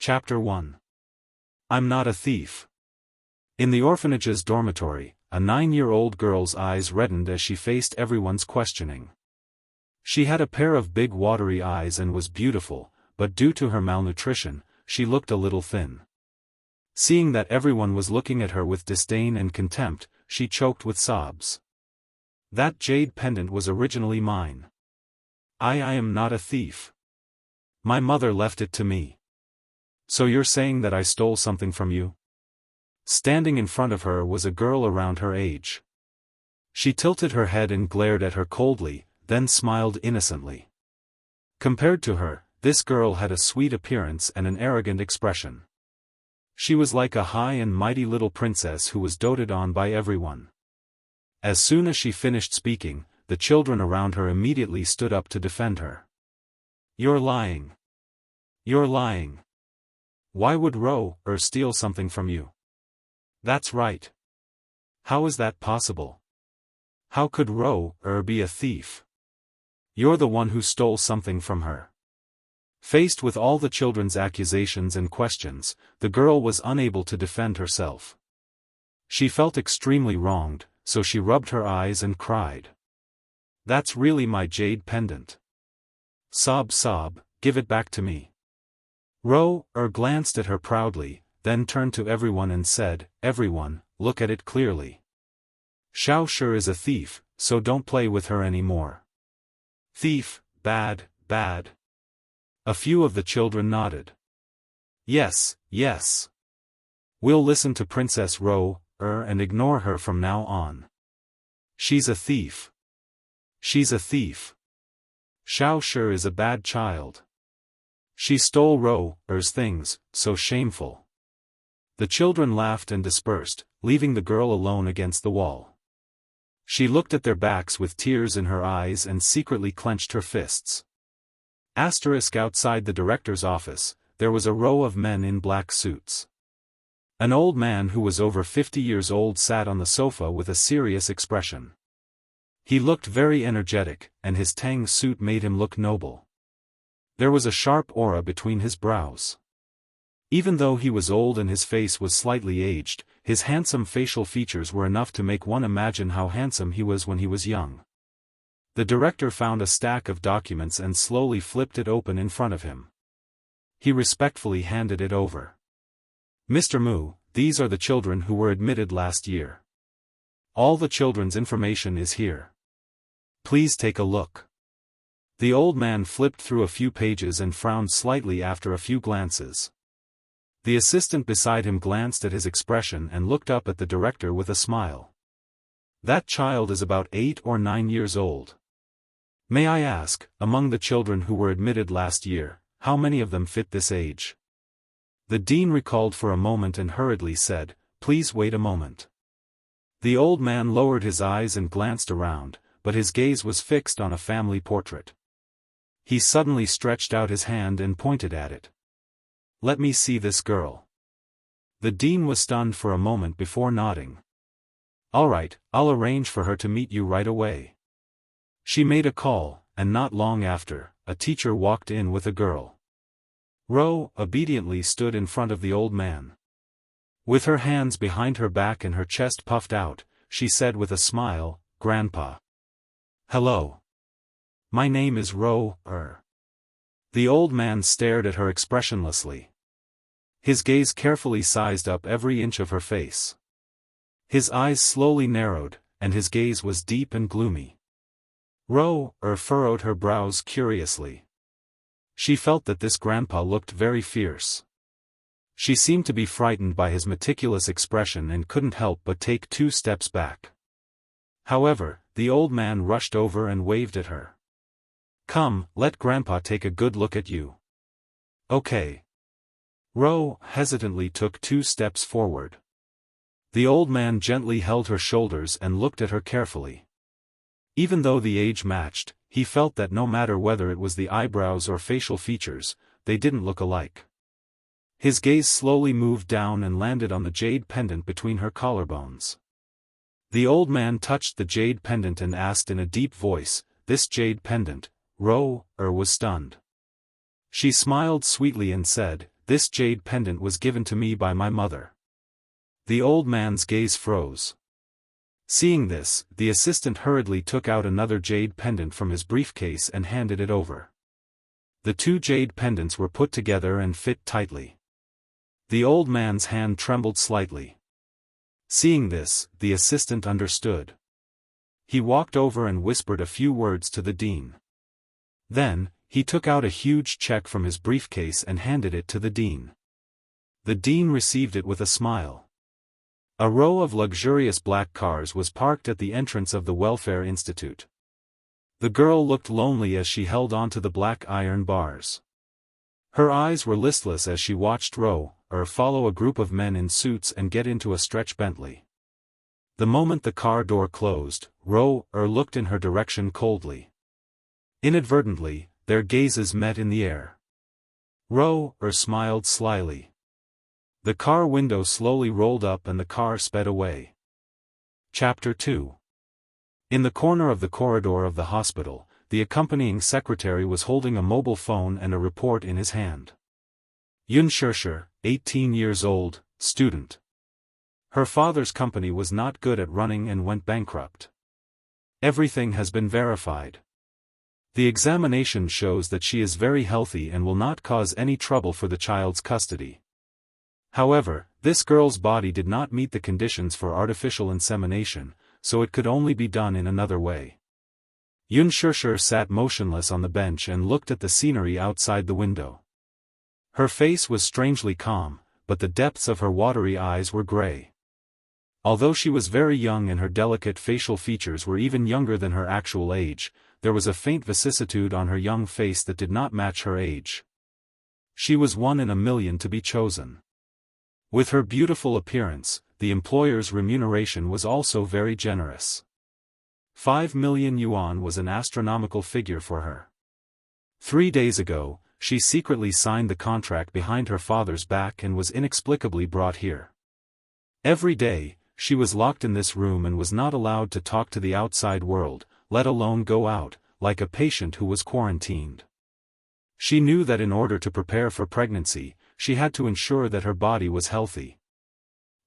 Chapter 1. I'm Not a Thief. In the orphanage's dormitory, a 9-year-old girl's eyes reddened as she faced everyone's questioning. She had a pair of big watery eyes and was beautiful, but due to her malnutrition, she looked a little thin. Seeing that everyone was looking at her with disdain and contempt, she choked with sobs. That jade pendant was originally mine. I am not a thief. My mother left it to me. So you're saying that I stole something from you? Standing in front of her was a girl around her age. She tilted her head and glared at her coldly, then smiled innocently. Compared to her, this girl had a sweet appearance and an arrogant expression. She was like a high and mighty little princess who was doted on by everyone. As soon as she finished speaking, the children around her immediately stood up to defend her. You're lying. You're lying. Why would Ro steal something from you? That's right. How is that possible? How could Ro be a thief? You're the one who stole something from her. Faced with all the children's accusations and questions, the girl was unable to defend herself. She felt extremely wronged, so she rubbed her eyes and cried. That's really my jade pendant. Sob, give it back to me. Ro glanced at her proudly, then turned to everyone and said, Everyone, look at it clearly. Xiao sure is a thief, so don't play with her anymore. Thief, bad. A few of the children nodded. Yes. We'll listen to Princess Ro and ignore her from now on. She's a thief. She's a thief. Xiao sure is a bad child. She stole Ro's things, so shameful. The children laughed and dispersed, leaving the girl alone against the wall. She looked at their backs with tears in her eyes and secretly clenched her fists. Outside the director's office, there was a row of men in black suits. An old man who was over 50 years old sat on the sofa with a serious expression. He looked very energetic, and his tang suit made him look noble. There was a sharp aura between his brows. Even though he was old and his face was slightly aged, his handsome facial features were enough to make one imagine how handsome he was when he was young. The director found a stack of documents and slowly flipped it open in front of him. He respectfully handed it over. Mr. Mu, these are the children who were admitted last year. All the children's information is here. Please take a look. The old man flipped through a few pages and frowned slightly after a few glances. The assistant beside him glanced at his expression and looked up at the director with a smile. That child is about 8 or 9 years old. May I ask, among the children who were admitted last year, how many of them fit this age? The dean recalled for a moment and hurriedly said, Please wait a moment. The old man lowered his eyes and glanced around, but his gaze was fixed on a family portrait. He suddenly stretched out his hand and pointed at it. Let me see this girl. The dean was stunned for a moment before nodding. All right, I'll arrange for her to meet you right away. She made a call, and not long after, a teacher walked in with a girl. Ro obediently stood in front of the old man. With her hands behind her back and her chest puffed out, she said with a smile, Grandpa. Hello. My name is Ro. The old man stared at her expressionlessly. His gaze carefully sized up every inch of her face. His eyes slowly narrowed, and his gaze was deep and gloomy. Ro furrowed her brows curiously. She felt that this grandpa looked very fierce. She seemed to be frightened by his meticulous expression and couldn't help but take 2 steps back. However, the old man rushed over and waved at her. Come, let Grandpa take a good look at you. Okay. Ro hesitantly took 2 steps forward. The old man gently held her shoulders and looked at her carefully. Even though the age matched, he felt that no matter whether it was the eyebrows or facial features, they didn't look alike. His gaze slowly moved down and landed on the jade pendant between her collarbones. The old man touched the jade pendant and asked in a deep voice, This jade pendant? Ro was stunned. She smiled sweetly and said, this jade pendant was given to me by my mother." The old man's gaze froze. Seeing this, the assistant hurriedly took out another jade pendant from his briefcase and handed it over. The two jade pendants were put together and fit tightly. The old man's hand trembled slightly. Seeing this, the assistant understood. He walked over and whispered a few words to the dean. Then, he took out a huge check from his briefcase and handed it to the dean. The dean received it with a smile. A row of luxurious black cars was parked at the entrance of the Welfare Institute. The girl looked lonely as she held onto the black iron bars. Her eyes were listless as she watched follow a group of men in suits and get into a stretch Bentley. The moment the car door closed, looked in her direction coldly. Inadvertently, their gazes met in the air. Smiled slyly. The car window slowly rolled up and the car sped away. Chapter 2. In the corner of the corridor of the hospital, the accompanying secretary was holding a mobile phone and a report in his hand. Xianxia, 18 years old, student. Her father's company was not good at running and went bankrupt. Everything has been verified. The examination shows that she is very healthy and will not cause any trouble for the child's custody. However, this girl's body did not meet the conditions for artificial insemination, so it could only be done in another way. Xianxia sat motionless on the bench and looked at the scenery outside the window. Her face was strangely calm, but the depths of her watery eyes were gray. Although she was very young and her delicate facial features were even younger than her actual age, there was a faint vicissitude on her young face that did not match her age. She was 1 in a million to be chosen. With her beautiful appearance, the employer's remuneration was also very generous. 5 million yuan was an astronomical figure for her. 3 days ago, she secretly signed the contract behind her father's back and was inexplicably brought here. Every day, she was locked in this room and was not allowed to talk to the outside world, let alone go out, like a patient who was quarantined. She knew that in order to prepare for pregnancy, she had to ensure that her body was healthy.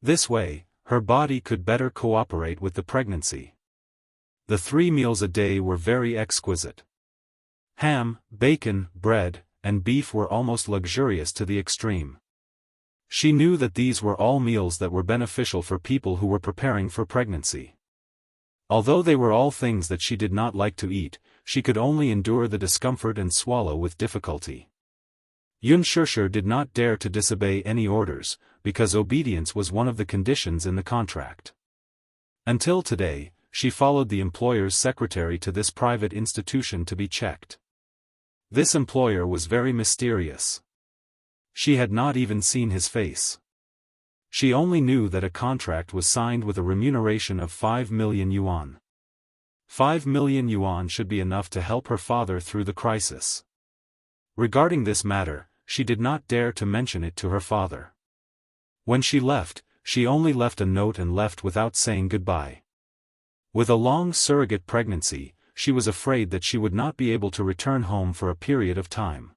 This way, her body could better cooperate with the pregnancy. The 3 meals a day were very exquisite. Ham, bacon, bread, and beef were almost luxurious to the extreme. She knew that these were all meals that were beneficial for people who were preparing for pregnancy. Although they were all things that she did not like to eat, she could only endure the discomfort and swallow with difficulty. Xianxia did not dare to disobey any orders, because obedience was one of the conditions in the contract. Until today, she followed the employer's secretary to this private institution to be checked. This employer was very mysterious. She had not even seen his face. She only knew that a contract was signed with a remuneration of 5 million yuan. 5 million yuan should be enough to help her father through the crisis. Regarding this matter, she did not dare to mention it to her father. When she left, she only left a note and left without saying goodbye. With a long surrogate pregnancy, she was afraid that she would not be able to return home for a period of time.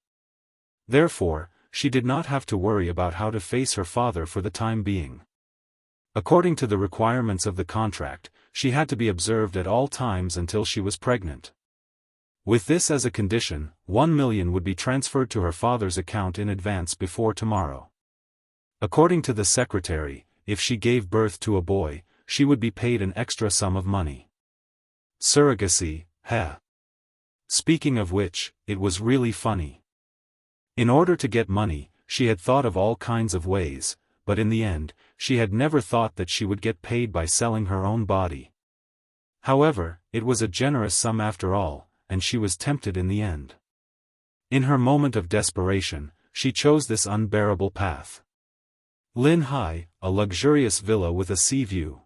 Therefore, she did not have to worry about how to face her father for the time being. According to the requirements of the contract, she had to be observed at all times until she was pregnant. With this as a condition, 1 million would be transferred to her father's account in advance before tomorrow. According to the secretary, if she gave birth to a boy, she would be paid an extra sum of money. Surrogacy, heh. Speaking of which, it was really funny. In order to get money, she had thought of all kinds of ways, but in the end, she had never thought that she would get paid by selling her own body. However, it was a generous sum after all, and she was tempted in the end. In her moment of desperation, she chose this unbearable path. Lin Hai, a luxurious villa with a sea view.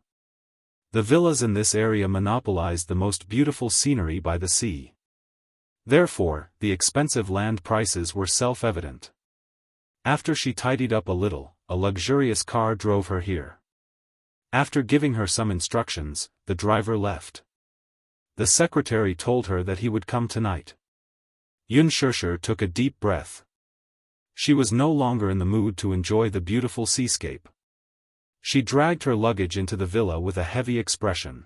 The villas in this area monopolized the most beautiful scenery by the sea. Therefore, the expensive land prices were self-evident. After she tidied up a little, a luxurious car drove her here. After giving her some instructions, the driver left. The secretary told her that he would come tonight. Xianxia took a deep breath. She was no longer in the mood to enjoy the beautiful seascape. She dragged her luggage into the villa with a heavy expression.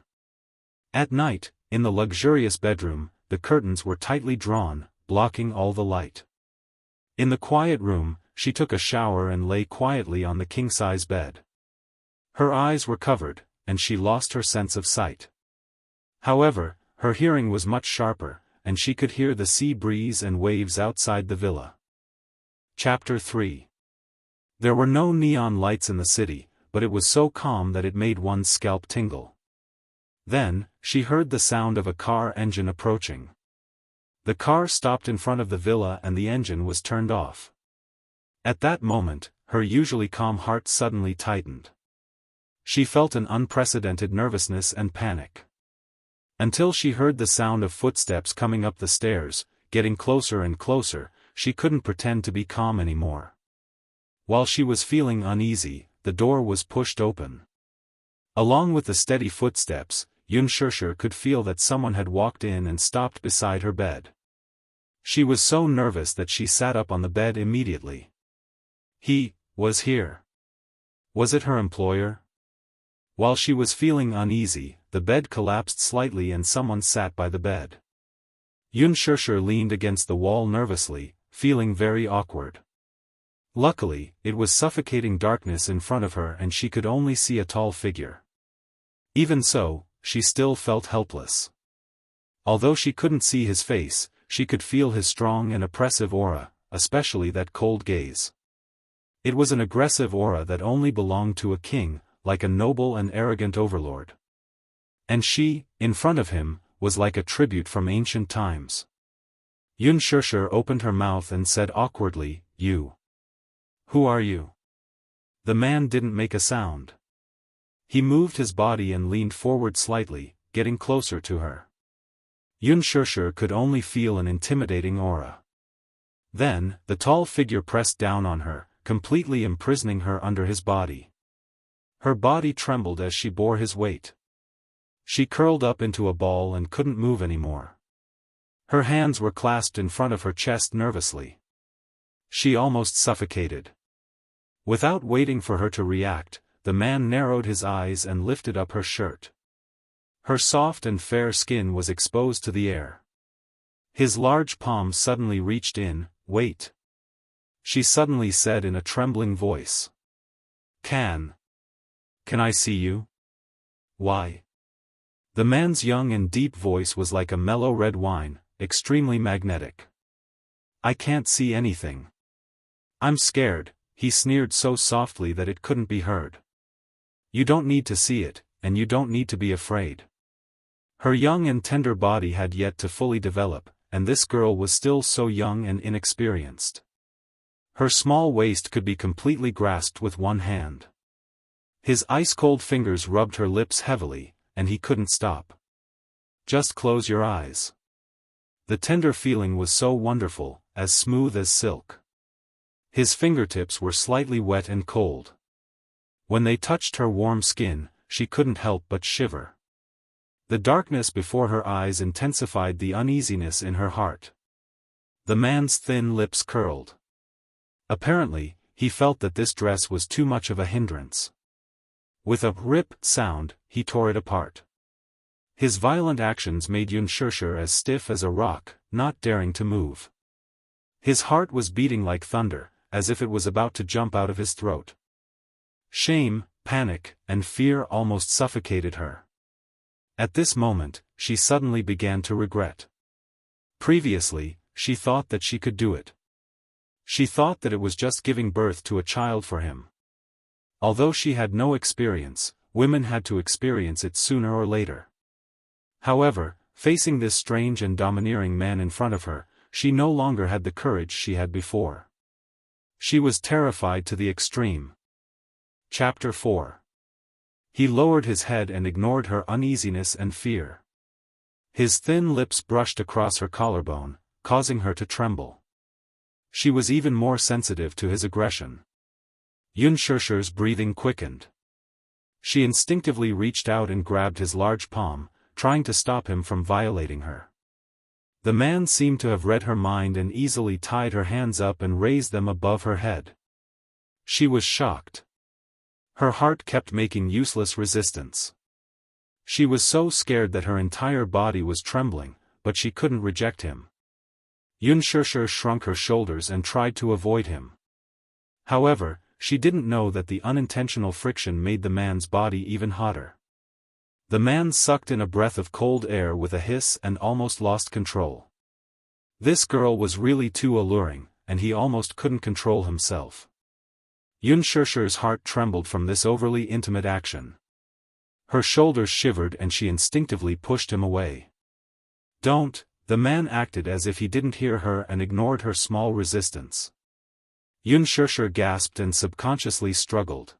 At night, in the luxurious bedroom, the curtains were tightly drawn, blocking all the light. In the quiet room, she took a shower and lay quietly on the king-size bed. Her eyes were covered, and she lost her sense of sight. However, her hearing was much sharper, and she could hear the sea breeze and waves outside the villa. Chapter 3. There were no neon lights in the city, but it was so calm that it made one's scalp tingle. Then, she heard the sound of a car engine approaching. The car stopped in front of the villa and the engine was turned off. At that moment, her usually calm heart suddenly tightened. She felt an unprecedented nervousness and panic. Until she heard the sound of footsteps coming up the stairs, getting closer and closer, she couldn't pretend to be calm anymore. While she was feeling uneasy, the door was pushed open. Along with the steady footsteps, Xianxia could feel that someone had walked in and stopped beside her bed. She was so nervous that she sat up on the bed immediately. He was here. Was it her employer? While she was feeling uneasy, the bed collapsed slightly and someone sat by the bed. Xianxia leaned against the wall nervously, feeling very awkward. Luckily, it was suffocating darkness in front of her and she could only see a tall figure. Even so, she still felt helpless. Although she couldn't see his face, she could feel his strong and oppressive aura, especially that cold gaze. It was an aggressive aura that only belonged to a king, like a noble and arrogant overlord. And she, in front of him, was like a tribute from ancient times. Xianxia opened her mouth and said awkwardly, "You. Who are you?" The man didn't make a sound. He moved his body and leaned forward slightly, getting closer to her. Xianxia could only feel an intimidating aura. Then, the tall figure pressed down on her, completely imprisoning her under his body. Her body trembled as she bore his weight. She curled up into a ball and couldn't move anymore. Her hands were clasped in front of her chest nervously. She almost suffocated. Without waiting for her to react, the man narrowed his eyes and lifted up her shirt. Her soft and fair skin was exposed to the air. His large palm suddenly reached in. "Wait," she suddenly said in a trembling voice. Can I see you?" "Why?" The man's young and deep voice was like a mellow red wine, extremely magnetic. "I can't see anything. I'm scared," he sneered so softly that it couldn't be heard. "You don't need to see it, and you don't need to be afraid." Her young and tender body had yet to fully develop, and this girl was still so young and inexperienced. Her small waist could be completely grasped with one hand. His ice-cold fingers rubbed her lips heavily, and he couldn't stop. "Just close your eyes." The tender feeling was so wonderful, as smooth as silk. His fingertips were slightly wet and cold. When they touched her warm skin, she couldn't help but shiver. The darkness before her eyes intensified the uneasiness in her heart. The man's thin lips curled. Apparently, he felt that this dress was too much of a hindrance. With a rip sound, he tore it apart. His violent actions made Xianxia as stiff as a rock, not daring to move. His heart was beating like thunder, as if it was about to jump out of his throat. Shame, panic, and fear almost suffocated her. At this moment, she suddenly began to regret. Previously, she thought that she could do it. She thought that it was just giving birth to a child for him. Although she had no experience, women had to experience it sooner or later. However, facing this strange and domineering man in front of her, she no longer had the courage she had before. She was terrified to the extreme. Chapter 4. He lowered his head and ignored her uneasiness and fear. His thin lips brushed across her collarbone, causing her to tremble. She was even more sensitive to his aggression. Xianxia's breathing quickened. She instinctively reached out and grabbed his large palm, trying to stop him from violating her. The man seemed to have read her mind and easily tied her hands up and raised them above her head. She was shocked. Her heart kept making useless resistance. She was so scared that her entire body was trembling, but she couldn't reject him. Unspoken shrunk her shoulders and tried to avoid him. However, she didn't know that the unintentional friction made the man's body even hotter. The man sucked in a breath of cold air with a hiss and almost lost control. This girl was really too alluring, and he almost couldn't control himself. Unspoken's heart trembled from this overly intimate action. Her shoulders shivered and she instinctively pushed him away. "Don't," the man acted as if he didn't hear her and ignored her small resistance. Unspoken gasped and subconsciously struggled.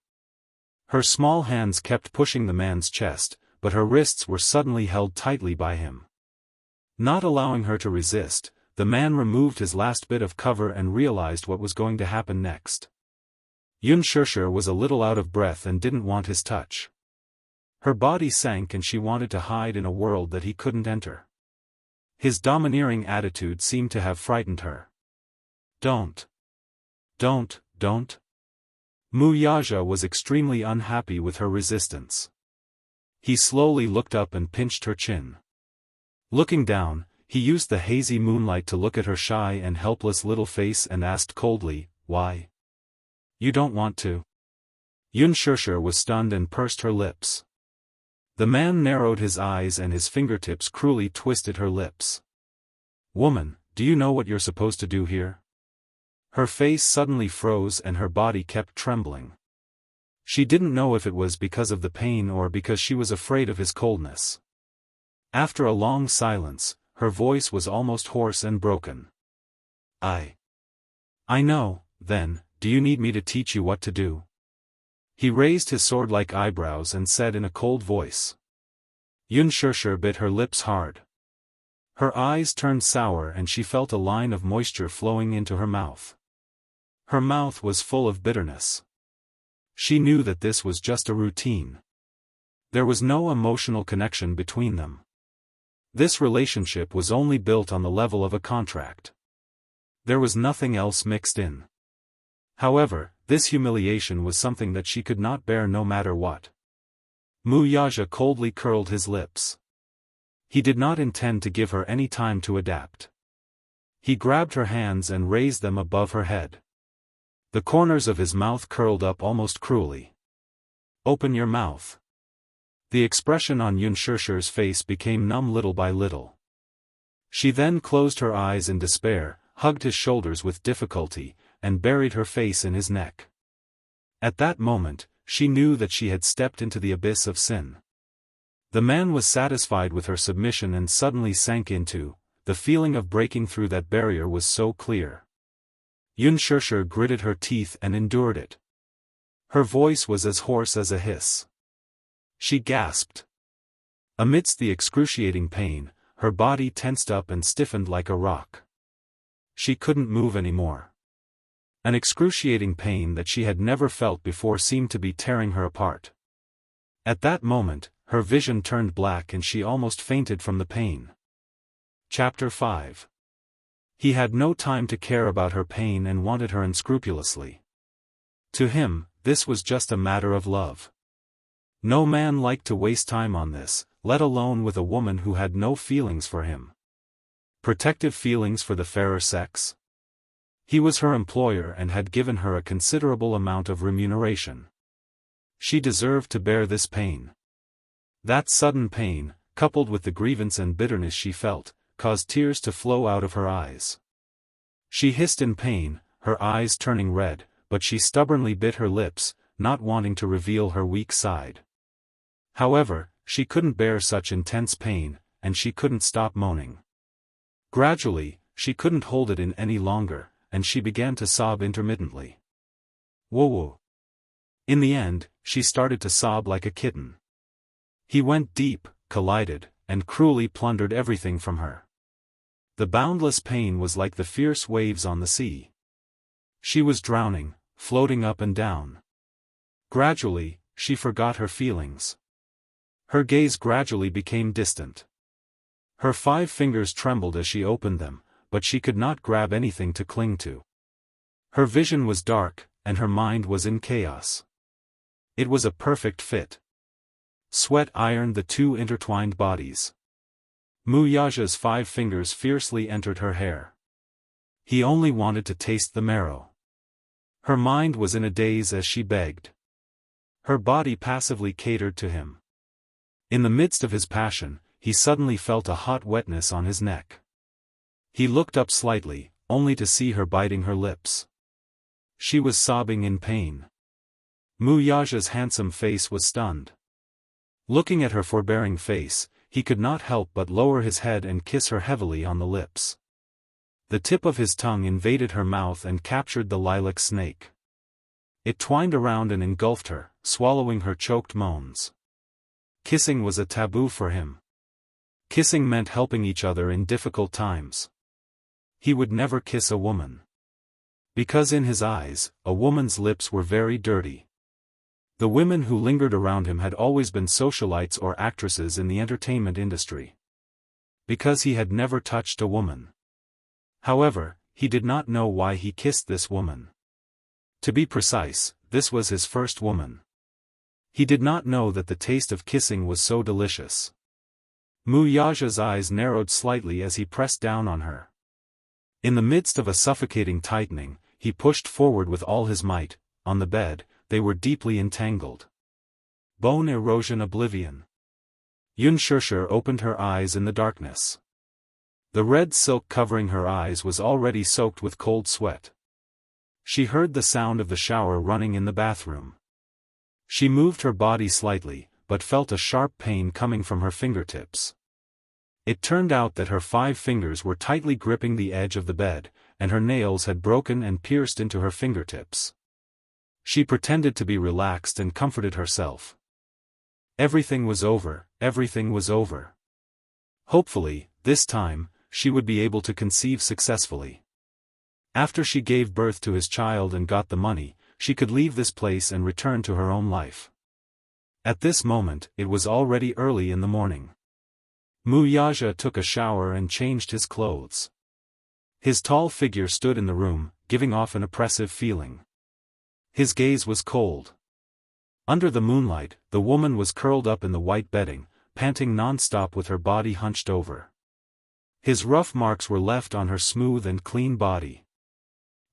Her small hands kept pushing the man's chest, but her wrists were suddenly held tightly by him. Not allowing her to resist, the man removed his last bit of cover and realized what was going to happen next. Unspoken was a little out of breath and didn't want his touch. Her body sank and she wanted to hide in a world that he couldn't enter. His domineering attitude seemed to have frightened her. Don't. Wuxia was extremely unhappy with her resistance. He slowly looked up and pinched her chin. Looking down, he used the hazy moonlight to look at her shy and helpless little face and asked coldly, "Why? You don't want to?" Unspoken was stunned and pursed her lips. The man narrowed his eyes and his fingertips cruelly twisted her lips. "Woman, do you know what you're supposed to do here?" Her face suddenly froze and her body kept trembling. She didn't know if it was because of the pain or because she was afraid of his coldness. After a long silence, her voice was almost hoarse and broken. I know, then, do you need me to teach you what to do?" He raised his sword-like eyebrows and said in a cold voice. Unspoken bit her lips hard. Her eyes turned sour and she felt a line of moisture flowing into her mouth. Her mouth was full of bitterness. She knew that this was just a routine. There was no emotional connection between them. This relationship was only built on the level of a contract. There was nothing else mixed in. However, this humiliation was something that she could not bear no matter what. Wuxia coldly curled his lips. He did not intend to give her any time to adapt. He grabbed her hands and raised them above her head. The corners of his mouth curled up almost cruelly. "Open your mouth." The expression on Unspoken's face became numb little by little. She then closed her eyes in despair, hugged his shoulders with difficulty, and buried her face in his neck. At that moment, she knew that she had stepped into the abyss of sin. The man was satisfied with her submission and suddenly sank into, the feeling of breaking through that barrier was so clear. Unspoken gritted her teeth and endured it. Her voice was as hoarse as a hiss. She gasped. Amidst the excruciating pain, her body tensed up and stiffened like a rock. She couldn't move anymore. An excruciating pain that she had never felt before seemed to be tearing her apart. At that moment, her vision turned black and she almost fainted from the pain. Chapter 5. He had no time to care about her pain and wanted her unscrupulously. To him, this was just a matter of love. No man liked to waste time on this, let alone with a woman who had no feelings for him. Protective feelings for the fairer sex? He was her employer and had given her a considerable amount of remuneration. She deserved to bear this pain. That sudden pain, coupled with the grievance and bitterness she felt, caused tears to flow out of her eyes. She hissed in pain, her eyes turning red, but she stubbornly bit her lips, not wanting to reveal her weak side. However, she couldn't bear such intense pain, and she couldn't stop moaning. Gradually, she couldn't hold it in any longer, and she began to sob intermittently. Whoa. In the end, she started to sob like a kitten. He went deep, collided, and cruelly plundered everything from her. The boundless pain was like the fierce waves on the sea. She was drowning, floating up and down. Gradually, she forgot her feelings. Her gaze gradually became distant. Her 5 fingers trembled as she opened them, but she could not grab anything to cling to. Her vision was dark, and her mind was in chaos. It was a perfect fit. Sweat ironed the 2 intertwined bodies. Mu Yaja's 5 fingers fiercely entered her hair. He only wanted to taste the marrow. Her mind was in a daze as she begged. Her body passively catered to him. In the midst of his passion, he suddenly felt a hot wetness on his neck. He looked up slightly, only to see her biting her lips. She was sobbing in pain. Mu Yaja's handsome face was stunned. Looking at her forbearing face, he could not help but lower his head and kiss her heavily on the lips. The tip of his tongue invaded her mouth and captured the lilac snake. It twined around and engulfed her, swallowing her choked moans. Kissing was a taboo for him. Kissing meant helping each other in difficult times. He would never kiss a woman. Because in his eyes, a woman's lips were very dirty. The women who lingered around him had always been socialites or actresses in the entertainment industry. Because he had never touched a woman. However, he did not know why he kissed this woman. To be precise, this was his first woman. He did not know that the taste of kissing was so delicious. Mu Yaja's eyes narrowed slightly as he pressed down on her. In the midst of a suffocating tightening, he pushed forward with all his might. On the bed, they were deeply entangled. Bone erosion oblivion. Xianxia opened her eyes in the darkness. The red silk covering her eyes was already soaked with cold sweat. She heard the sound of the shower running in the bathroom. She moved her body slightly, but felt a sharp pain coming from her fingertips. It turned out that her 5 fingers were tightly gripping the edge of the bed, and her nails had broken and pierced into her fingertips. She pretended to be relaxed and comforted herself. Everything was over, everything was over. Hopefully, this time, she would be able to conceive successfully. After she gave birth to his child and got the money, she could leave this place and return to her own life. At this moment, it was already early in the morning. Mu Yaja took a shower and changed his clothes. His tall figure stood in the room, giving off an oppressive feeling. His gaze was cold. Under the moonlight, the woman was curled up in the white bedding, panting non-stop with her body hunched over. His rough marks were left on her smooth and clean body.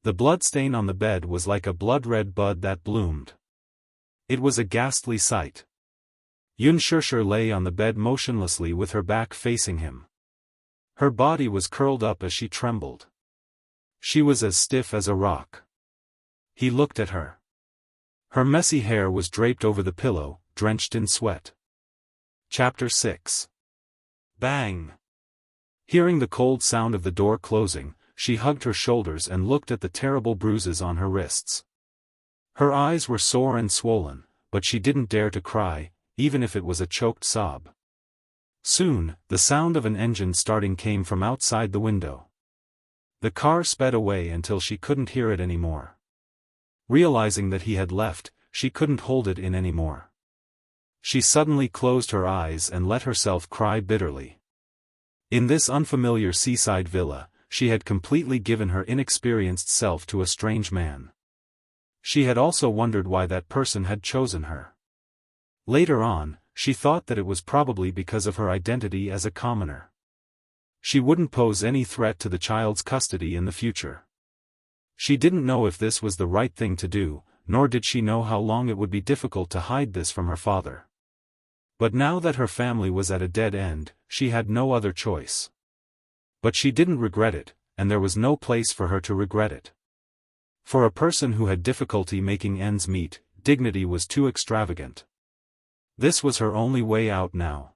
The blood stain on the bed was like a blood-red bud that bloomed. It was a ghastly sight. Xianxia lay on the bed motionlessly with her back facing him. Her body was curled up as she trembled. She was as stiff as a rock. He looked at her. Her messy hair was draped over the pillow, drenched in sweat. Chapter 6. Bang! Hearing the cold sound of the door closing, she hugged her shoulders and looked at the terrible bruises on her wrists. Her eyes were sore and swollen, but she didn't dare to cry, even if it was a choked sob. Soon, the sound of an engine starting came from outside the window. The car sped away until she couldn't hear it anymore. Realizing that he had left, she couldn't hold it in anymore. She suddenly closed her eyes and let herself cry bitterly. In this unfamiliar seaside villa, she had completely given her inexperienced self to a strange man. She had also wondered why that person had chosen her. Later on, she thought that it was probably because of her identity as a commoner. She wouldn't pose any threat to the child's custody in the future. She didn't know if this was the right thing to do, nor did she know how long it would be difficult to hide this from her father. But now that her family was at a dead end, she had no other choice. But she didn't regret it, and there was no place for her to regret it. For a person who had difficulty making ends meet, dignity was too extravagant. This was her only way out now.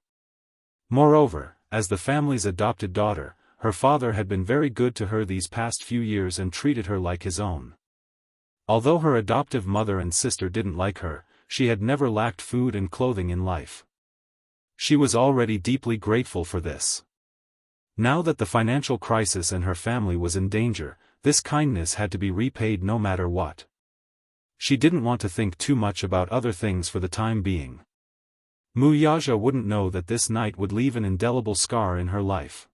Moreover, as the family's adopted daughter, her father had been very good to her these past few years and treated her like his own. Although her adoptive mother and sister didn't like her, she had never lacked food and clothing in life. She was already deeply grateful for this. Now that the financial crisis and her family was in danger, this kindness had to be repaid no matter what. She didn't want to think too much about other things for the time being. Wuxia wouldn't know that this night would leave an indelible scar in her life.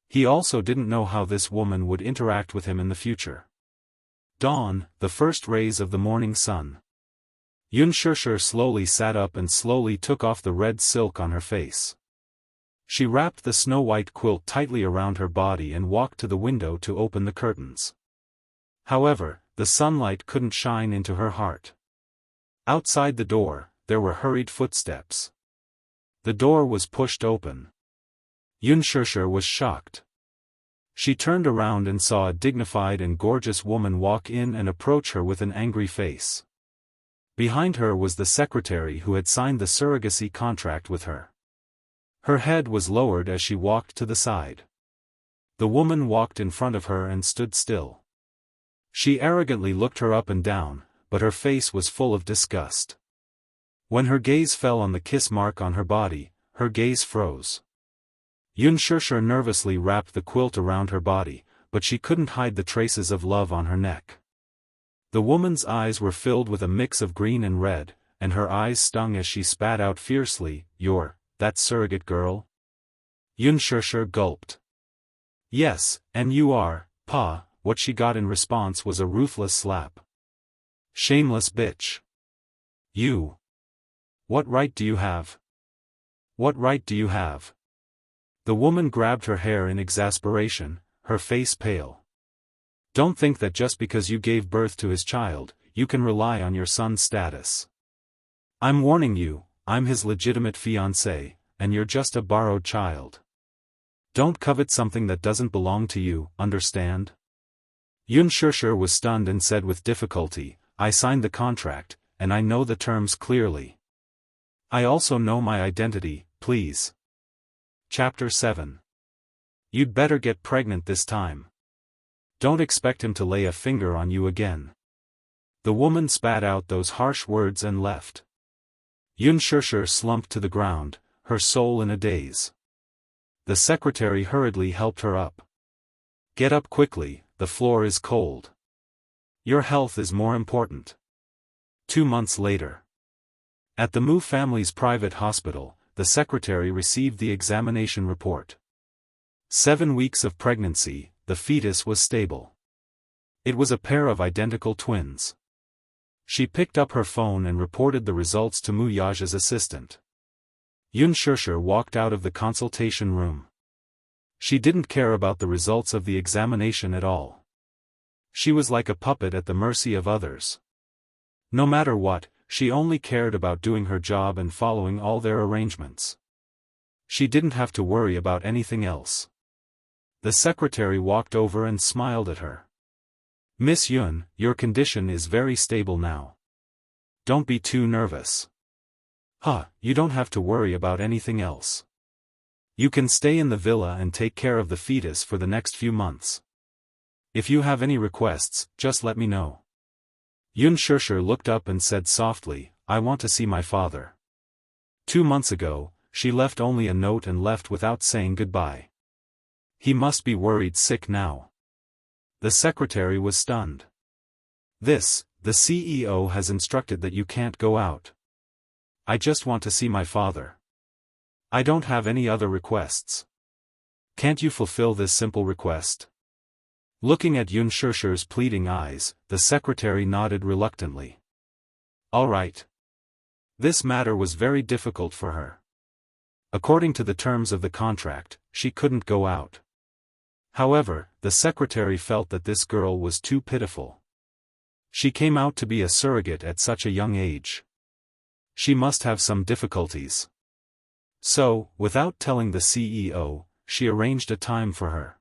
He also didn't know how this woman would interact with him in the future. Dawn, the first rays of the morning sun. Xianxia slowly sat up and slowly took off the red silk on her face. She wrapped the snow-white quilt tightly around her body and walked to the window to open the curtains. However, the sunlight couldn't shine into her heart. Outside the door, there were hurried footsteps. The door was pushed open. Xianxia was shocked. She turned around and saw a dignified and gorgeous woman walk in and approach her with an angry face. Behind her was the secretary who had signed the surrogacy contract with her. Her head was lowered as she walked to the side. The woman walked in front of her and stood still. She arrogantly looked her up and down, but her face was full of disgust. When her gaze fell on the kiss mark on her body, her gaze froze. Xianxia nervously wrapped the quilt around her body, but she couldn't hide the traces of love on her neck. The woman's eyes were filled with a mix of green and red, and her eyes stung as she spat out fiercely, "You're that surrogate girl?" Xianxia gulped. "Yes, and you are, Pa." What she got in response was a ruthless slap. "Shameless bitch. You. What right do you have? What right do you have?" The woman grabbed her hair in exasperation, her face pale. "Don't think that just because you gave birth to his child, you can rely on your son's status. I'm warning you, I'm his legitimate fiancé, and you're just a borrowed child. Don't covet something that doesn't belong to you, understand?" Xianxia was stunned and said with difficulty, "I signed the contract, and I know the terms clearly. I also know my identity, please." Chapter 7. You'd better get pregnant this time. Don't expect him to lay a finger on you again. The woman spat out those harsh words and left. Xianxia slumped to the ground, her soul in a daze. The secretary hurriedly helped her up. "Get up quickly, the floor is cold. Your health is more important." 2 months later. At the Mu family's private hospital, the secretary received the examination report. 7 weeks of pregnancy, the fetus was stable. It was a pair of identical twins. She picked up her phone and reported the results to Wuxia's assistant. Xianxia walked out of the consultation room. She didn't care about the results of the examination at all. She was like a puppet at the mercy of others. No matter what, she only cared about doing her job and following all their arrangements. She didn't have to worry about anything else. The secretary walked over and smiled at her. "Miss Yun, your condition is very stable now. Don't be too nervous. You don't have to worry about anything else. You can stay in the villa and take care of the fetus for the next few months. If you have any requests, just let me know." Xianxia looked up and said softly, "I want to see my father. 2 months ago, she left only a note and left without saying goodbye. He must be worried sick now." The secretary was stunned. The CEO has instructed that you can't go out. I just want to see my father. I don't have any other requests. Can't you fulfill this simple request?" Looking at Xianxia's pleading eyes, the secretary nodded reluctantly. "All right." This matter was very difficult for her. According to the terms of the contract, she couldn't go out. However, the secretary felt that this girl was too pitiful. She came out to be a surrogate at such a young age. She must have some difficulties. So, without telling the CEO, she arranged a time for her.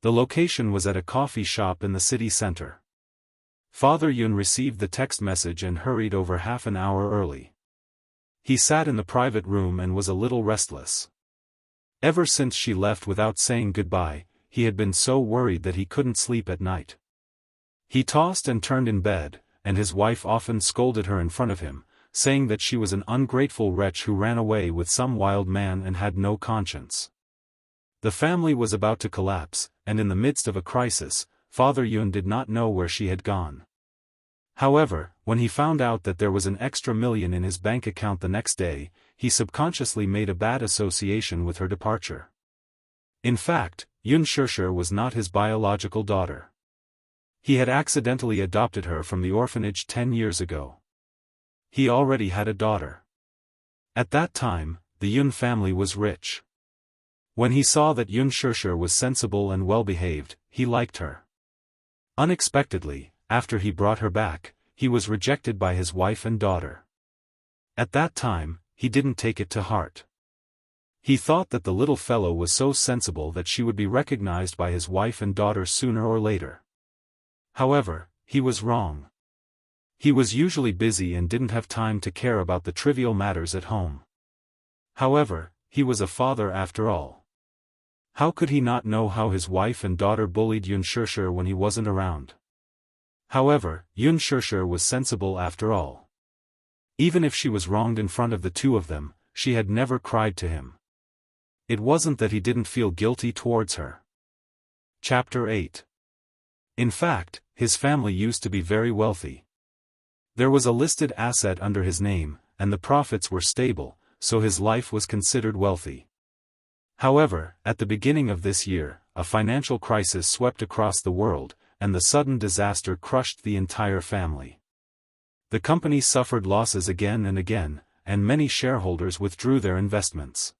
The location was at a coffee shop in the city center. Father Yun received the text message and hurried over half an hour early. He sat in the private room and was a little restless. Ever since she left without saying goodbye, he had been so worried that he couldn't sleep at night. He tossed and turned in bed, and his wife often scolded her in front of him, saying that she was an ungrateful wretch who ran away with some wild man and had no conscience. The family was about to collapse, and in the midst of a crisis, Father Yun did not know where she had gone. However, when he found out that there was an extra $1 million in his bank account the next day, he subconsciously made a bad association with her departure. In fact, Xianxia was not his biological daughter. He had accidentally adopted her from the orphanage 10 years ago. He already had a daughter. At that time, the Yun family was rich. When he saw that Xianxia was sensible and well-behaved, he liked her. Unexpectedly, after he brought her back, he was rejected by his wife and daughter. At that time, he didn't take it to heart. He thought that the little fellow was so sensible that she would be recognized by his wife and daughter sooner or later. However, he was wrong. He was usually busy and didn't have time to care about the trivial matters at home. However, he was a father after all. How could he not know how his wife and daughter bullied Xianxia when he wasn't around? However, Xianxia was sensible after all. Even if she was wronged in front of the two of them, she had never cried to him. It wasn't that he didn't feel guilty towards her. Chapter 8. In fact, his family used to be very wealthy. There was a listed asset under his name, and the profits were stable, so his life was considered wealthy. However, at the beginning of this year, a financial crisis swept across the world, and the sudden disaster crushed the entire family. The company suffered losses again and again, and many shareholders withdrew their investments.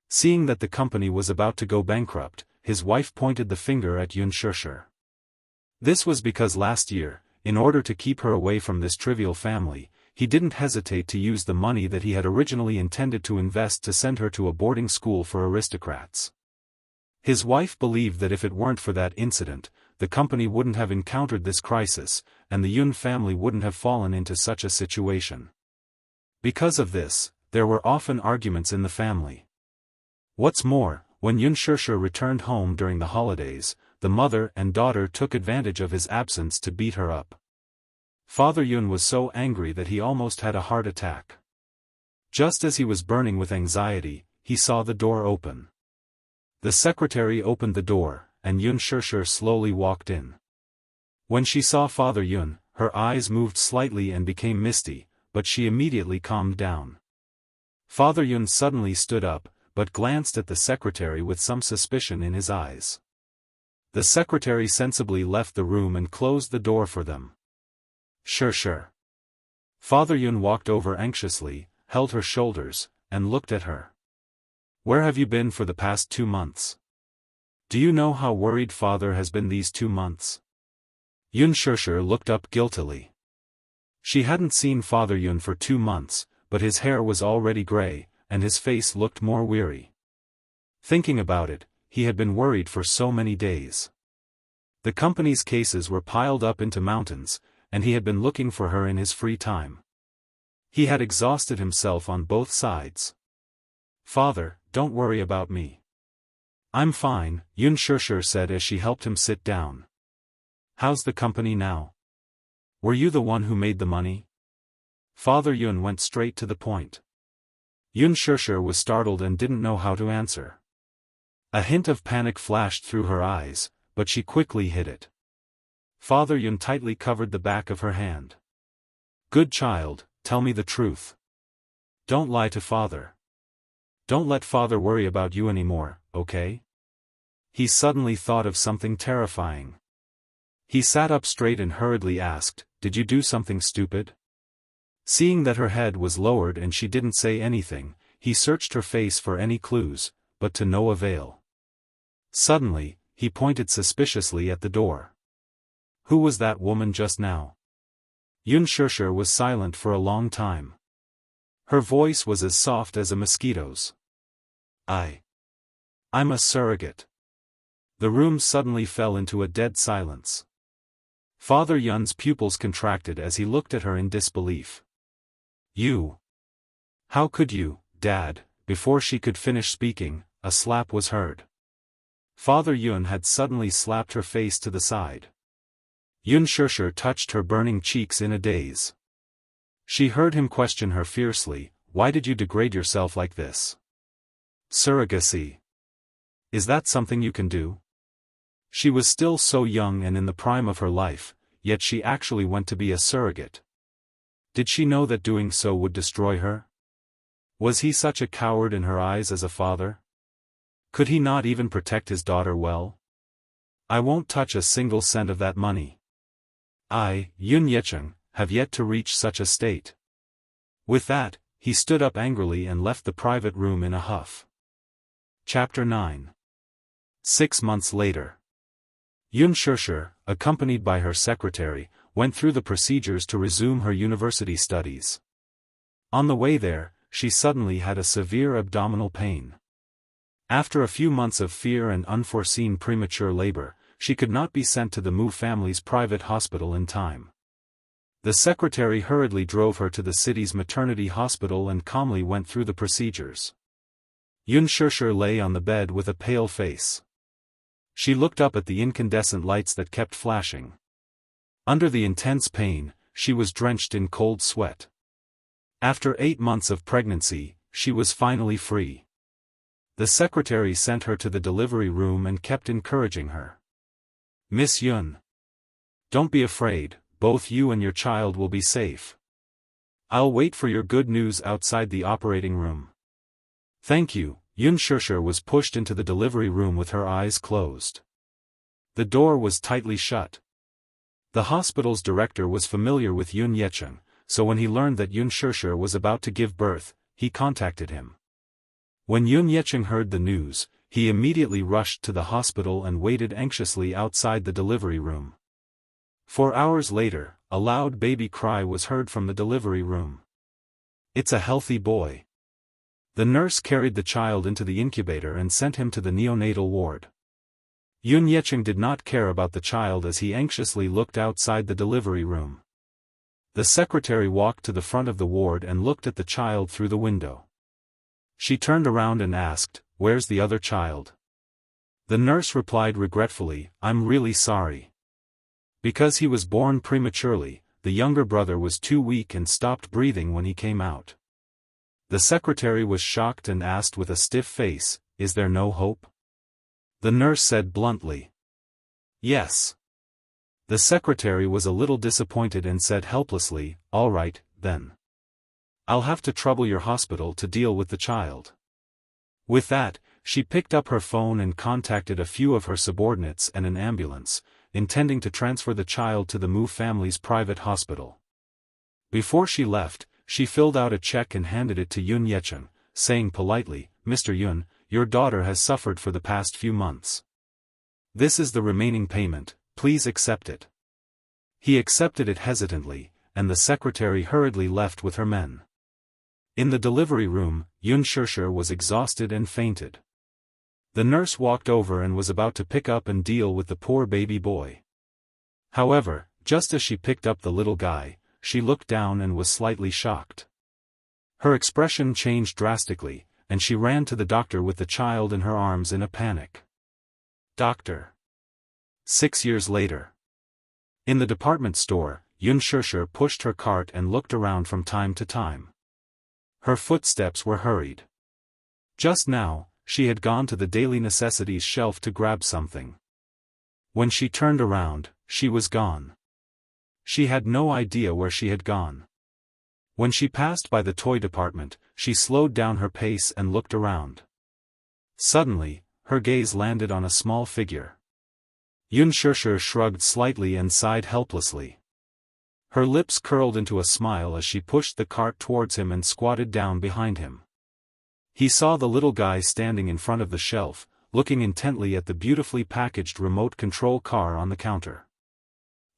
Seeing that the company was about to go bankrupt, his wife pointed the finger at Xianxia. This was because last year, in order to keep her away from this trivial family, he didn't hesitate to use the money that he had originally intended to invest to send her to a boarding school for aristocrats. His wife believed that if it weren't for that incident, the company wouldn't have encountered this crisis, and the Yun family wouldn't have fallen into such a situation. Because of this, there were often arguments in the family. What's more, when Xianxia returned home during the holidays, the mother and daughter took advantage of his absence to beat her up. Father Yun was so angry that he almost had a heart attack. Just as he was burning with anxiety, he saw the door open. The secretary opened the door, and Xianxia slowly walked in. When she saw Father Yun, her eyes moved slightly and became misty, but she immediately calmed down. Father Yun suddenly stood up, but glanced at the secretary with some suspicion in his eyes. The secretary sensibly left the room and closed the door for them. Sure. Father Yun walked over anxiously, held her shoulders, and looked at her. Where have you been for the past 2 months? Do you know how worried father has been these 2 months? Xianxia looked up guiltily. She hadn't seen Father Yun for 2 months, but his hair was already gray, and his face looked more weary. Thinking about it, he had been worried for so many days. The company's cases were piled up into mountains, and he had been looking for her in his free time. He had exhausted himself on both sides. Father, don't worry about me. I'm fine, Xianxia said as she helped him sit down. How's the company now? Were you the one who made the money? Father Yun went straight to the point. Xianxia was startled and didn't know how to answer. A hint of panic flashed through her eyes, but she quickly hid it. Father Yun tightly covered the back of her hand. Good child, tell me the truth. Don't lie to father. Don't let father worry about you anymore, okay? He suddenly thought of something terrifying. He sat up straight and hurriedly asked, Did you do something stupid? Seeing that her head was lowered and she didn't say anything, he searched her face for any clues, but to no avail. Suddenly, he pointed suspiciously at the door. Who was that woman just now? Xianxia was silent for a long time. Her voice was as soft as a mosquito's. I'm a surrogate. The room suddenly fell into a dead silence. Father Yun's pupils contracted as he looked at her in disbelief. You? How could you, Dad? Before she could finish speaking, a slap was heard. Father Yun had suddenly slapped her face to the side. Xianxia touched her burning cheeks in a daze. She heard him question her fiercely, Why did you degrade yourself like this? Surrogacy. Is that something you can do? She was still so young and in the prime of her life, yet she actually went to be a surrogate. Did she know that doing so would destroy her? Was he such a coward in her eyes as a father? Could he not even protect his daughter well? I won't touch a single cent of that money. I, Yun Yecheng, have yet to reach such a state. With that, he stood up angrily and left the private room in a huff. Chapter 9. 6 months later. Yun Shishir, accompanied by her secretary, went through the procedures to resume her university studies. On the way there, she suddenly had a severe abdominal pain. After a few months of fear and unforeseen premature labor, she could not be sent to the Mu family's private hospital in time. The secretary hurriedly drove her to the city's maternity hospital and calmly went through the procedures. Yun Shishir lay on the bed with a pale face. She looked up at the incandescent lights that kept flashing. Under the intense pain, she was drenched in cold sweat. After 8 months of pregnancy, she was finally free. The secretary sent her to the delivery room and kept encouraging her. Miss Yun. Don't be afraid, both you and your child will be safe. I'll wait for your good news outside the operating room. Thank you. Yun Shishir was pushed into the delivery room with her eyes closed. The door was tightly shut. The hospital's director was familiar with Yun Yecheng, so when he learned that Yun Shishir was about to give birth, he contacted him. When Yun Yecheng heard the news, he immediately rushed to the hospital and waited anxiously outside the delivery room. 4 hours later, a loud baby cry was heard from the delivery room. It's a healthy boy. The nurse carried the child into the incubator and sent him to the neonatal ward. Yun Yecheng did not care about the child as he anxiously looked outside the delivery room. The secretary walked to the front of the ward and looked at the child through the window. She turned around and asked, "Where's the other child?" The nurse replied regretfully, "I'm really sorry. Because he was born prematurely, the younger brother was too weak and stopped breathing when he came out." The secretary was shocked and asked with a stiff face, "Is there no hope?" The nurse said bluntly, "Yes." The secretary was a little disappointed and said helplessly, "All right, then. I'll have to trouble your hospital to deal with the child." With that, she picked up her phone and contacted a few of her subordinates and an ambulance, intending to transfer the child to the Mu family's private hospital. Before she left, she filled out a check and handed it to Yun Yecheng, saying politely, "Mr. Yun, your daughter has suffered for the past few months. This is the remaining payment, please accept it." He accepted it hesitantly, and the secretary hurriedly left with her men. In the delivery room, Yun Shishir was exhausted and fainted. The nurse walked over and was about to pick up and deal with the poor baby boy. However, just as she picked up the little guy, she looked down and was slightly shocked. Her expression changed drastically, and she ran to the doctor with the child in her arms in a panic. Doctor. 6 years later. In the department store, Yun Shishir pushed her cart and looked around from time to time. Her footsteps were hurried. Just now, she had gone to the daily necessities shelf to grab something. When she turned around, she was gone. She had no idea where she had gone. When she passed by the toy department, she slowed down her pace and looked around. Suddenly, her gaze landed on a small figure. Yun Shishir shrugged slightly and sighed helplessly. Her lips curled into a smile as she pushed the cart towards him and squatted down behind him. He saw the little guy standing in front of the shelf, looking intently at the beautifully packaged remote control car on the counter.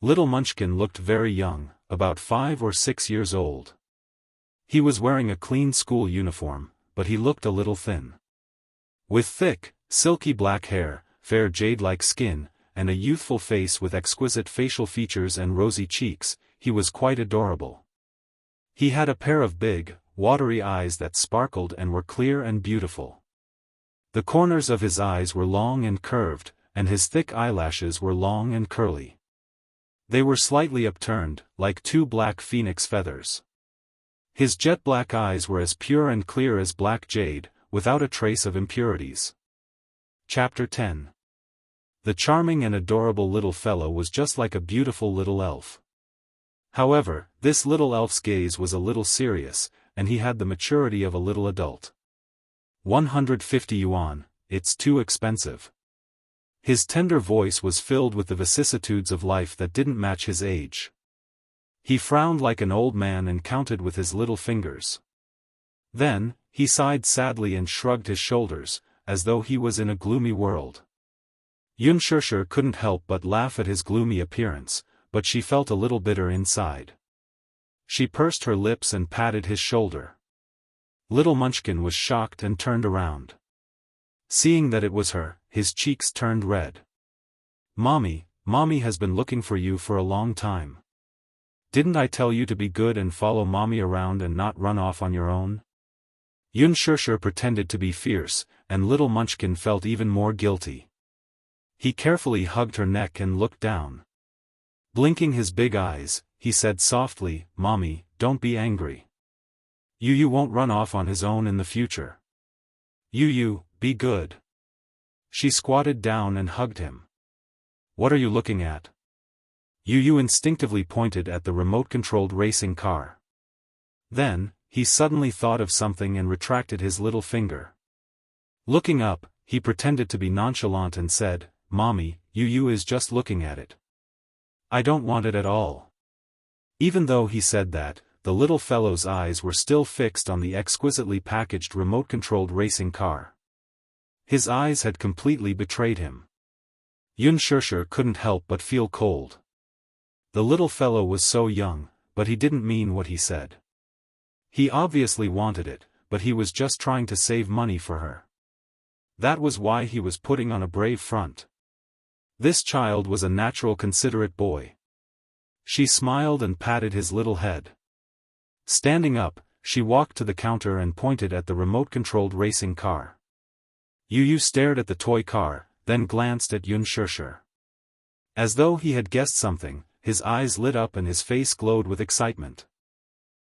Little Munchkin looked very young, about 5 or 6 years old. He was wearing a clean school uniform, but he looked a little thin. With thick, silky black hair, fair jade-like skin, and a youthful face with exquisite facial features and rosy cheeks, he was quite adorable. He had a pair of big, watery eyes that sparkled and were clear and beautiful. The corners of his eyes were long and curved, and his thick eyelashes were long and curly. They were slightly upturned, like 2 black phoenix feathers. His jet-black eyes were as pure and clear as black jade, without a trace of impurities. Chapter 10. The charming and adorable little fellow was just like a beautiful little elf. However, this little elf's gaze was a little serious, and he had the maturity of a little adult. 150 yuan, it's too expensive. His tender voice was filled with the vicissitudes of life that didn't match his age. He frowned like an old man and counted with his little fingers. Then, he sighed sadly and shrugged his shoulders, as though he was in a gloomy world. Unspoken couldn't help but laugh at his gloomy appearance, but she felt a little bitter inside. She pursed her lips and patted his shoulder. Little Munchkin was shocked and turned around. Seeing that it was her, his cheeks turned red. Mommy has been looking for you for a long time. Didn't I tell you to be good and follow Mommy around and not run off on your own? Unspoken pretended to be fierce, and Little Munchkin felt even more guilty. He carefully hugged her neck and looked down. Blinking his big eyes, he said softly, Mommy, don't be angry. You won't run off on his own in the future. You, be good. She squatted down and hugged him. What are you looking at? You instinctively pointed at the remote-controlled racing car. Then, he suddenly thought of something and retracted his little finger. Looking up, he pretended to be nonchalant and said, Mommy, you is just looking at it. I don't want it at all. Even though he said that, the little fellow's eyes were still fixed on the exquisitely packaged remote-controlled racing car. His eyes had completely betrayed him. Unspoken couldn't help but feel cold. The little fellow was so young, but he didn't mean what he said. He obviously wanted it, but he was just trying to save money for her. That was why he was putting on a brave front. This child was a natural considerate boy. She smiled and patted his little head. Standing up, she walked to the counter and pointed at the remote-controlled racing car. Yu stared at the toy car, then glanced at Unspoken. As though he had guessed something, his eyes lit up and his face glowed with excitement.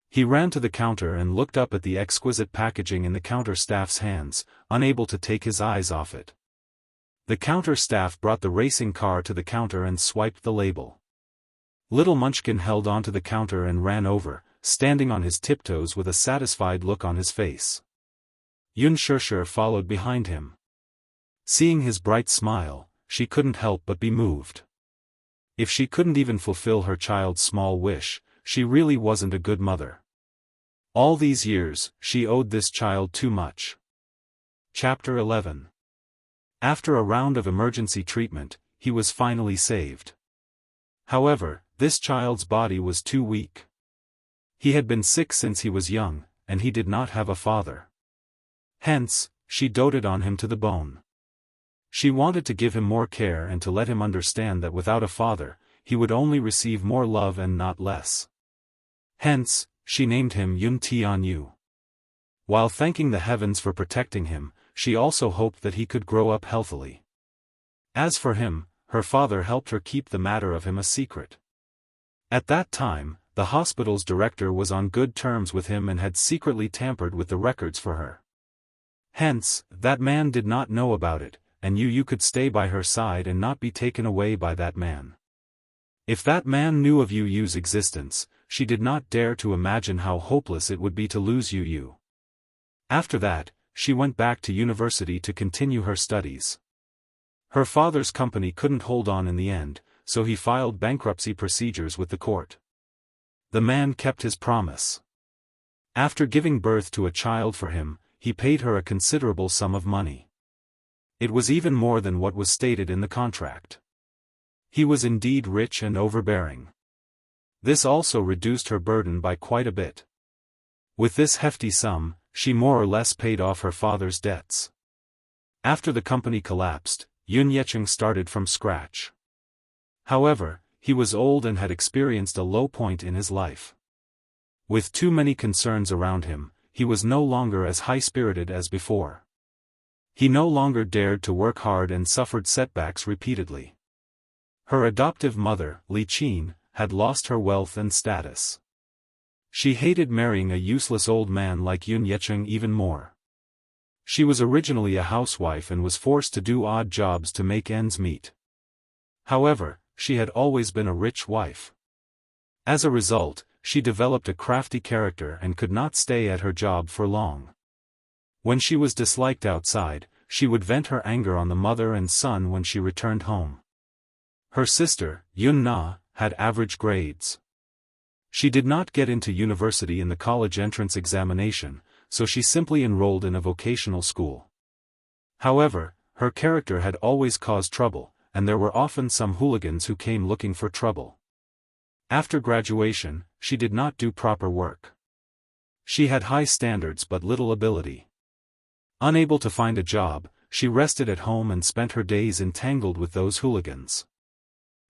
He ran to the counter and looked up at the exquisite packaging in the counter staff's hands, unable to take his eyes off it. The counter staff brought the racing car to the counter and swiped the label. Little Munchkin held onto the counter and ran over, standing on his tiptoes with a satisfied look on his face. Unspoken followed behind him. Seeing his bright smile, she couldn't help but be moved. If she couldn't even fulfill her child's small wish, she really wasn't a good mother. All these years, she owed this child too much. Chapter 11. After a round of emergency treatment, he was finally saved. However, this child's body was too weak. He had been sick since he was young, and he did not have a father. Hence, she doted on him to the bone. She wanted to give him more care and to let him understand that without a father, he would only receive more love and not less. Hence, she named him Tianyu. While thanking the heavens for protecting him, she also hoped that he could grow up healthily. As for him, her father helped her keep the matter of him a secret. At that time, the hospital's director was on good terms with him and had secretly tampered with the records for her. Hence, that man did not know about it, and you could stay by her side and not be taken away by that man. If that man knew of Yu's existence, she did not dare to imagine how hopeless it would be to lose Yu. After that, she went back to university to continue her studies. Her father's company couldn't hold on in the end, so he filed bankruptcy procedures with the court. The man kept his promise. After giving birth to a child for him, he paid her a considerable sum of money. It was even more than what was stated in the contract. He was indeed rich and overbearing. This also reduced her burden by quite a bit. With this hefty sum, she more or less paid off her father's debts. After the company collapsed, Unspoken started from scratch. However, he was old and had experienced a low point in his life. With too many concerns around him, he was no longer as high-spirited as before. He no longer dared to work hard and suffered setbacks repeatedly. Her adoptive mother, Li Qin, had lost her wealth and status. She hated marrying a useless old man like Unspoken even more. She was originally a housewife and was forced to do odd jobs to make ends meet. However, she had always been a rich wife. As a result, she developed a crafty character and could not stay at her job for long. When she was disliked outside, she would vent her anger on the mother and son when she returned home. Her sister, Yun Na, had average grades. She did not get into university in the college entrance examination, so she simply enrolled in a vocational school. However, her character had always caused trouble, and there were often some hooligans who came looking for trouble. After graduation, she did not do proper work. She had high standards but little ability. Unable to find a job, she rested at home and spent her days entangled with those hooligans.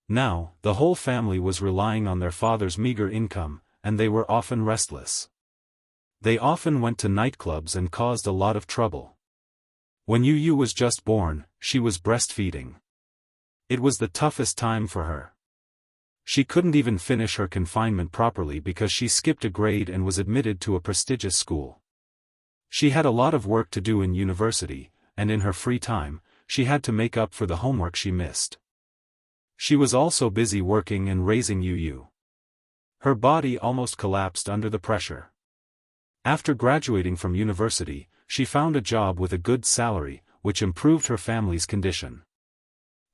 Now, the whole family was relying on their father's meager income, and they were often restless. They often went to nightclubs and caused a lot of trouble. When Yu was just born, she was breastfeeding. It was the toughest time for her. She couldn't even finish her confinement properly because she skipped a grade and was admitted to a prestigious school. She had a lot of work to do in university, and in her free time, she had to make up for the homework she missed. She was also busy working and raising Yu. Her body almost collapsed under the pressure. After graduating from university, she found a job with a good salary, which improved her family's condition.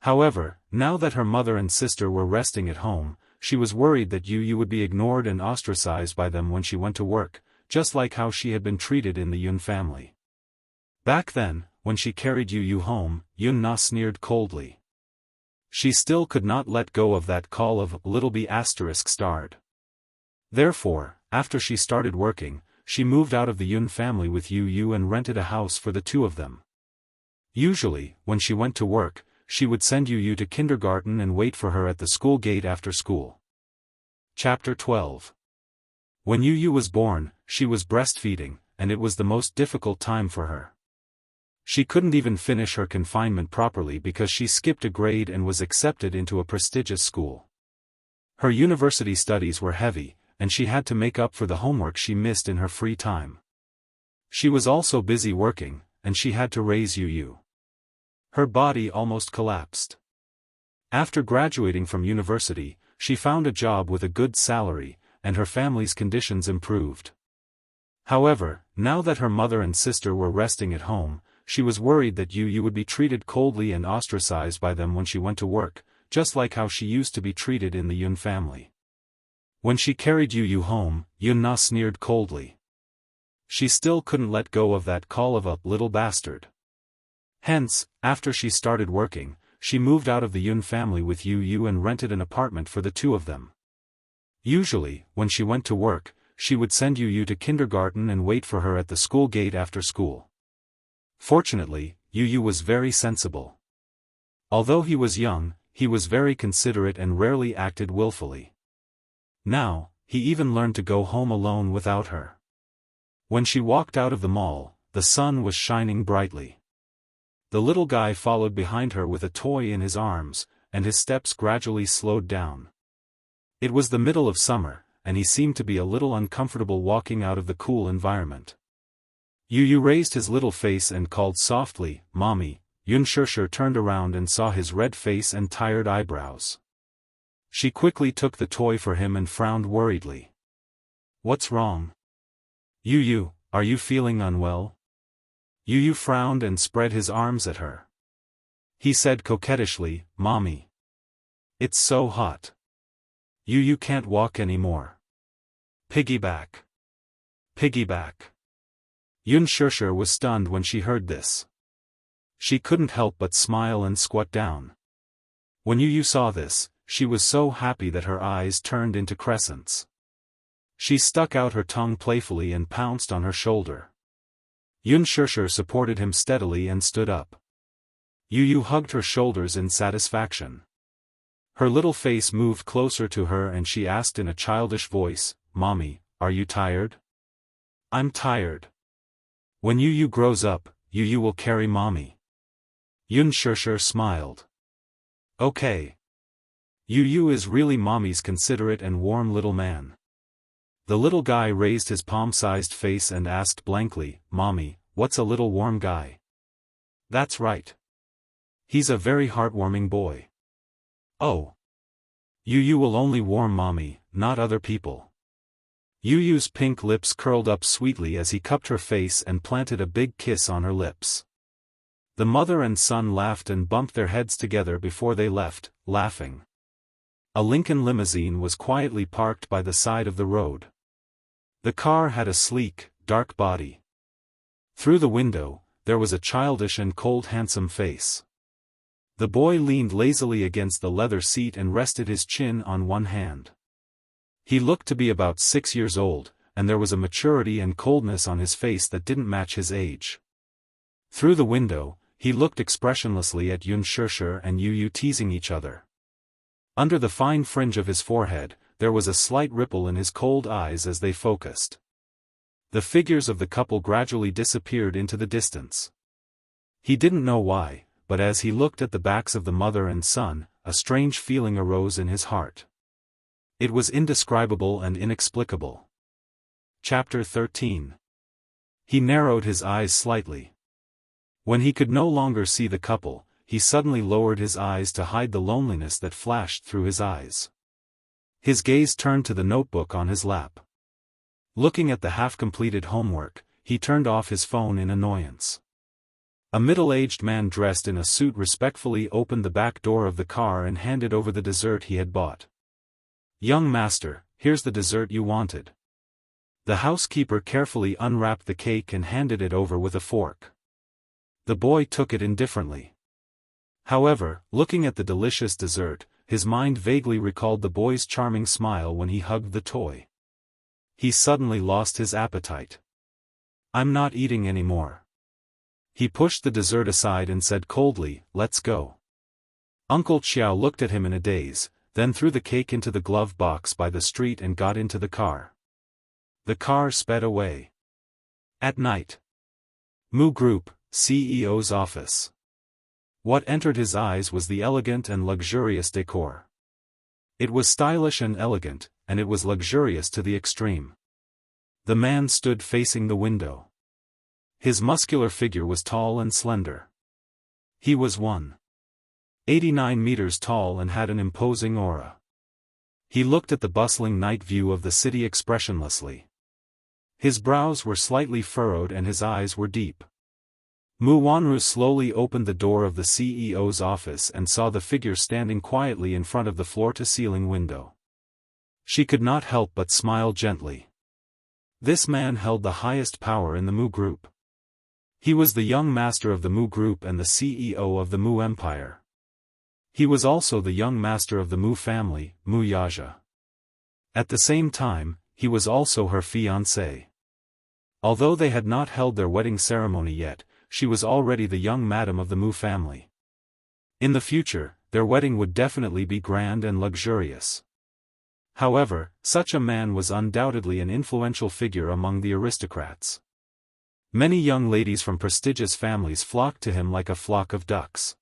However, now that her mother and sister were resting at home, she was worried that Yu would be ignored and ostracized by them when she went to work, just like how she had been treated in the Yun family. Back then, when she carried Yu home, Yun Na sneered coldly. She still could not let go of that call of little b*****. Therefore, after she started working, she moved out of the Yun family with Yu and rented a house for the two of them. Usually, when she went to work, she would send Yu to kindergarten and wait for her at the school gate after school. Chapter 12. When Yu was born, she was breastfeeding, and it was the most difficult time for her. She couldn't even finish her confinement properly because she skipped a grade and was accepted into a prestigious school. Her university studies were heavy, and she had to make up for the homework she missed in her free time. She was also busy working, and she had to raise Yu. Her body almost collapsed. After graduating from university, she found a job with a good salary, and her family's conditions improved. However, now that her mother and sister were resting at home, she was worried that Yu would be treated coldly and ostracized by them when she went to work, just like how she used to be treated in the Yun family. When she carried Yu home, Yun Na sneered coldly. She still couldn't let go of that call of a little bastard. Hence, after she started working, she moved out of the Yun family with Yu and rented an apartment for the two of them. Usually, when she went to work, she would send Yu to kindergarten and wait for her at the school gate after school. Fortunately, Yu was very sensible. Although he was young, he was very considerate and rarely acted willfully. Now, he even learned to go home alone without her. When she walked out of the mall, the sun was shining brightly. The little guy followed behind her with a toy in his arms, and his steps gradually slowed down. It was the middle of summer, and he seemed to be a little uncomfortable walking out of the cool environment. Yu raised his little face and called softly, "Mommy." Yun turned around and saw his red face and tired eyebrows. She quickly took the toy for him and frowned worriedly. "What's wrong? Yu, are you feeling unwell?" Yu frowned and spread his arms at her. He said coquettishly, "Mommy. It's so hot. Yu can't walk anymore. Piggyback. Piggyback." Yun was stunned when she heard this. She couldn't help but smile and squat down. When Yu saw this, she was so happy that her eyes turned into crescents. She stuck out her tongue playfully and pounced on her shoulder. Yun supported him steadily and stood up. Yu hugged her shoulders in satisfaction. Her little face moved closer to her and she asked in a childish voice, "Mommy, are you tired?" "I'm tired. When Yu grows up, Yu will carry Mommy." Yun smiled. "Okay. Yu is really Mommy's considerate and warm little man." The little guy raised his palm-sized face and asked blankly, "Mommy, what's a little warm guy?" "That's right. He's a very heartwarming boy." "Oh. Yu will only warm Mommy, not other people." Yu Yu's pink lips curled up sweetly as he cupped her face and planted a big kiss on her lips. The mother and son laughed and bumped their heads together before they left, laughing. A Lincoln limousine was quietly parked by the side of the road. The car had a sleek, dark body. Through the window, there was a childish and cold handsome face. The boy leaned lazily against the leather seat and rested his chin on one hand. He looked to be about 6 years old, and there was a maturity and coldness on his face that didn't match his age. Through the window, he looked expressionlessly at Xianxia and Yu Yu teasing each other. Under the fine fringe of his forehead, there was a slight ripple in his cold eyes as they focused. The figures of the couple gradually disappeared into the distance. He didn't know why, but as he looked at the backs of the mother and son, a strange feeling arose in his heart. It was indescribable and inexplicable. Chapter 13. He narrowed his eyes slightly. When he could no longer see the couple, he suddenly lowered his eyes to hide the loneliness that flashed through his eyes. His gaze turned to the notebook on his lap. Looking at the half-completed homework, he turned off his phone in annoyance. A middle-aged man dressed in a suit respectfully opened the back door of the car and handed over the dessert he had bought. "Young master, here's the dessert you wanted." The housekeeper carefully unwrapped the cake and handed it over with a fork. The boy took it indifferently. However, looking at the delicious dessert, his mind vaguely recalled the boy's charming smile when he hugged the toy. He suddenly lost his appetite. "I'm not eating anymore." He pushed the dessert aside and said coldly, "Let's go." Uncle Qiao looked at him in a daze, then threw the cake into the glove box by the street and got into the car. The car sped away. At night. Mu Group, CEO's office. What entered his eyes was the elegant and luxurious decor. It was stylish and elegant, and it was luxurious to the extreme. The man stood facing the window. His muscular figure was tall and slender. He was 189 meters tall and had an imposing aura. He looked at the bustling night view of the city expressionlessly. His brows were slightly furrowed and his eyes were deep. Mu Wanru slowly opened the door of the CEO's office and saw the figure standing quietly in front of the floor-to-ceiling window. She could not help but smile gently. This man held the highest power in the Mu Group. He was the young master of the Mu Group and the CEO of the Mu Empire. He was also the young master of the Mu family, Mu Yaja. At the same time, he was also her fiancé. Although they had not held their wedding ceremony yet, she was already the young madam of the Mu family. In the future, their wedding would definitely be grand and luxurious. However, such a man was undoubtedly an influential figure among the aristocrats. Many young ladies from prestigious families flocked to him like a flock of ducks.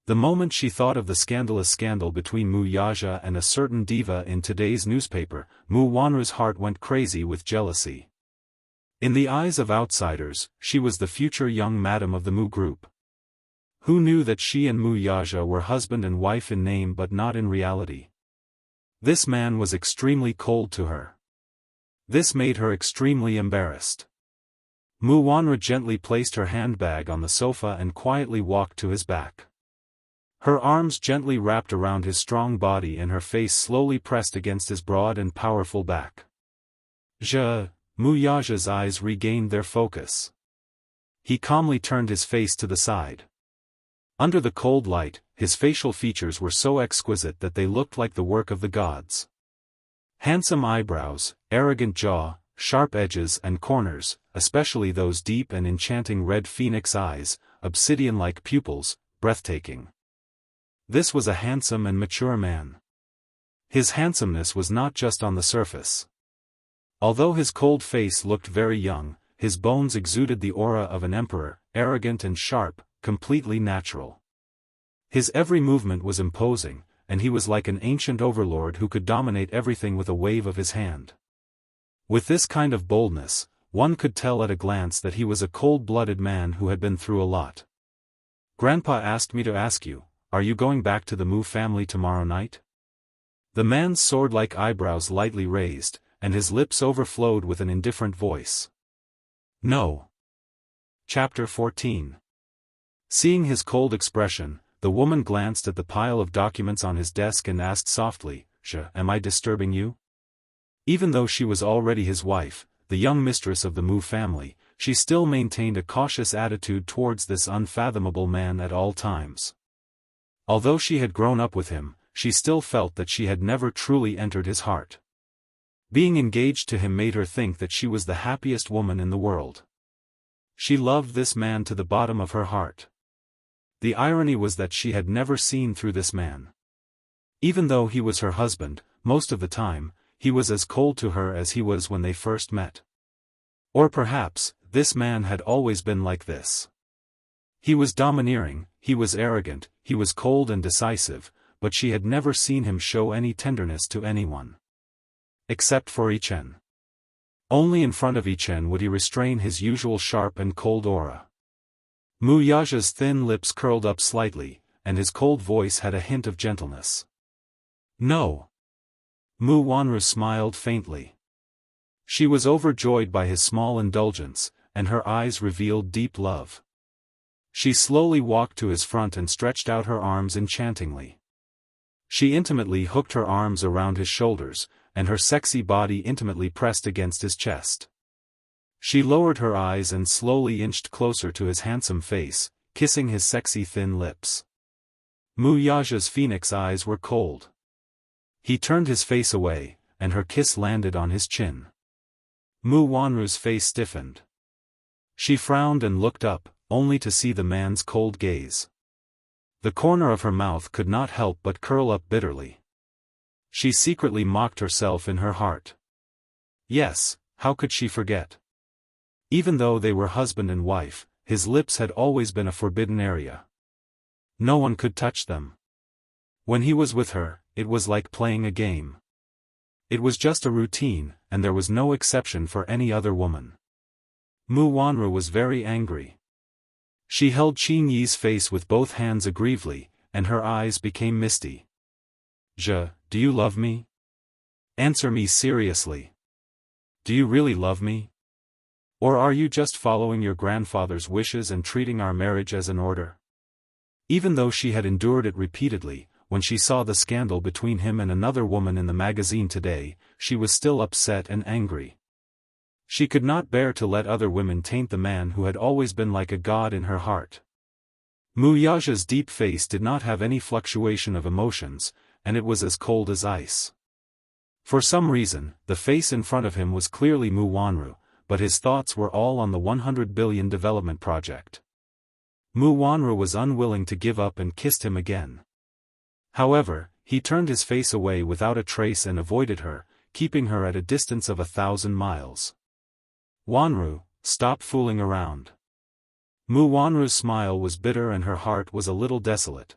The moment she thought of the scandalous scandal between Mu Yaja and a certain diva in today's newspaper, Mu Wanru's heart went crazy with jealousy. In the eyes of outsiders, she was the future young madam of the Mu Group. Who knew that she and Mu Yaja were husband and wife in name but not in reality? This man was extremely cold to her. This made her extremely embarrassed. Mu Wanru gently placed her handbag on the sofa and quietly walked to his back. Her arms gently wrapped around his strong body and her face slowly pressed against his broad and powerful back. Mu Yaja's eyes regained their focus. He calmly turned his face to the side. Under the cold light, his facial features were so exquisite that they looked like the work of the gods. Handsome eyebrows, arrogant jaw, sharp edges and corners, especially those deep and enchanting red phoenix eyes, obsidian-like pupils, breathtaking. This was a handsome and mature man. His handsomeness was not just on the surface. Although his cold face looked very young, his bones exuded the aura of an emperor, arrogant and sharp, completely natural. His every movement was imposing, and he was like an ancient overlord who could dominate everything with a wave of his hand. With this kind of boldness, one could tell at a glance that he was a cold-blooded man who had been through a lot. "Grandpa asked me to ask you, are you going back to the Mu family tomorrow night?" The man's sword-like eyebrows lightly raised, and his lips overflowed with an indifferent voice. No. Chapter 14. Seeing his cold expression, the woman glanced at the pile of documents on his desk and asked softly, Am I disturbing you? Even though she was already his wife, the young mistress of the Mu family, she still maintained a cautious attitude towards this unfathomable man at all times. Although she had grown up with him, she still felt that she had never truly entered his heart. Being engaged to him made her think that she was the happiest woman in the world. She loved this man to the bottom of her heart. The irony was that she had never seen through this man. Even though he was her husband, most of the time, he was as cold to her as he was when they first met. Or perhaps, this man had always been like this. He was domineering, he was arrogant, he was cold and decisive, but she had never seen him show any tenderness to anyone. Except for Yichen. Only in front of Yichen would he restrain his usual sharp and cold aura. Mu Yaja's thin lips curled up slightly, and his cold voice had a hint of gentleness. No. Mu Wanru smiled faintly. She was overjoyed by his small indulgence, and her eyes revealed deep love. She slowly walked to his front and stretched out her arms enchantingly. She intimately hooked her arms around his shoulders, and her sexy body intimately pressed against his chest. She lowered her eyes and slowly inched closer to his handsome face, kissing his sexy thin lips. Mu Yaja's phoenix eyes were cold. He turned his face away, and her kiss landed on his chin. Mu Wanru's face stiffened. She frowned and looked up, only to see the man's cold gaze. The corner of her mouth could not help but curl up bitterly. She secretly mocked herself in her heart. Yes, how could she forget? Even though they were husband and wife, his lips had always been a forbidden area. No one could touch them. When he was with her, it was like playing a game. It was just a routine, and there was no exception for any other woman. Mu Wanru was very angry. She held Qin Yi's face with both hands aggressively, and her eyes became misty. Do you love me? Answer me seriously. Do you really love me? Or are you just following your grandfather's wishes and treating our marriage as an order? Even though she had endured it repeatedly, when she saw the scandal between him and another woman in the magazine today, she was still upset and angry. She could not bear to let other women taint the man who had always been like a god in her heart. Mu Yaja's deep face did not have any fluctuation of emotions, and it was as cold as ice. For some reason, the face in front of him was clearly Mu Wanru, but his thoughts were all on the 100 billion development project. Mu Wanru was unwilling to give up and kissed him again. However, he turned his face away without a trace and avoided her, keeping her at a distance of 1,000 miles. Wanru, stop fooling around. Mu Wanru's smile was bitter and her heart was a little desolate.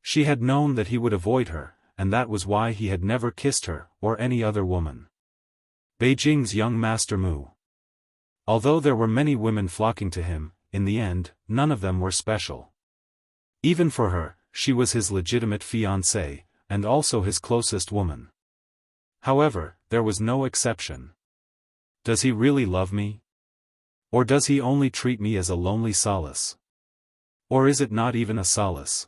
She had known that he would avoid her, and that was why he had never kissed her, or any other woman. Beijing's young master Mu. Although there were many women flocking to him, in the end, none of them were special. Even for her, she was his legitimate fiancée, and also his closest woman. However, there was no exception. Does he really love me? Or does he only treat me as a lonely solace? Or is it not even a solace?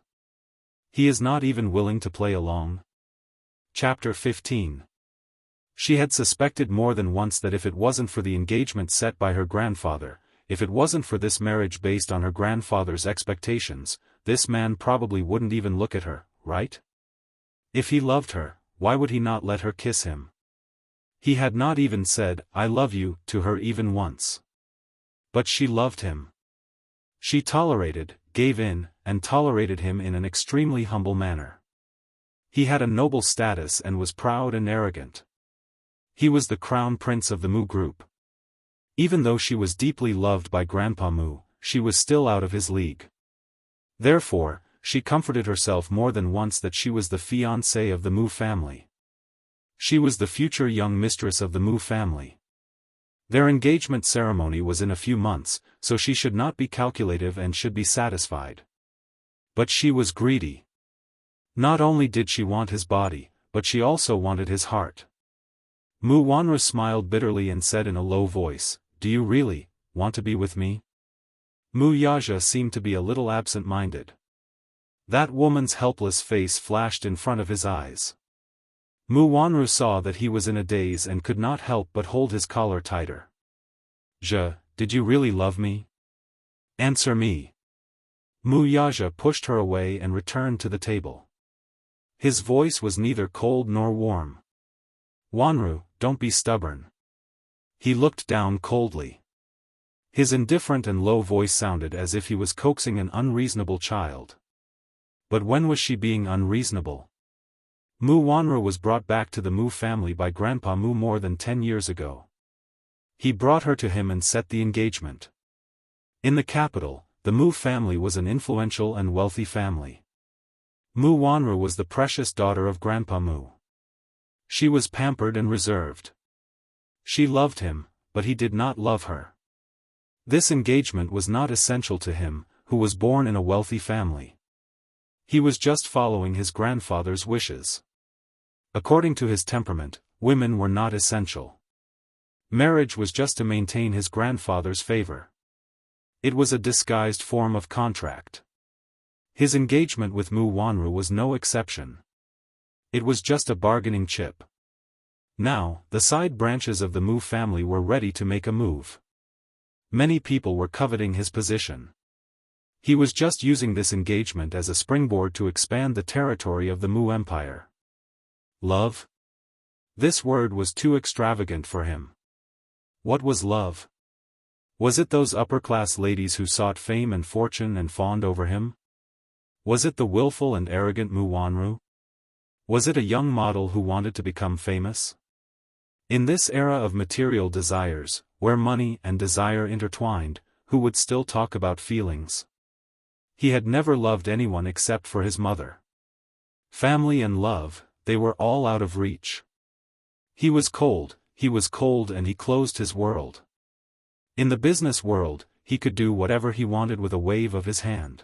He is not even willing to play along? Chapter 15. She had suspected more than once that if it wasn't for the engagement set by her grandfather, if it wasn't for this marriage based on her grandfather's expectations, this man probably wouldn't even look at her, right? If he loved her, why would he not let her kiss him? He had not even said, "I love you," to her even once. But she loved him. She tolerated, gave in, and tolerated him in an extremely humble manner. He had a noble status and was proud and arrogant. He was the crown prince of the Mu group. Even though she was deeply loved by Grandpa Mu, she was still out of his league. Therefore, she comforted herself more than once that she was the fiancée of the Mu family. She was the future young mistress of the Mu family. Their engagement ceremony was in a few months, so she should not be calculative and should be satisfied. But she was greedy. Not only did she want his body, but she also wanted his heart. Mu Wanru smiled bitterly and said in a low voice, "Do you really want to be with me?" Mu Yaja seemed to be a little absent-minded. That woman's helpless face flashed in front of his eyes. Mu Wanru saw that he was in a daze and could not help but hold his collar tighter. Did you really love me? Answer me." Mu Yaja pushed her away and returned to the table. His voice was neither cold nor warm. "Wanru, don't be stubborn." He looked down coldly. His indifferent and low voice sounded as if he was coaxing an unreasonable child. But when was she being unreasonable? Mu Wanru was brought back to the Mu family by Grandpa Mu more than 10 years ago. He brought her to him and set the engagement. In the capital, the Mu family was an influential and wealthy family. Mu Wanru was the precious daughter of Grandpa Mu. She was pampered and reserved. She loved him, but he did not love her. This engagement was not essential to him, who was born in a wealthy family. He was just following his grandfather's wishes. According to his temperament, women were not essential. Marriage was just to maintain his grandfather's favor. It was a disguised form of contract. His engagement with Mu Wanru was no exception. It was just a bargaining chip. Now, the side branches of the Mu family were ready to make a move. Many people were coveting his position. He was just using this engagement as a springboard to expand the territory of the Mu Empire. Love? This word was too extravagant for him. What was love? Was it those upper-class ladies who sought fame and fortune and fawned over him? Was it the willful and arrogant Mu Wanru? Was it a young model who wanted to become famous? In this era of material desires, where money and desire intertwined, who would still talk about feelings? He had never loved anyone except for his mother. Family and love, they were all out of reach. He was cold and he closed his world. In the business world, he could do whatever he wanted with a wave of his hand.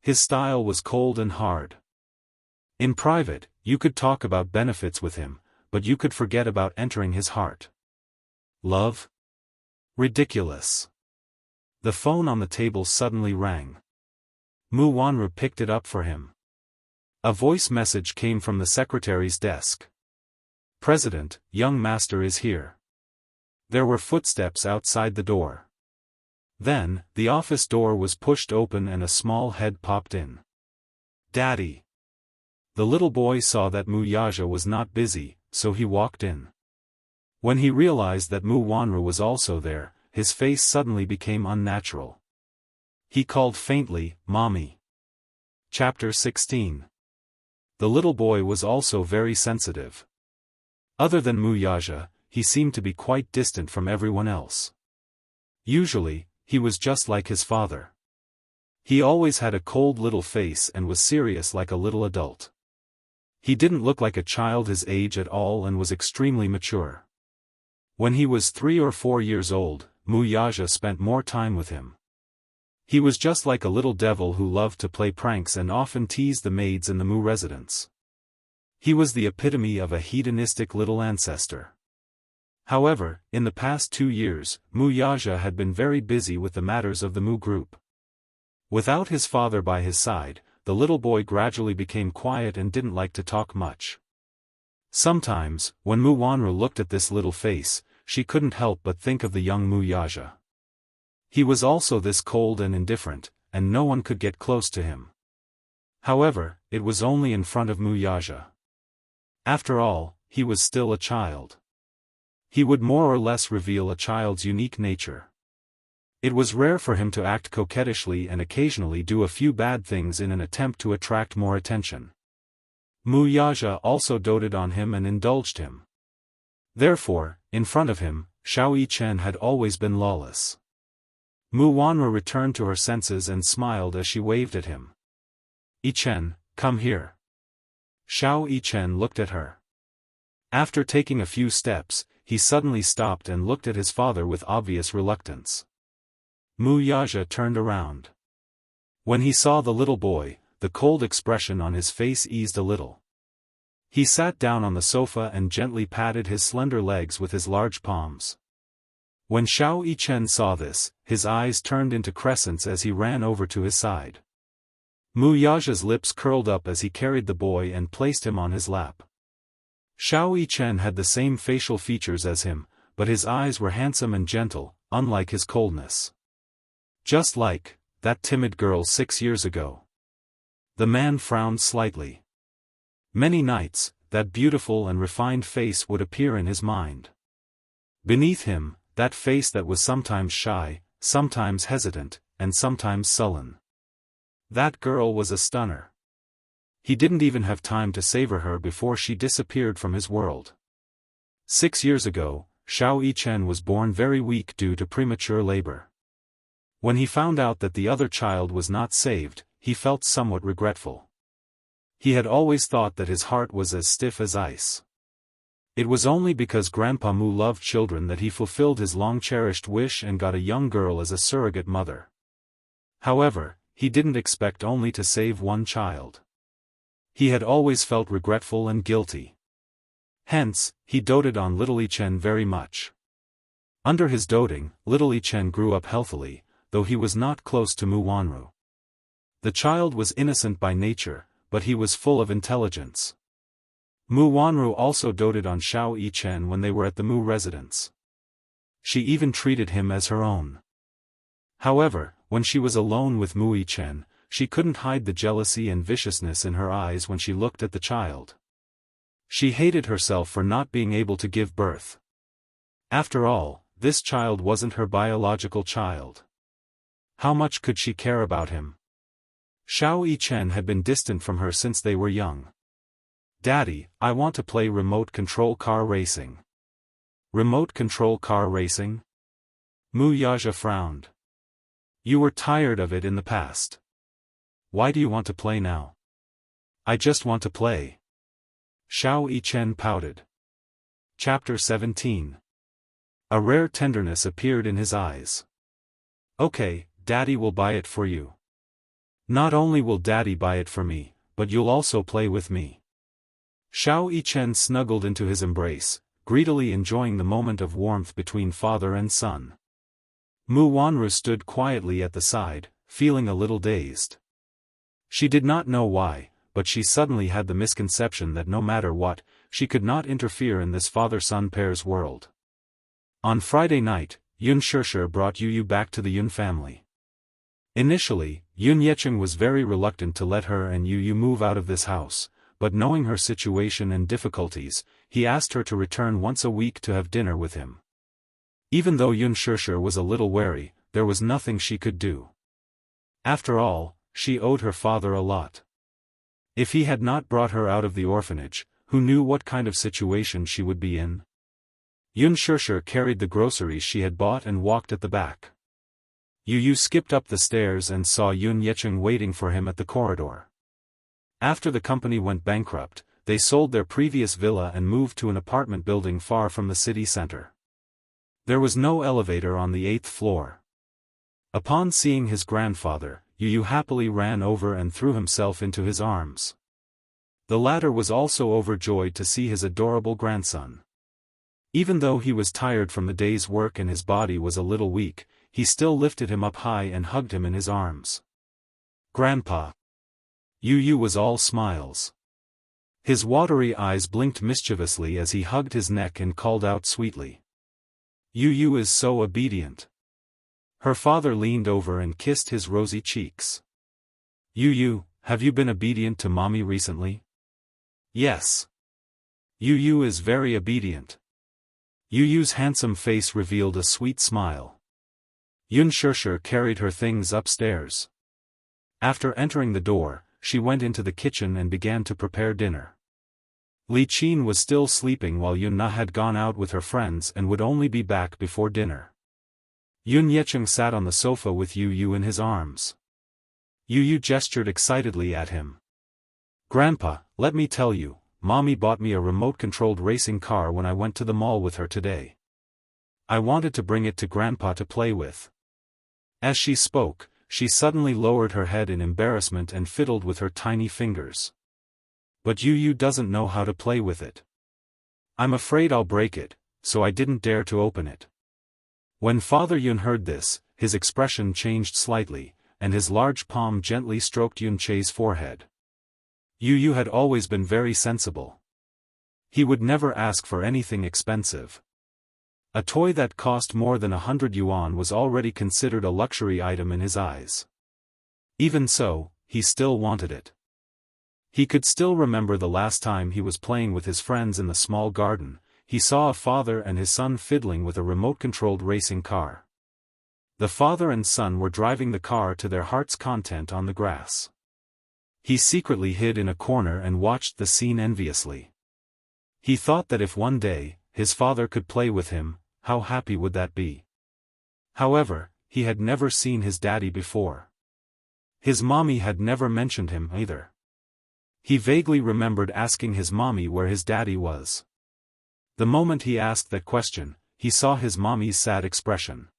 His style was cold and hard. In private, you could talk about benefits with him, but you could forget about entering his heart. Love? Ridiculous. The phone on the table suddenly rang. Mu Wanru picked it up for him. A voice message came from the secretary's desk. "President, young master is here." There were footsteps outside the door. Then, the office door was pushed open and a small head popped in. "Daddy." The little boy saw that Mu Yaja was not busy, so he walked in. When he realized that Mu Wanru was also there, his face suddenly became unnatural. He called faintly, "Mommy." Chapter 16. The little boy was also very sensitive. Other than Mu Yaja, he seemed to be quite distant from everyone else. Usually, he was just like his father. He always had a cold little face and was serious like a little adult. He didn't look like a child his age at all and was extremely mature. When he was 3 or 4 years old, Mu Yaja spent more time with him. He was just like a little devil who loved to play pranks and often teased the maids in the Mu residence. He was the epitome of a hedonistic little ancestor. However, in the past 2 years, Mu Yaja had been very busy with the matters of the Mu group. Without his father by his side, the little boy gradually became quiet and didn't like to talk much. Sometimes, when Mu Wanru looked at this little face, she couldn't help but think of the young Mu Yaja. He was also this cold and indifferent, and no one could get close to him. However, it was only in front of Mu Yaja. After all, he was still a child. He would more or less reveal a child's unique nature. It was rare for him to act coquettishly and occasionally do a few bad things in an attempt to attract more attention. Mu Yaja also doted on him and indulged him. Therefore, in front of him, Xiao Yichen had always been lawless. Mu Wanru returned to her senses and smiled as she waved at him. "Yichen, come here." Xiao Yichen looked at her. After taking a few steps, he suddenly stopped and looked at his father with obvious reluctance. Mu Yaja turned around. When he saw the little boy, the cold expression on his face eased a little. He sat down on the sofa and gently patted his slender legs with his large palms. When Xiao Yichen saw this, his eyes turned into crescents as he ran over to his side. Mu Yaja's lips curled up as he carried the boy and placed him on his lap. Xiao Yichen had the same facial features as him, but his eyes were handsome and gentle, unlike his coldness. Just like that timid girl 6 years ago. The man frowned slightly. Many nights, that beautiful and refined face would appear in his mind. Beneath him, that face that was sometimes shy, sometimes hesitant, and sometimes sullen. That girl was a stunner. He didn't even have time to savor her before she disappeared from his world. 6 years ago, Xiao Yichen was born very weak due to premature labor. When he found out that the other child was not saved, he felt somewhat regretful. He had always thought that his heart was as stiff as ice. It was only because Grandpa Mu loved children that he fulfilled his long-cherished wish and got a young girl as a surrogate mother. However, he didn't expect only to save one child. He had always felt regretful and guilty. Hence, he doted on little Yichen very much. Under his doting, little Yichen grew up healthily, though he was not close to Mu Wanru. The child was innocent by nature, but he was full of intelligence. Mu Wanru also doted on Xiao Yichen when they were at the Mu residence. She even treated him as her own. However, when she was alone with Mu Yichen, she couldn't hide the jealousy and viciousness in her eyes when she looked at the child. She hated herself for not being able to give birth. After all, this child wasn't her biological child. How much could she care about him? Xiao Yichen had been distant from her since they were young. "Daddy, I want to play remote control car racing." "Remote control car racing?" Mu Yaja frowned. "You were tired of it in the past. Why do you want to play now?" "I just want to play." Xiao Yichen pouted. Chapter 17. A rare tenderness appeared in his eyes. "Okay, Daddy will buy it for you. Not only will Daddy buy it for me, but you'll also play with me." Xiao Yichen snuggled into his embrace, greedily enjoying the moment of warmth between father and son. Mu Wanru stood quietly at the side, feeling a little dazed. She did not know why, but she suddenly had the misconception that no matter what, she could not interfere in this father-son pair's world. On Friday night, Yun Shishir brought Yu Yu back to the Yun family. Initially, Yun Yecheng was very reluctant to let her and Yu Yu move out of this house, but knowing her situation and difficulties, he asked her to return once a week to have dinner with him. Even though Yun Shishir was a little wary, there was nothing she could do. After all, she owed her father a lot. If he had not brought her out of the orphanage, who knew what kind of situation she would be in? Yun Shishir carried the groceries she had bought and walked at the back. Yu Yu skipped up the stairs and saw Yun Yecheng waiting for him at the corridor. After the company went bankrupt, they sold their previous villa and moved to an apartment building far from the city center. There was no elevator on the 8th floor. Upon seeing his grandfather, Yu Yu happily ran over and threw himself into his arms. The latter was also overjoyed to see his adorable grandson. Even though he was tired from the day's work and his body was a little weak, he still lifted him up high and hugged him in his arms. "Grandpa." Yu Yu was all smiles. His watery eyes blinked mischievously as he hugged his neck and called out sweetly. "Yu Yu is so obedient." Her father leaned over and kissed his rosy cheeks. "Yu Yu, have you been obedient to mommy recently?" "Yes." "Yu Yu is very obedient." Yu Yu's handsome face revealed a sweet smile. Yun Shishir carried her things upstairs. After entering the door, she went into the kitchen and began to prepare dinner. Li Qin was still sleeping while Yun Na had gone out with her friends and would only be back before dinner. Yun Yecheng sat on the sofa with Yu Yu in his arms. Yu Yu gestured excitedly at him. "Grandpa, let me tell you, Mommy bought me a remote-controlled racing car when I went to the mall with her today. I wanted to bring it to Grandpa to play with." As she spoke, she suddenly lowered her head in embarrassment and fiddled with her tiny fingers. But Yu doesn't know how to play with it. I'm afraid I'll break it, so I didn't dare to open it. When Father Yun heard this, his expression changed slightly, and his large palm gently stroked Yun Che's forehead. Yu had always been very sensible. He would never ask for anything expensive. A toy that cost more than 100 yuan was already considered a luxury item in his eyes. Even so, he still wanted it. He could still remember the last time he was playing with his friends in the small garden. He saw a father and his son fiddling with a remote-controlled racing car. The father and son were driving the car to their heart's content on the grass. He secretly hid in a corner and watched the scene enviously. He thought that if one day, his father could play with him, how happy would that be? However, he had never seen his daddy before. His mommy had never mentioned him either. He vaguely remembered asking his mommy where his daddy was. The moment he asked that question, he saw his mommy's sad expression.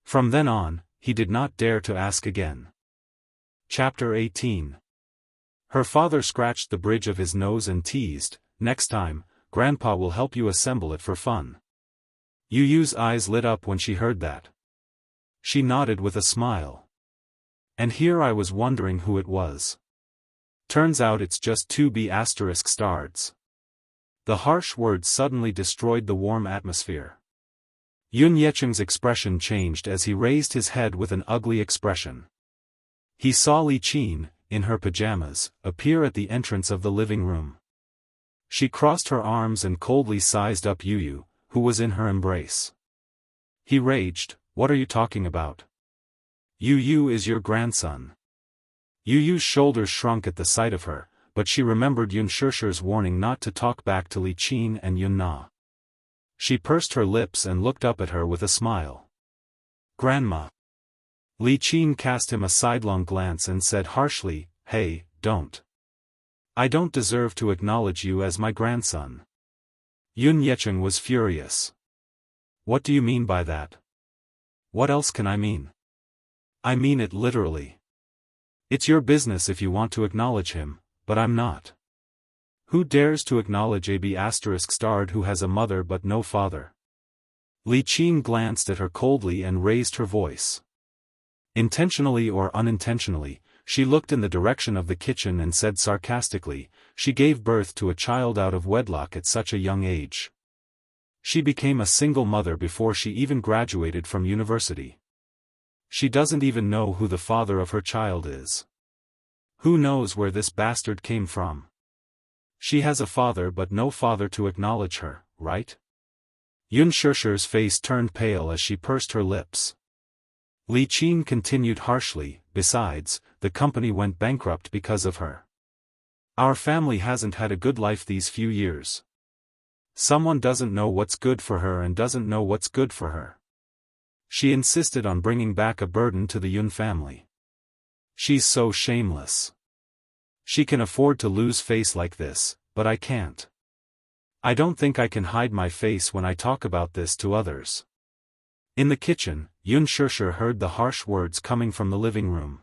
From then on, he did not dare to ask again. Chapter 18. Her father scratched the bridge of his nose and teased, "Next time, Grandpa will help you assemble it for fun." Yu's eyes lit up when she heard that. She nodded with a smile. And here I was wondering who it was. Turns out it's just 2B****. The harsh words suddenly destroyed the warm atmosphere. Yun Yecheng's expression changed as he raised his head with an ugly expression. He saw Li Qin, in her pajamas, appear at the entrance of the living room. She crossed her arms and coldly sized up Yu, who was in her embrace. He raged, "What are you talking about? Yu is your grandson." Yu's shoulders shrunk at the sight of her, but she remembered Yun Shishir's warning not to talk back to Li Qin and Yun Na. She pursed her lips and looked up at her with a smile. "Grandma." Li Qin cast him a sidelong glance and said harshly, "Hey, don't. I don't deserve to acknowledge you as my grandson." Yun Yecheng was furious. "What do you mean by that? What else can I mean? I mean it literally. It's your business if you want to acknowledge him, but I'm not. Who dares to acknowledge a B** who has a mother but no father?" Li Qin glanced at her coldly and raised her voice. Intentionally or unintentionally, she looked in the direction of the kitchen and said sarcastically, "She gave birth to a child out of wedlock at such a young age. She became a single mother before she even graduated from university. She doesn't even know who the father of her child is. Who knows where this bastard came from? She has a father but no father to acknowledge her, right?" Yun Shishir's face turned pale as she pursed her lips. Li Qin continued harshly, "Besides, the company went bankrupt because of her. Our family hasn't had a good life these few years. Someone doesn't know what's good for her and doesn't know what's good for her. She insisted on bringing back a burden to the Yun family. She's so shameless. She can afford to lose face like this, but I can't. I don't think I can hide my face when I talk about this to others." In the kitchen, Yun Shishir heard the harsh words coming from the living room.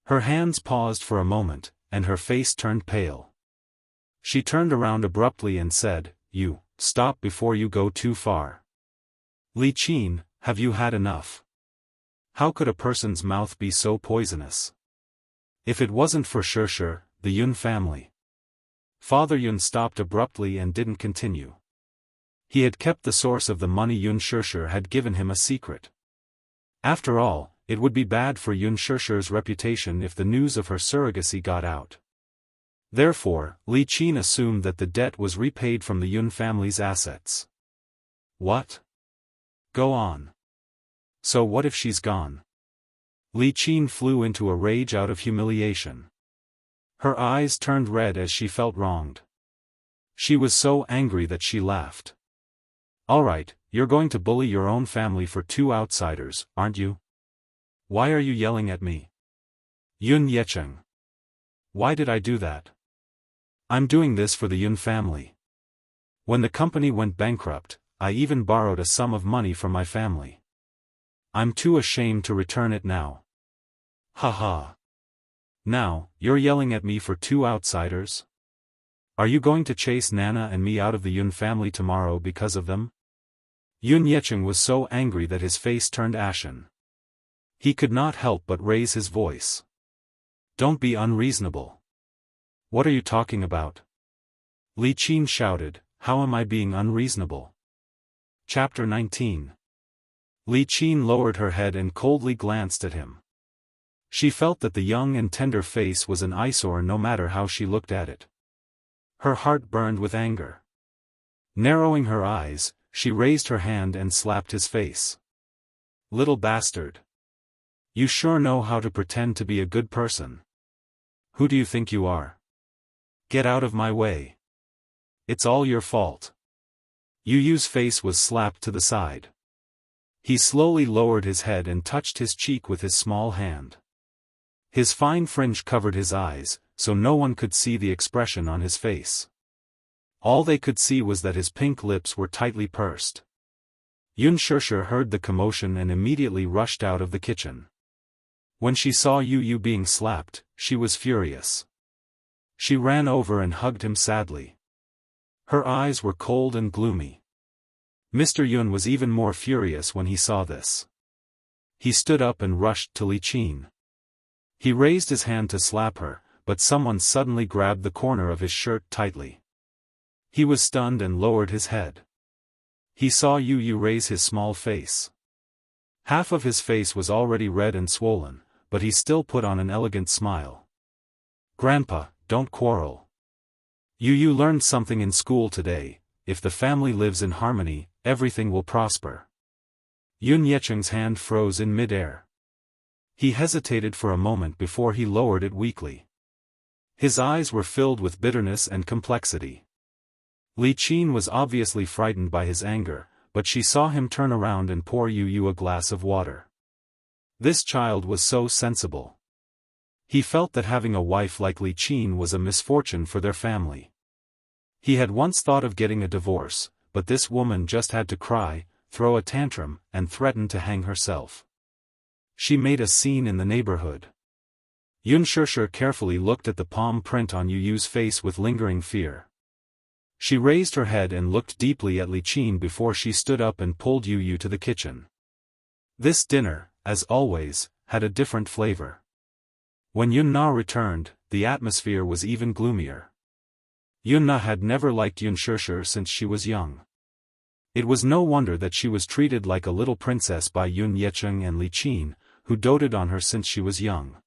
Her hands paused for a moment, and her face turned pale. She turned around abruptly and said, "You, stop before you go too far. Li Qin, have you had enough? How could a person's mouth be so poisonous? If it wasn't for Shishir, the Yun family." Father Yun stopped abruptly and didn't continue. He had kept the source of the money Yun Shishir had given him a secret. After all, it would be bad for Yun Shishir's reputation if the news of her surrogacy got out. Therefore, Li Qin assumed that the debt was repaid from the Yun family's assets. "What? Go on. So what if she's gone?" Li Qin flew into a rage out of humiliation. Her eyes turned red as she felt wronged. She was so angry that she laughed. "All right, you're going to bully your own family for 2 outsiders, aren't you? Why are you yelling at me? Yun Yecheng. Why did I do that? I'm doing this for the Yun family. When the company went bankrupt, I even borrowed a sum of money from my family. I'm too ashamed to return it now. Ha ha. Now, you're yelling at me for 2 outsiders? Are you going to chase Nana and me out of the Yun family tomorrow because of them? Yun Yecheng was so angry that his face turned ashen. He could not help but raise his voice. Don't be unreasonable. What are you talking about? Li Qin shouted, how am I being unreasonable? Chapter 19. Li Qin lowered her head and coldly glanced at him. She felt that the young and tender face was an eyesore no matter how she looked at it. Her heart burned with anger. Narrowing her eyes, she raised her hand and slapped his face. Little bastard. You sure know how to pretend to be a good person. Who do you think you are? Get out of my way. It's all your fault. Yu Yu's face was slapped to the side. He slowly lowered his head and touched his cheek with his small hand. His fine fringe covered his eyes, so no one could see the expression on his face. All they could see was that his pink lips were tightly pursed. Yun Shusher heard the commotion and immediately rushed out of the kitchen. When she saw Yu Yu being slapped, she was furious. She ran over and hugged him sadly. Her eyes were cold and gloomy. Mr. Yun was even more furious when he saw this. He stood up and rushed to Li Qin. He raised his hand to slap her, but someone suddenly grabbed the corner of his shirt tightly. He was stunned and lowered his head. He saw Yu Yu raise his small face. Half of his face was already red and swollen, but he still put on an elegant smile. Grandpa, don't quarrel. Yu Yu learned something in school today. If the family lives in harmony, everything will prosper. Yun Yecheng's hand froze in mid-air. He hesitated for a moment before he lowered it weakly. His eyes were filled with bitterness and complexity. Li Qin was obviously frightened by his anger, but she saw him turn around and pour Yu Yu a glass of water. This child was so sensible. He felt that having a wife like Li Qin was a misfortune for their family. He had once thought of getting a divorce, but this woman just had to cry, throw a tantrum, and threaten to hang herself. She made a scene in the neighborhood. Yun Shusher carefully looked at the palm print on Yu Yu's face with lingering fear. She raised her head and looked deeply at Li Qin before she stood up and pulled Yu Yu to the kitchen. This dinner, as always, had a different flavor. When Yun Na returned, the atmosphere was even gloomier. Yun Na had never liked Yun Shusher since she was young. It was no wonder that she was treated like a little princess by Yun Yecheng and Li Qin, who doted on her since she was young.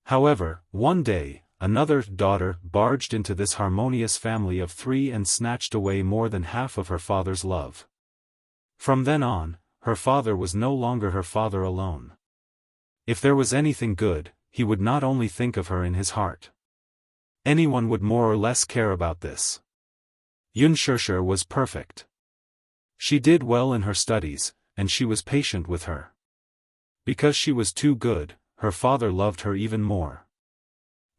However, one day, another daughter barged into this harmonious family of three and snatched away more than half of her father's love. From then on, her father was no longer her father alone. If there was anything good, he would not only think of her in his heart. Anyone would more or less care about this. Yun Shusher was perfect. She did well in her studies, and she was patient with her. Because she was too good, her father loved her even more.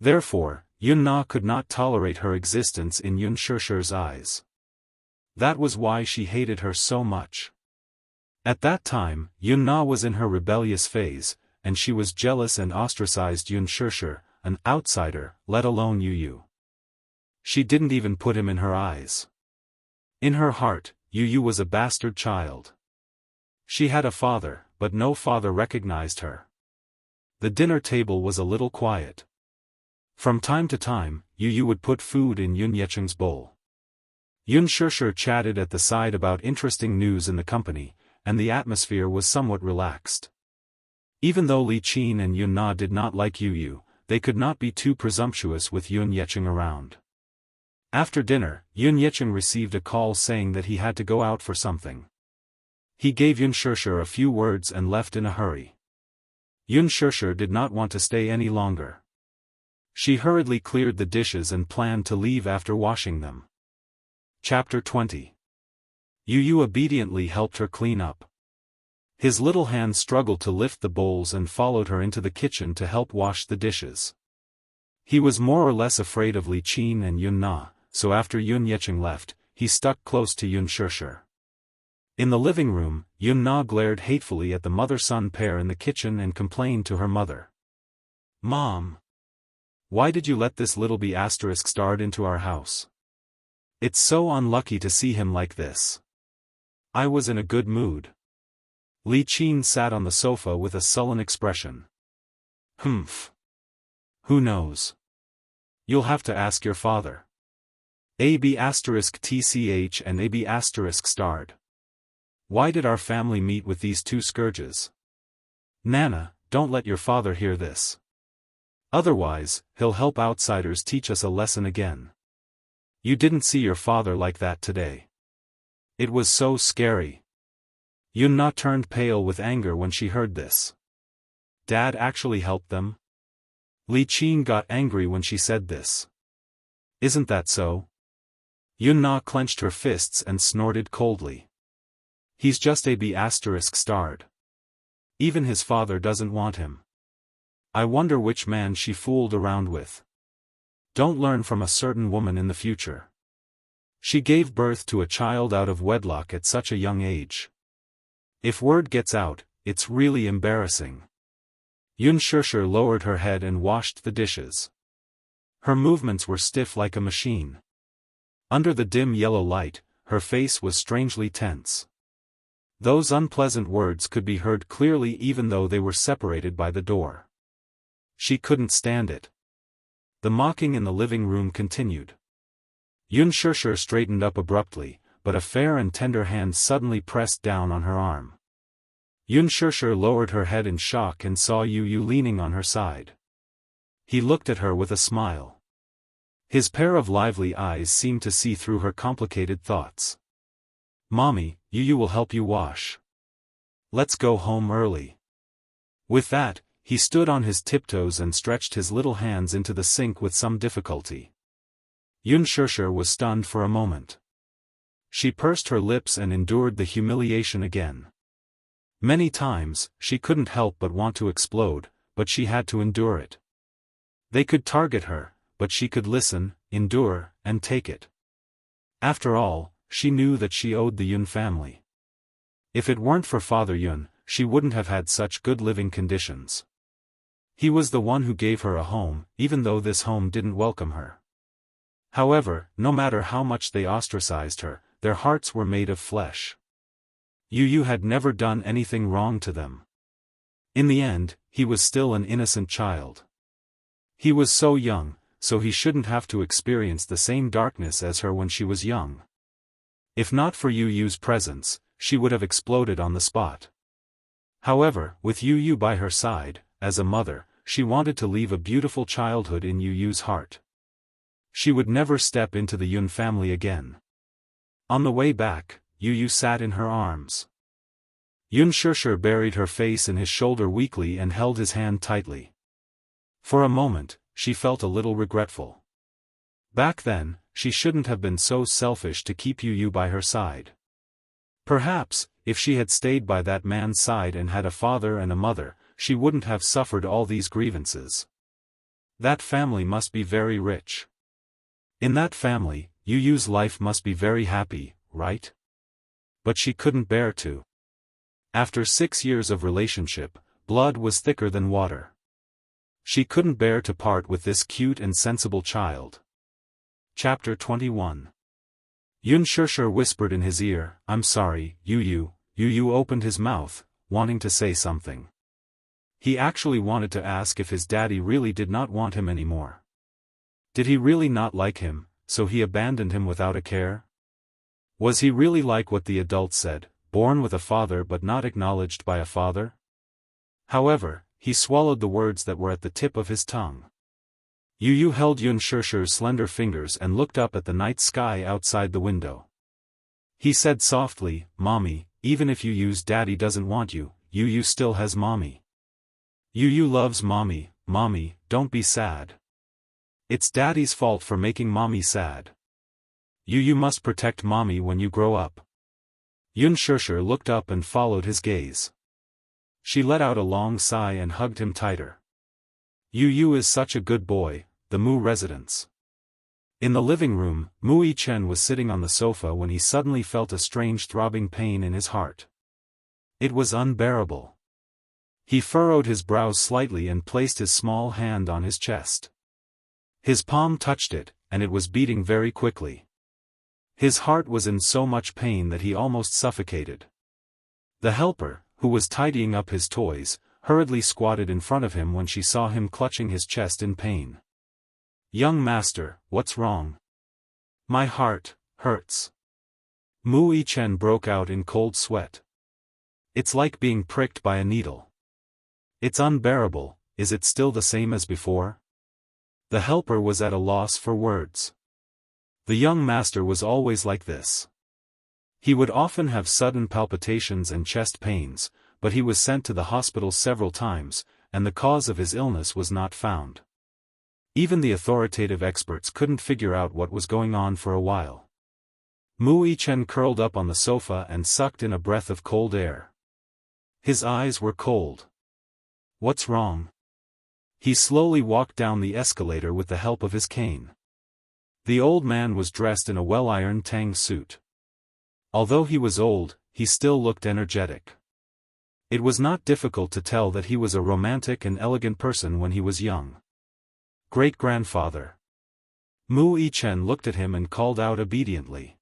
Therefore, Yun Na could not tolerate her existence in Yun Shusher's eyes. That was why she hated her so much. At that time, Yun Na was in her rebellious phase, and she was jealous and ostracized Yun Shusher, an outsider, let alone Yu Yu. She didn't even put him in her eyes. In her heart, Yu Yu was a bastard child. She had a father, but no father recognized her. The dinner table was a little quiet. From time to time, Yu Yu would put food in Yun Yecheng's bowl. Yun Shusher chatted at the side about interesting news in the company, and the atmosphere was somewhat relaxed. Even though Li Qin and Yun Na did not like Yu Yu, they could not be too presumptuous with Yun Yecheng around. After dinner, Yun Yecheng received a call saying that he had to go out for something. He gave Yun Shusher a few words and left in a hurry. Yun Shusher did not want to stay any longer. She hurriedly cleared the dishes and planned to leave after washing them. Chapter 20. Yu Yu obediently helped her clean up. His little hand struggled to lift the bowls and followed her into the kitchen to help wash the dishes. He was more or less afraid of Li Qin and Yun Na, so after Yun Yecheng left, he stuck close to Yun Shusher. In the living room, Yun Na glared hatefully at the mother-son pair in the kitchen and complained to her mother. "Mom! Why did you let this little bee asterisk starred into our house? It's so unlucky to see him like this. I was in a good mood. Li Qin sat on the sofa with a sullen expression. Humph. Who knows? You'll have to ask your father. AB asterisk TCH and AB asterisk starred. Why did our family meet with these two scourges? Nana, don't let your father hear this. Otherwise, he'll help outsiders teach us a lesson again. You didn't see your father like that today. It was so scary. Yunna turned pale with anger when she heard this. Dad actually helped them? Li Qin got angry when she said this. Isn't that so? Yunna clenched her fists and snorted coldly. He's just a B asterisk starred. Even his father doesn't want him. I wonder which man she fooled around with. Don't learn from a certain woman in the future. She gave birth to a child out of wedlock at such a young age. If word gets out, it's really embarrassing. Yun Shusher lowered her head and washed the dishes. Her movements were stiff like a machine. Under the dim yellow light, her face was strangely tense. Those unpleasant words could be heard clearly even though they were separated by the door. She couldn't stand it. The mocking in the living room continued. Yun Shusher straightened up abruptly, but a fair and tender hand suddenly pressed down on her arm. Yun Shusher lowered her head in shock and saw Yu Yu leaning on her side. He looked at her with a smile. His pair of lively eyes seemed to see through her complicated thoughts. Mommy, Yu Yu will help you wash. Let's go home early. With that, he stood on his tiptoes and stretched his little hands into the sink with some difficulty. Yun Shusher was stunned for a moment. She pursed her lips and endured the humiliation again. Many times, she couldn't help but want to explode, but she had to endure it. They could target her, but she could listen, endure, and take it. After all, she knew that she owed the Yun family. If it weren't for Father Yun, she wouldn't have had such good living conditions. He was the one who gave her a home, even though this home didn't welcome her. However, no matter how much they ostracized her, their hearts were made of flesh. Yu Yu had never done anything wrong to them. In the end, he was still an innocent child. He was so young, so he shouldn't have to experience the same darkness as her when she was young. If not for Yu Yu's presence, she would have exploded on the spot. However, with Yu Yu by her side, as a mother, she wanted to leave a beautiful childhood in Yu Yu's heart. She would never step into the Yun family again. On the way back, Yu Yu sat in her arms. Yun Shusher buried her face in his shoulder weakly and held his hand tightly. For a moment, she felt a little regretful. Back then, she shouldn't have been so selfish to keep Yu Yu by her side. Perhaps, if she had stayed by that man's side and had a father and a mother, she wouldn't have suffered all these grievances. That family must be very rich. In that family, Yu Yu's life must be very happy, right? But she couldn't bear to. After 6 years of relationship, blood was thicker than water. She couldn't bear to part with this cute and sensible child. Chapter 21. Yun Shusher whispered in his ear, I'm sorry, Yu Yu. Yu Yu opened his mouth, wanting to say something. He actually wanted to ask if his daddy really did not want him anymore. Did he really not like him, so he abandoned him without a care? Was he really like what the adults said, born with a father but not acknowledged by a father? However, he swallowed the words that were at the tip of his tongue. Yu Yu held Yun Shusher's slender fingers and looked up at the night sky outside the window. He said softly, Mommy, even if Yu Yu's daddy doesn't want you, Yu Yu still has Mommy. Yu Yu loves Mommy, Mommy, don't be sad. It's Daddy's fault for making Mommy sad. Yu Yu must protect Mommy when you grow up. Yun Shusher looked up and followed his gaze. She let out a long sigh and hugged him tighter. Yu Yu is such a good boy, the Mu residence. In the living room, Mu Yichen was sitting on the sofa when he suddenly felt a strange throbbing pain in his heart. It was unbearable. He furrowed his brows slightly and placed his small hand on his chest. His palm touched it, and it was beating very quickly. His heart was in so much pain that he almost suffocated. The helper, who was tidying up his toys, hurriedly squatted in front of him when she saw him clutching his chest in pain. "Young master, what's wrong?" "My heart hurts." Mu Yichen broke out in cold sweat. "It's like being pricked by a needle. It's unbearable. Is it still the same as before?" The helper was at a loss for words. The young master was always like this. He would often have sudden palpitations and chest pains, but he was sent to the hospital several times, and the cause of his illness was not found. Even the authoritative experts couldn't figure out what was going on for a while. Mu Yichen curled up on the sofa and sucked in a breath of cold air. His eyes were cold. "What's wrong?" He slowly walked down the escalator with the help of his cane. The old man was dressed in a well-ironed tang suit. Although he was old, he still looked energetic. It was not difficult to tell that he was a romantic and elegant person when he was young. "Great-grandfather." Mu Yichen looked at him and called out obediently.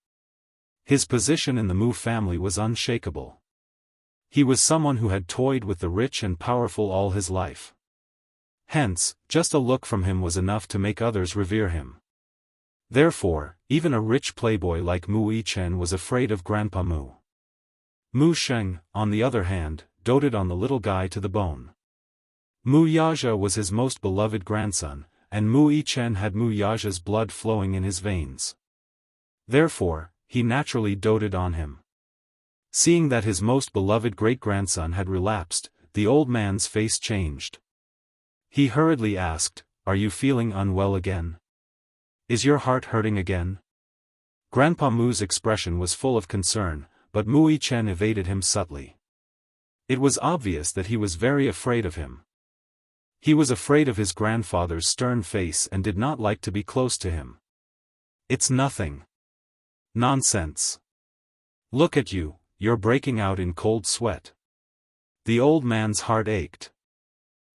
His position in the Mu family was unshakable. He was someone who had toyed with the rich and powerful all his life. Hence, just a look from him was enough to make others revere him. Therefore, even a rich playboy like Mu Yichen was afraid of Grandpa Mu. Mu Sheng, on the other hand, doted on the little guy to the bone. Mu Yaja was his most beloved grandson, and Mu Yichen had Mu Yaja's blood flowing in his veins. Therefore, he naturally doted on him. Seeing that his most beloved great-grandson had relapsed, the old man's face changed. He hurriedly asked, "Are you feeling unwell again? Is your heart hurting again?" Grandpa Mu's expression was full of concern, but Mu Yichen evaded him subtly. It was obvious that he was very afraid of him. He was afraid of his grandfather's stern face and did not like to be close to him. "It's nothing." "Nonsense. Look at you, you're breaking out in cold sweat." The old man's heart ached.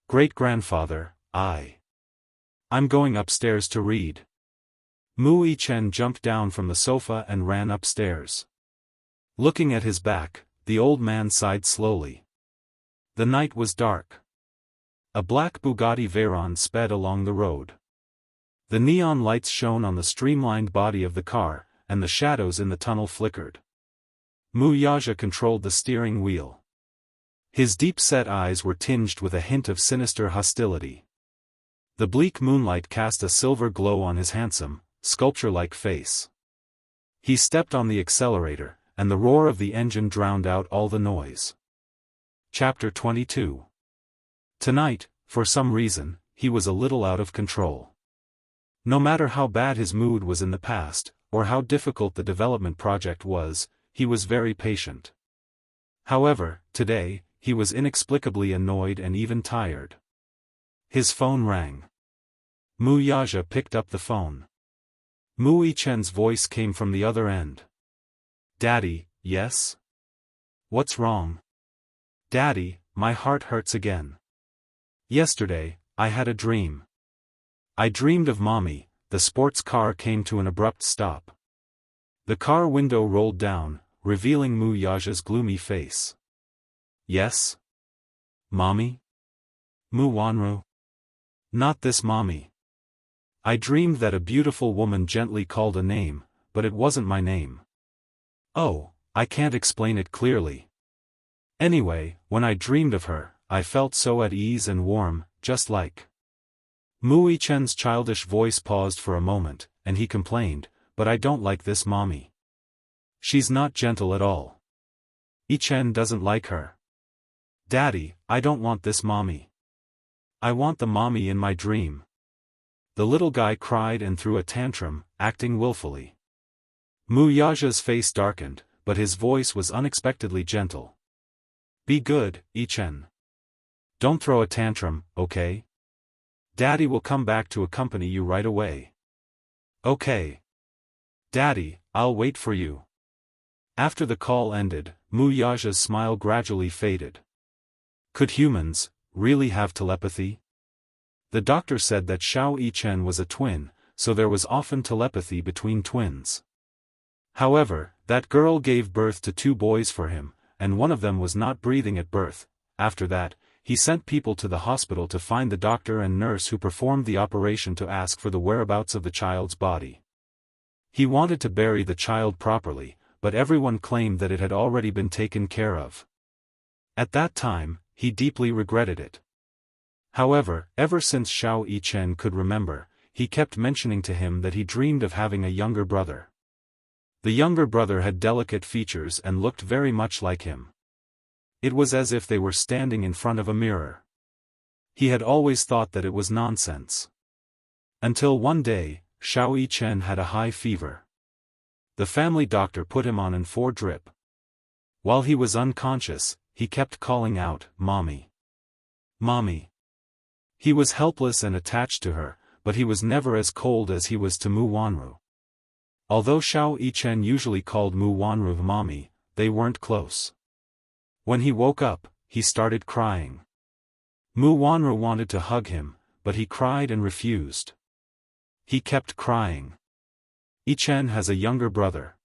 "Great-grandfather, I'm going upstairs to read." Mu Yichen jumped down from the sofa and ran upstairs. Looking at his back, the old man sighed slowly. The night was dark. A black Bugatti Veyron sped along the road. The neon lights shone on the streamlined body of the car, and the shadows in the tunnel flickered. Mu Yaja controlled the steering wheel. His deep-set eyes were tinged with a hint of sinister hostility. The bleak moonlight cast a silver glow on his handsome, sculpture-like face. He stepped on the accelerator, and the roar of the engine drowned out all the noise. Chapter 22. Tonight, for some reason, he was a little out of control. No matter how bad his mood was in the past, or how difficult the development project was, he was very patient. However, today, he was inexplicably annoyed and even tired. His phone rang. Mu Yaja picked up the phone. Mu Yichen's voice came from the other end. "Daddy, yes? What's wrong?" "Daddy, my heart hurts again. Yesterday, I had a dream. I dreamed of Mommy." The sports car came to an abrupt stop. The car window rolled down, revealing Mu Yaja's gloomy face. "Yes? Mommy? Mu Wanru? Not this Mommy. I dreamed that a beautiful woman gently called a name, but it wasn't my name. Oh, I can't explain it clearly. Anyway, when I dreamed of her, I felt so at ease and warm, just like." Mu Yichen's childish voice paused for a moment, and he complained, "But I don't like this Mommy. She's not gentle at all. Yichen doesn't like her. Daddy, I don't want this Mommy. I want the Mommy in my dream." The little guy cried and threw a tantrum, acting willfully. Mu Yaja's face darkened, but his voice was unexpectedly gentle. "Be good, Yichen. Don't throw a tantrum, okay? Daddy will come back to accompany you right away." "Okay. Daddy, I'll wait for you." After the call ended, Mu Yaja's smile gradually faded. Could humans really have telepathy? The doctor said that Xiao Yichen was a twin, so there was often telepathy between twins. However, that girl gave birth to 2 boys for him, and one of them was not breathing at birth. After that, he sent people to the hospital to find the doctor and nurse who performed the operation to ask for the whereabouts of the child's body. He wanted to bury the child properly, but everyone claimed that it had already been taken care of. At that time, he deeply regretted it. However, ever since Xiao Yichen could remember, he kept mentioning to him that he dreamed of having a younger brother. The younger brother had delicate features and looked very much like him. It was as if they were standing in front of a mirror. He had always thought that it was nonsense. Until one day, Xiao Yichen had a high fever. The family doctor put him on an 4-drip. While he was unconscious, he kept calling out, "Mommy. Mommy." He was helpless and attached to her, but he was never as cold as he was to Mu Wanru. Although Xiao Yichen usually called Mu Wanru Mommy, they weren't close. When he woke up, he started crying. Mu Wanru wanted to hug him, but he cried and refused. He kept crying. Yichen has a younger brother.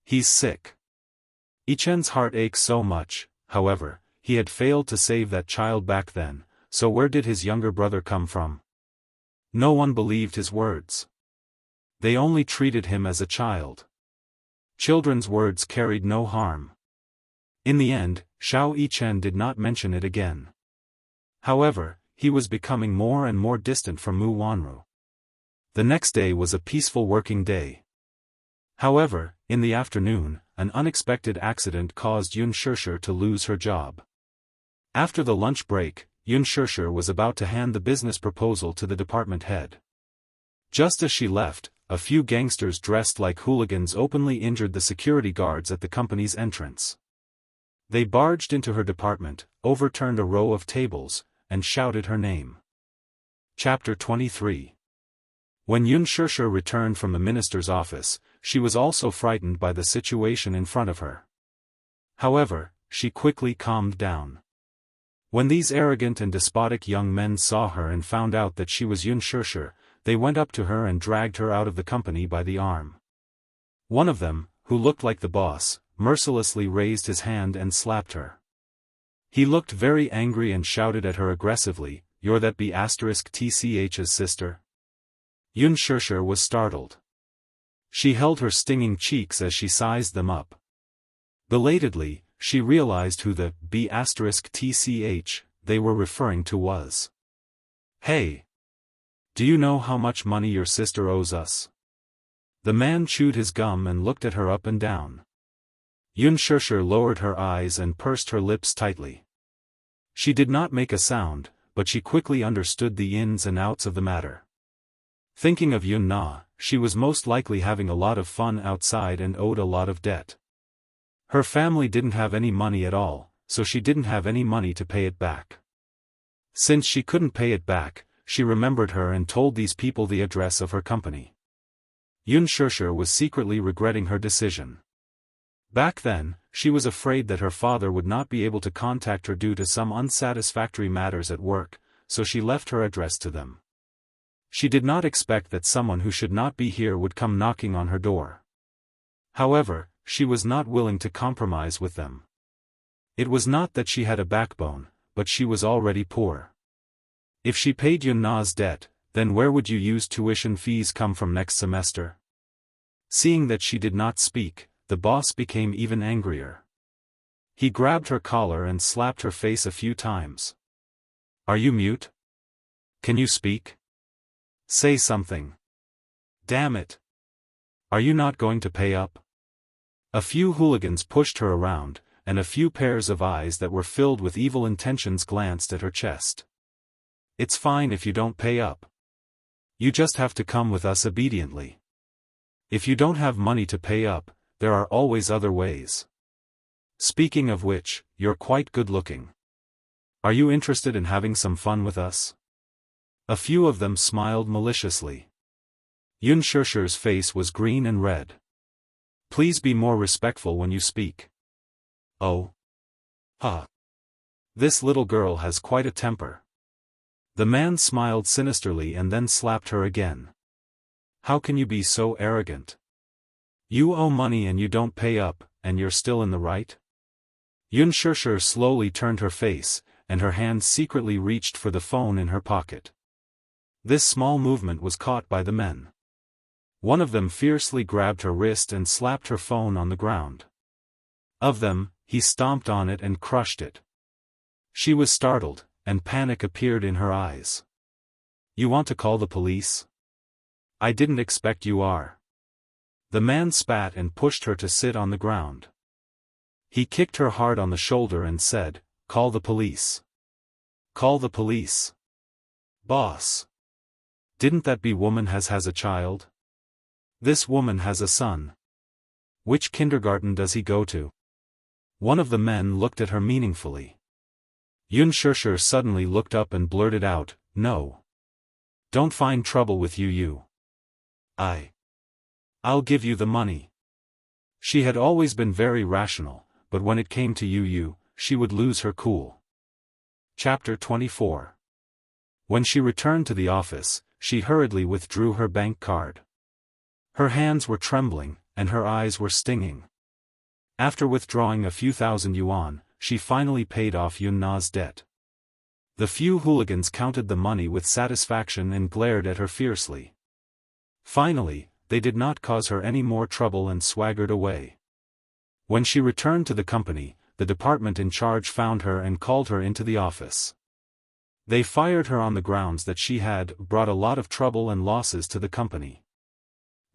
He's sick. Yichen's heart aches so much. However, he had failed to save that child back then, so where did his younger brother come from? No one believed his words. They only treated him as a child. Children's words carried no harm. In the end, Xiao Yichen did not mention it again. However, he was becoming more and more distant from Mu Wanru. The next day was a peaceful working day. However, in the afternoon, an unexpected accident caused Yun Shishir to lose her job. After the lunch break, Yun Shishir was about to hand the business proposal to the department head. Just as she left, a few gangsters dressed like hooligans openly injured the security guards at the company's entrance. They barged into her department, overturned a row of tables, and shouted her name. Chapter 23. When Yun Shishir returned from the minister's office, she was also frightened by the situation in front of her. However, she quickly calmed down. When these arrogant and despotic young men saw her and found out that she was Yun Shishir, they went up to her and dragged her out of the company by the arm. One of them, who looked like the boss, mercilessly raised his hand and slapped her. He looked very angry and shouted at her aggressively, "You're that B*****'''''''''''''''''''''''''''''''''''''''''''''''''''''''''''''''''''''''''''''''''''''''''''''''''''''''''''''''**. Yun Shishir was startled. She held her stinging cheeks as she sized them up. Belatedly, she realized who the B******* they were referring to was. "Hey! Do you know how much money your sister owes us?" The man chewed his gum and looked at her up and down. Yun Shishir lowered her eyes and pursed her lips tightly. She did not make a sound, but she quickly understood the ins and outs of the matter. Thinking of Yun Na, she was most likely having a lot of fun outside and owed a lot of debt. Her family didn't have any money at all, so she didn't have any money to pay it back. Since she couldn't pay it back, she remembered her and told these people the address of her company. Yun Shishir was secretly regretting her decision. Back then, she was afraid that her father would not be able to contact her due to some unsatisfactory matters at work, so she left her address to them. She did not expect that someone who should not be here would come knocking on her door. However, she was not willing to compromise with them. It was not that she had a backbone, but she was already poor. If she paid Yun Na's debt, then where would you use tuition fees come from next semester? Seeing that she did not speak, the boss became even angrier. He grabbed her collar and slapped her face a few times. "Are you mute? Can you speak? Say something. Damn it. Are you not going to pay up?" A few hooligans pushed her around, and a few pairs of eyes that were filled with evil intentions glanced at her chest. "It's fine if you don't pay up. You just have to come with us obediently. If you don't have money to pay up, there are always other ways. Speaking of which, you're quite good-looking. Are you interested in having some fun with us?" A few of them smiled maliciously. Yun Shishir's face was green and red. "Please be more respectful when you speak." "Oh? Huh. This little girl has quite a temper." The man smiled sinisterly and then slapped her again. How can you be so arrogant? You owe money and you don't pay up, and you're still in the right? Unspoken slowly turned her face, and her hand secretly reached for the phone in her pocket. This small movement was caught by the men. One of them fiercely grabbed her wrist and slapped her phone on the ground. Of them, he stomped on it and crushed it. She was startled, and panic appeared in her eyes. You want to call the police? I didn't expect you are. The man spat and pushed her to sit on the ground. He kicked her hard on the shoulder and said, Call the police. Call the police. Boss. Didn't that be woman has a child? This woman has a son. Which kindergarten does he go to? One of the men looked at her meaningfully. Unspoken suddenly looked up and blurted out, No. Don't find trouble with you. I'll give you the money. She had always been very rational, but when it came to you, she would lose her cool. Chapter 24. When she returned to the office, she hurriedly withdrew her bank card. Her hands were trembling, and her eyes were stinging. After withdrawing a few thousand yuan, she finally paid off Yunna's debt. The few hooligans counted the money with satisfaction and glared at her fiercely. Finally, they did not cause her any more trouble and swaggered away. When she returned to the company, the department in charge found her and called her into the office. They fired her on the grounds that she had brought a lot of trouble and losses to the company.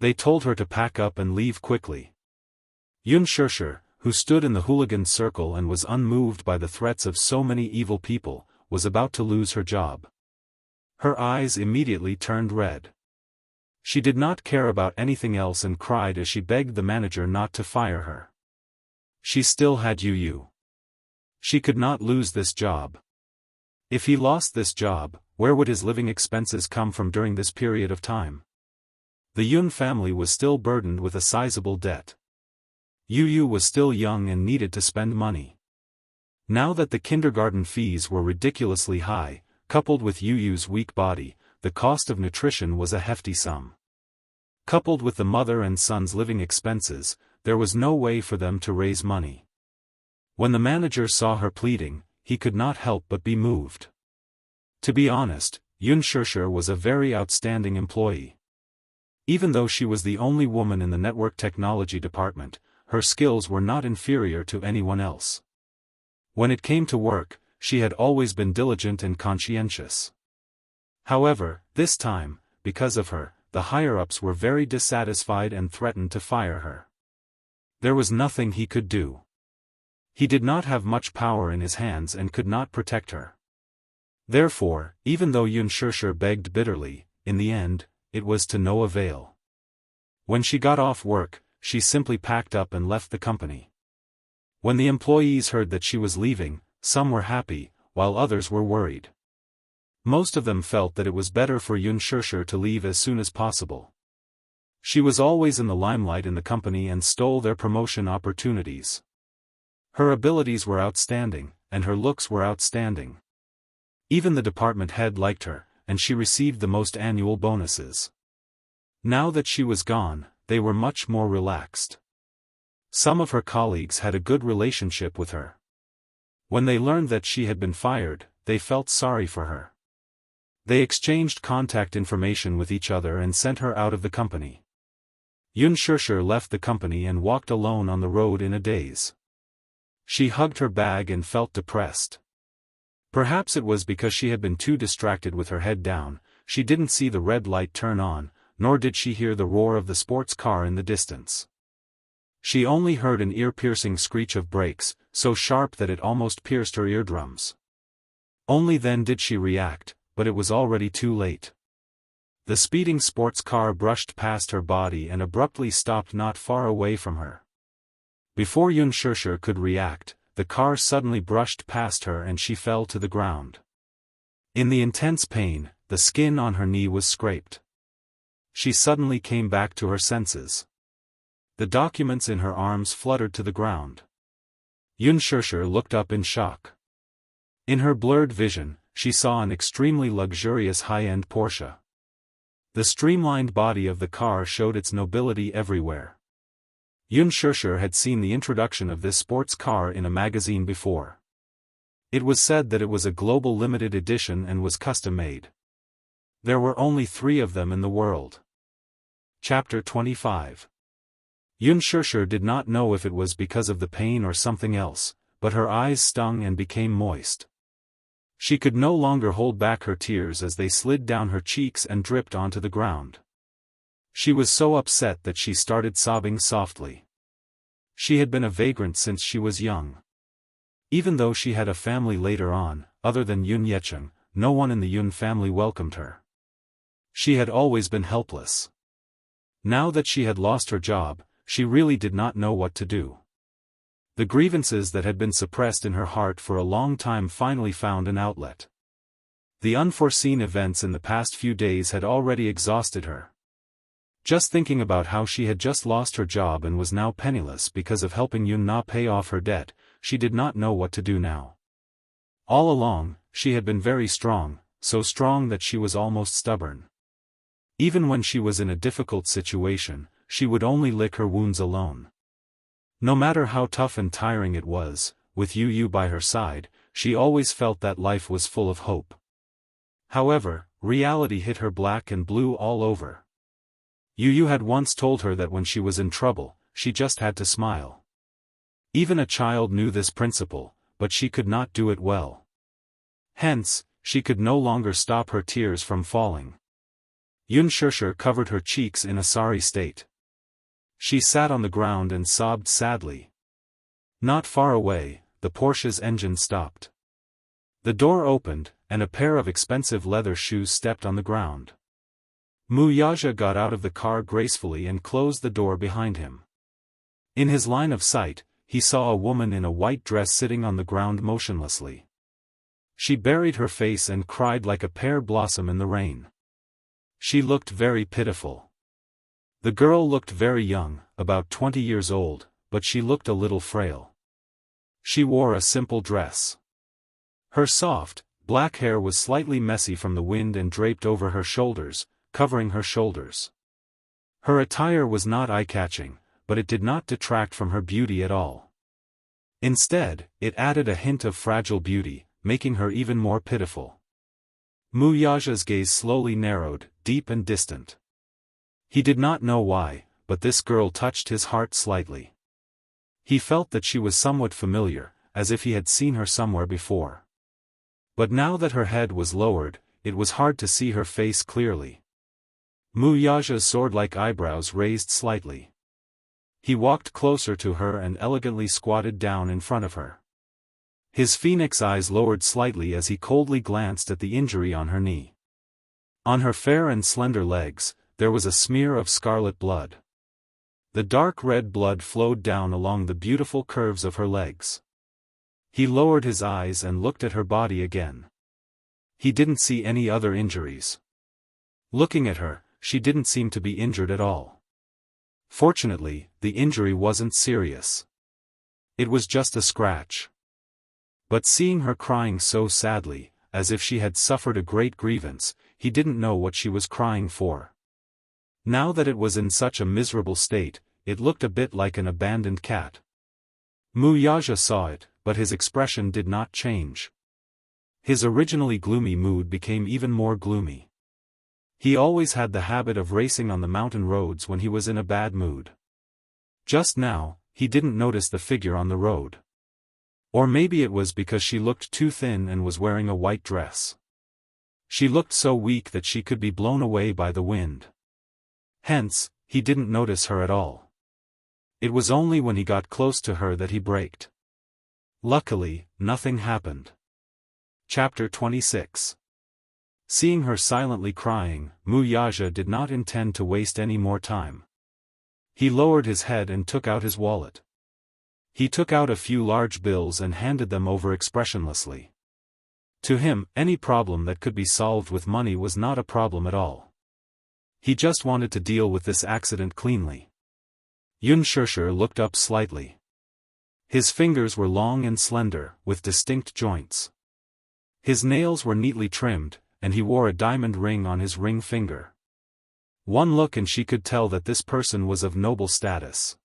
They told her to pack up and leave quickly. Unspoken, who stood in the hooligan circle and was unmoved by the threats of so many evil people, was about to lose her job. Her eyes immediately turned red. She did not care about anything else and cried as she begged the manager not to fire her. She still had you. She could not lose this job. If he lost this job, where would his living expenses come from during this period of time? The Yun family was still burdened with a sizable debt. Yu was still young and needed to spend money. Now that the kindergarten fees were ridiculously high, coupled with Yu's weak body, the cost of nutrition was a hefty sum. Coupled with the mother and son's living expenses, there was no way for them to raise money. When the manager saw her pleading, he could not help but be moved. To be honest, Unspoken was a very outstanding employee. Even though she was the only woman in the network technology department, her skills were not inferior to anyone else. When it came to work, she had always been diligent and conscientious. However, this time, because of her, the higher-ups were very dissatisfied and threatened to fire her. There was nothing he could do. He did not have much power in his hands and could not protect her. Therefore, even though Unspoken begged bitterly, in the end, it was to no avail. When she got off work, she simply packed up and left the company. When the employees heard that she was leaving, some were happy, while others were worried. Most of them felt that it was better for Unspoken to leave as soon as possible. She was always in the limelight in the company and stole their promotion opportunities. Her abilities were outstanding, and her looks were outstanding. Even the department head liked her, and she received the most annual bonuses. Now that she was gone, they were much more relaxed. Some of her colleagues had a good relationship with her. When they learned that she had been fired, they felt sorry for her. They exchanged contact information with each other and sent her out of the company. Unspoken left the company and walked alone on the road in a daze. She hugged her bag and felt depressed. Perhaps it was because she had been too distracted with her head down, she didn't see the red light turn on, nor did she hear the roar of the sports car in the distance. She only heard an ear-piercing screech of brakes, so sharp that it almost pierced her eardrums. Only then did she react, but it was already too late. The speeding sports car brushed past her body and abruptly stopped not far away from her. Before Unspoken could react, the car suddenly brushed past her and she fell to the ground. In the intense pain, the skin on her knee was scraped. She suddenly came back to her senses. The documents in her arms fluttered to the ground. Unspoken looked up in shock. In her blurred vision, she saw an extremely luxurious high-end Porsche. The streamlined body of the car showed its nobility everywhere. Xianxia had seen the introduction of this sports car in a magazine before. It was said that it was a global limited edition and was custom-made. There were only 3 of them in the world. Chapter 25. Xianxia did not know if it was because of the pain or something else, but her eyes stung and became moist. She could no longer hold back her tears as they slid down her cheeks and dripped onto the ground. She was so upset that she started sobbing softly. She had been a vagrant since she was young. Even though she had a family later on, other than Yun Yecheng, no one in the Yun family welcomed her. She had always been helpless. Now that she had lost her job, she really did not know what to do. The grievances that had been suppressed in her heart for a long time finally found an outlet. The unforeseen events in the past few days had already exhausted her. Just thinking about how she had just lost her job and was now penniless because of helping Yun Na pay off her debt, she did not know what to do now. All along, she had been very strong, so strong that she was almost stubborn. Even when she was in a difficult situation, she would only lick her wounds alone. No matter how tough and tiring it was, with Yu by her side, she always felt that life was full of hope. However, reality hit her black and blue all over. Yu had once told her that when she was in trouble, she just had to smile. Even a child knew this principle, but she could not do it well. Hence, she could no longer stop her tears from falling. Xianxia covered her cheeks in a sorry state. She sat on the ground and sobbed sadly. Not far away, the Porsche's engine stopped. The door opened, and a pair of expensive leather shoes stepped on the ground. Wuxia got out of the car gracefully and closed the door behind him. In his line of sight, he saw a woman in a white dress sitting on the ground motionlessly. She buried her face and cried like a pear blossom in the rain. She looked very pitiful. The girl looked very young, about 20 years old, but she looked a little frail. She wore a simple dress. Her soft, black hair was slightly messy from the wind and draped over her shoulders, covering her shoulders. Her attire was not eye-catching, but it did not detract from her beauty at all. Instead, it added a hint of fragile beauty, making her even more pitiful. Wuxia's gaze slowly narrowed, deep and distant. He did not know why, but this girl touched his heart slightly. He felt that she was somewhat familiar, as if he had seen her somewhere before. But now that her head was lowered, it was hard to see her face clearly. Wuxia's sword-like eyebrows raised slightly. He walked closer to her and elegantly squatted down in front of her. His phoenix eyes lowered slightly as he coldly glanced at the injury on her knee. On her fair and slender legs, there was a smear of scarlet blood. The dark red blood flowed down along the beautiful curves of her legs. He lowered his eyes and looked at her body again. He didn't see any other injuries. Looking at her, she didn't seem to be injured at all. Fortunately, the injury wasn't serious. It was just a scratch. But seeing her crying so sadly, as if she had suffered a great grievance, he didn't know what she was crying for. Now that it was in such a miserable state, it looked a bit like an abandoned cat. Wuxia saw it, but his expression did not change. His originally gloomy mood became even more gloomy. He always had the habit of racing on the mountain roads when he was in a bad mood. Just now, he didn't notice the figure on the road. Or maybe it was because she looked too thin and was wearing a white dress. She looked so weak that she could be blown away by the wind. Hence, he didn't notice her at all. It was only when he got close to her that he braked. Luckily, nothing happened. Chapter 26. Seeing her silently crying, Wuxia did not intend to waste any more time. He lowered his head and took out his wallet. He took out a few large bills and handed them over expressionlessly. To him, any problem that could be solved with money was not a problem at all. He just wanted to deal with this accident cleanly. Xianxia looked up slightly. His fingers were long and slender, with distinct joints. His nails were neatly trimmed, and he wore a diamond ring on his ring finger. One look and she could tell that this person was of noble status.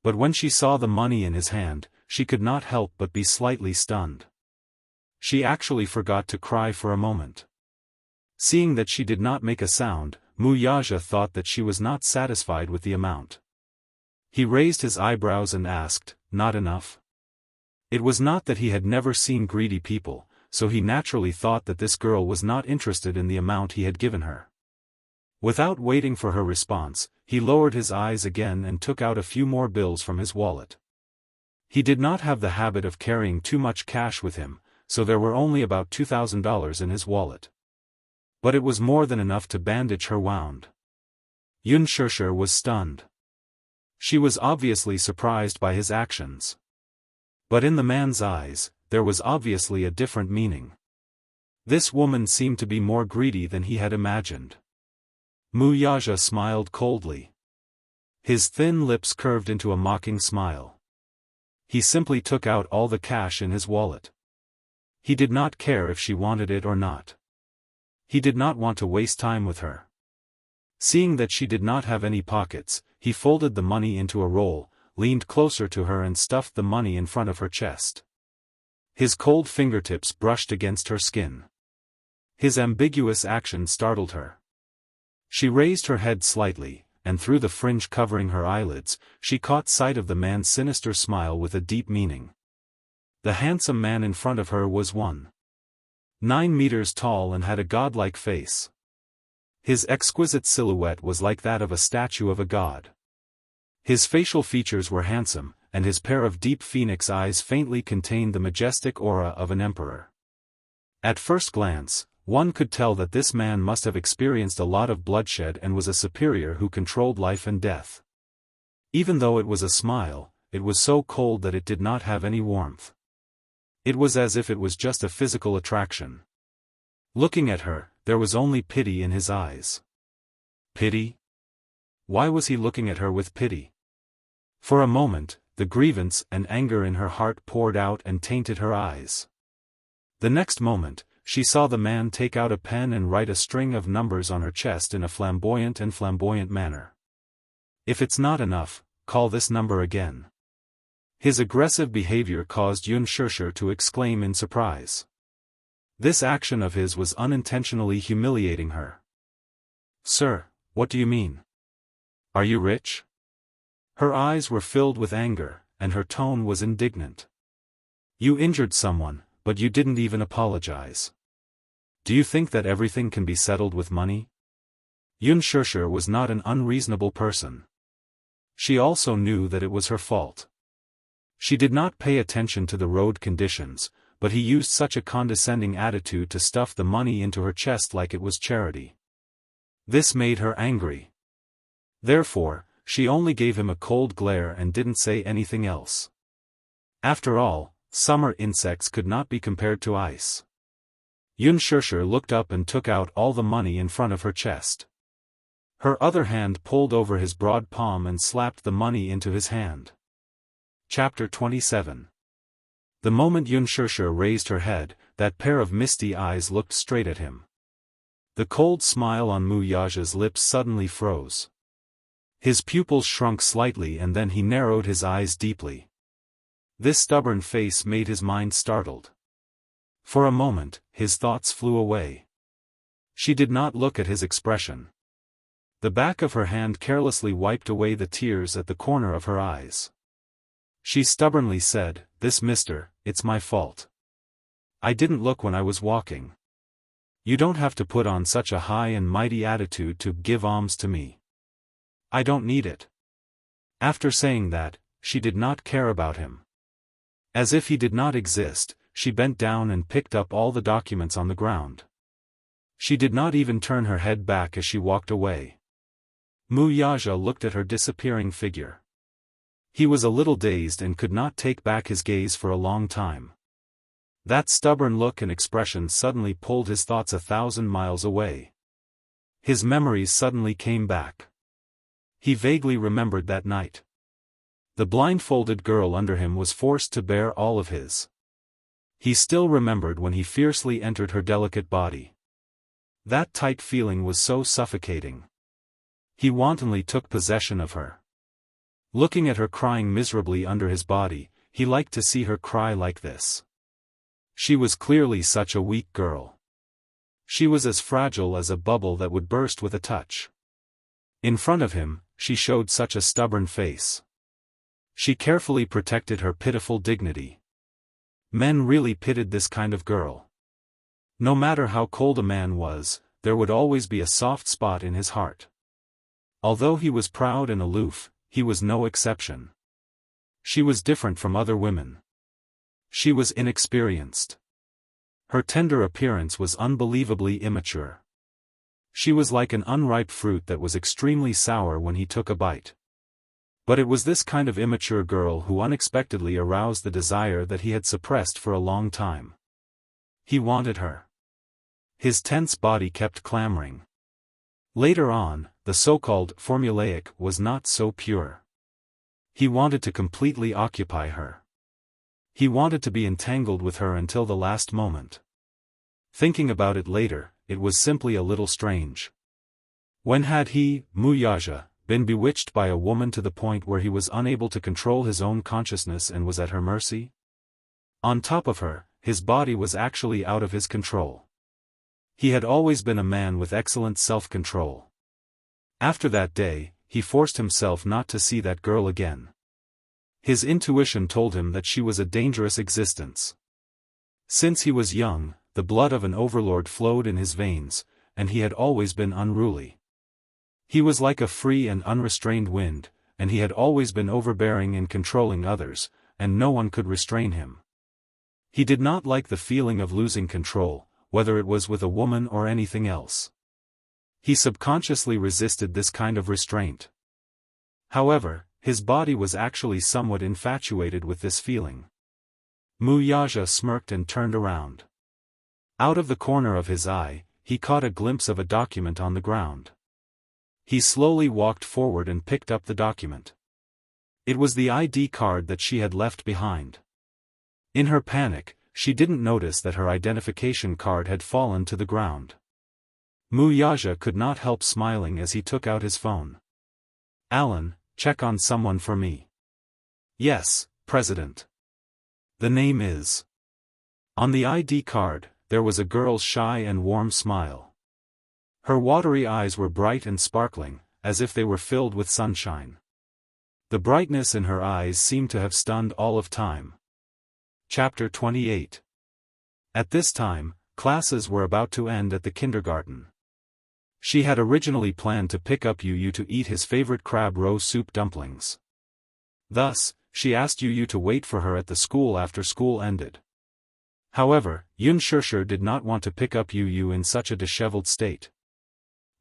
But when she saw the money in his hand, she could not help but be slightly stunned. She actually forgot to cry for a moment. Seeing that she did not make a sound, Wuxia thought that she was not satisfied with the amount. He raised his eyebrows and asked, "Not enough?" It was not that he had never seen greedy people, so he naturally thought that this girl was not interested in the amount he had given her. Without waiting for her response, he lowered his eyes again and took out a few more bills from his wallet. He did not have the habit of carrying too much cash with him, so there were only about $2,000 in his wallet. But it was more than enough to bandage her wound. Xianxia was stunned. She was obviously surprised by his actions. But in the man's eyes, there was obviously a different meaning. This woman seemed to be more greedy than he had imagined. Wuxia smiled coldly. His thin lips curved into a mocking smile. He simply took out all the cash in his wallet. He did not care if she wanted it or not. He did not want to waste time with her. Seeing that she did not have any pockets, he folded the money into a roll, leaned closer to her and stuffed the money in front of her chest. His cold fingertips brushed against her skin. His ambiguous action startled her. She raised her head slightly, and through the fringe covering her eyelids, she caught sight of the man's sinister smile with a deep meaning. The handsome man in front of her was 1.9 meters tall and had a godlike face. His exquisite silhouette was like that of a statue of a god. His facial features were handsome, and his pair of deep phoenix eyes faintly contained the majestic aura of an emperor. At first glance, one could tell that this man must have experienced a lot of bloodshed and was a superior who controlled life and death. Even though it was a smile, it was so cold that it did not have any warmth. It was as if it was just a physical attraction. Looking at her, there was only pity in his eyes. Pity? Why was he looking at her with pity? For a moment, the grievance and anger in her heart poured out and tainted her eyes. The next moment, she saw the man take out a pen and write a string of numbers on her chest in a flamboyant manner. "If it's not enough, call this number again." His aggressive behavior caused Xianxia to exclaim in surprise. This action of his was unintentionally humiliating her. "Sir, what do you mean? Are you rich?" Her eyes were filled with anger, and her tone was indignant. "You injured someone, but you didn't even apologize. Do you think that everything can be settled with money?" Xianxia was not an unreasonable person. She also knew that it was her fault. She did not pay attention to the road conditions, but he used such a condescending attitude to stuff the money into her chest like it was charity. This made her angry. Therefore, she only gave him a cold glare and didn't say anything else. After all, summer insects could not be compared to ice. Xianxia looked up and took out all the money in front of her chest. Her other hand pulled over his broad palm and slapped the money into his hand. Chapter 27. The moment Xianxia raised her head, that pair of misty eyes looked straight at him. The cold smile on Wuxia's lips suddenly froze. His pupils shrunk slightly and then he narrowed his eyes deeply. This stubborn face made his mind startled. For a moment, his thoughts flew away. She did not look at his expression. The back of her hand carelessly wiped away the tears at the corner of her eyes. She stubbornly said, "This mister, it's my fault. I didn't look when I was walking. You don't have to put on such a high and mighty attitude to give alms to me. I don't need it." After saying that, she did not care about him. As if he did not exist, she bent down and picked up all the documents on the ground. She did not even turn her head back as she walked away. Wuxia looked at her disappearing figure. He was a little dazed and could not take back his gaze for a long time. That stubborn look and expression suddenly pulled his thoughts 1,000 miles away. His memories suddenly came back. He vaguely remembered that night. The blindfolded girl under him was forced to bear all of his He still remembered when he fiercely entered her delicate body. That tight feeling was so suffocating. He wantonly took possession of her. Looking at her crying miserably under his body, he liked to see her cry like this. She was clearly such a weak girl. She was as fragile as a bubble that would burst with a touch. In front of him, she showed such a stubborn face. She carefully protected her pitiful dignity. Men really pitied this kind of girl. No matter how cold a man was, there would always be a soft spot in his heart. Although he was proud and aloof, he was no exception. She was different from other women. She was inexperienced. Her tender appearance was unbelievably immature. She was like an unripe fruit that was extremely sour when he took a bite. But it was this kind of immature girl who unexpectedly aroused the desire that he had suppressed for a long time. He wanted her. His tense body kept clamoring. Later on, the so-called formulaic was not so pure. He wanted to completely occupy her. He wanted to be entangled with her until the last moment. Thinking about it later, it was simply a little strange. When had he, Wuxia, been bewitched by a woman to the point where he was unable to control his own consciousness and was at her mercy? On top of her, his body was actually out of his control. He had always been a man with excellent self-control. After that day, he forced himself not to see that girl again. His intuition told him that she was a dangerous existence. Since he was young, the blood of an overlord flowed in his veins, and he had always been unruly. He was like a free and unrestrained wind, and he had always been overbearing and controlling others, and no one could restrain him. He did not like the feeling of losing control, whether it was with a woman or anything else. He subconsciously resisted this kind of restraint. However, his body was actually somewhat infatuated with this feeling. Wuxia smirked and turned around. Out of the corner of his eye, he caught a glimpse of a document on the ground. He slowly walked forward and picked up the document. It was the ID card that she had left behind. In her panic, she didn't notice that her identification card had fallen to the ground. Wuxia could not help smiling as he took out his phone. "Alan, check on someone for me." "Yes, President." "The name is..." On the ID card, there was a girl's shy and warm smile. Her watery eyes were bright and sparkling, as if they were filled with sunshine. The brightness in her eyes seemed to have stunned all of time. Chapter 28. At this time, classes were about to end at the kindergarten. She had originally planned to pick up Yu to eat his favorite crab roe soup dumplings. Thus, she asked Yu to wait for her at the school after school ended. However, Xianxia did not want to pick up Yu in such a disheveled state.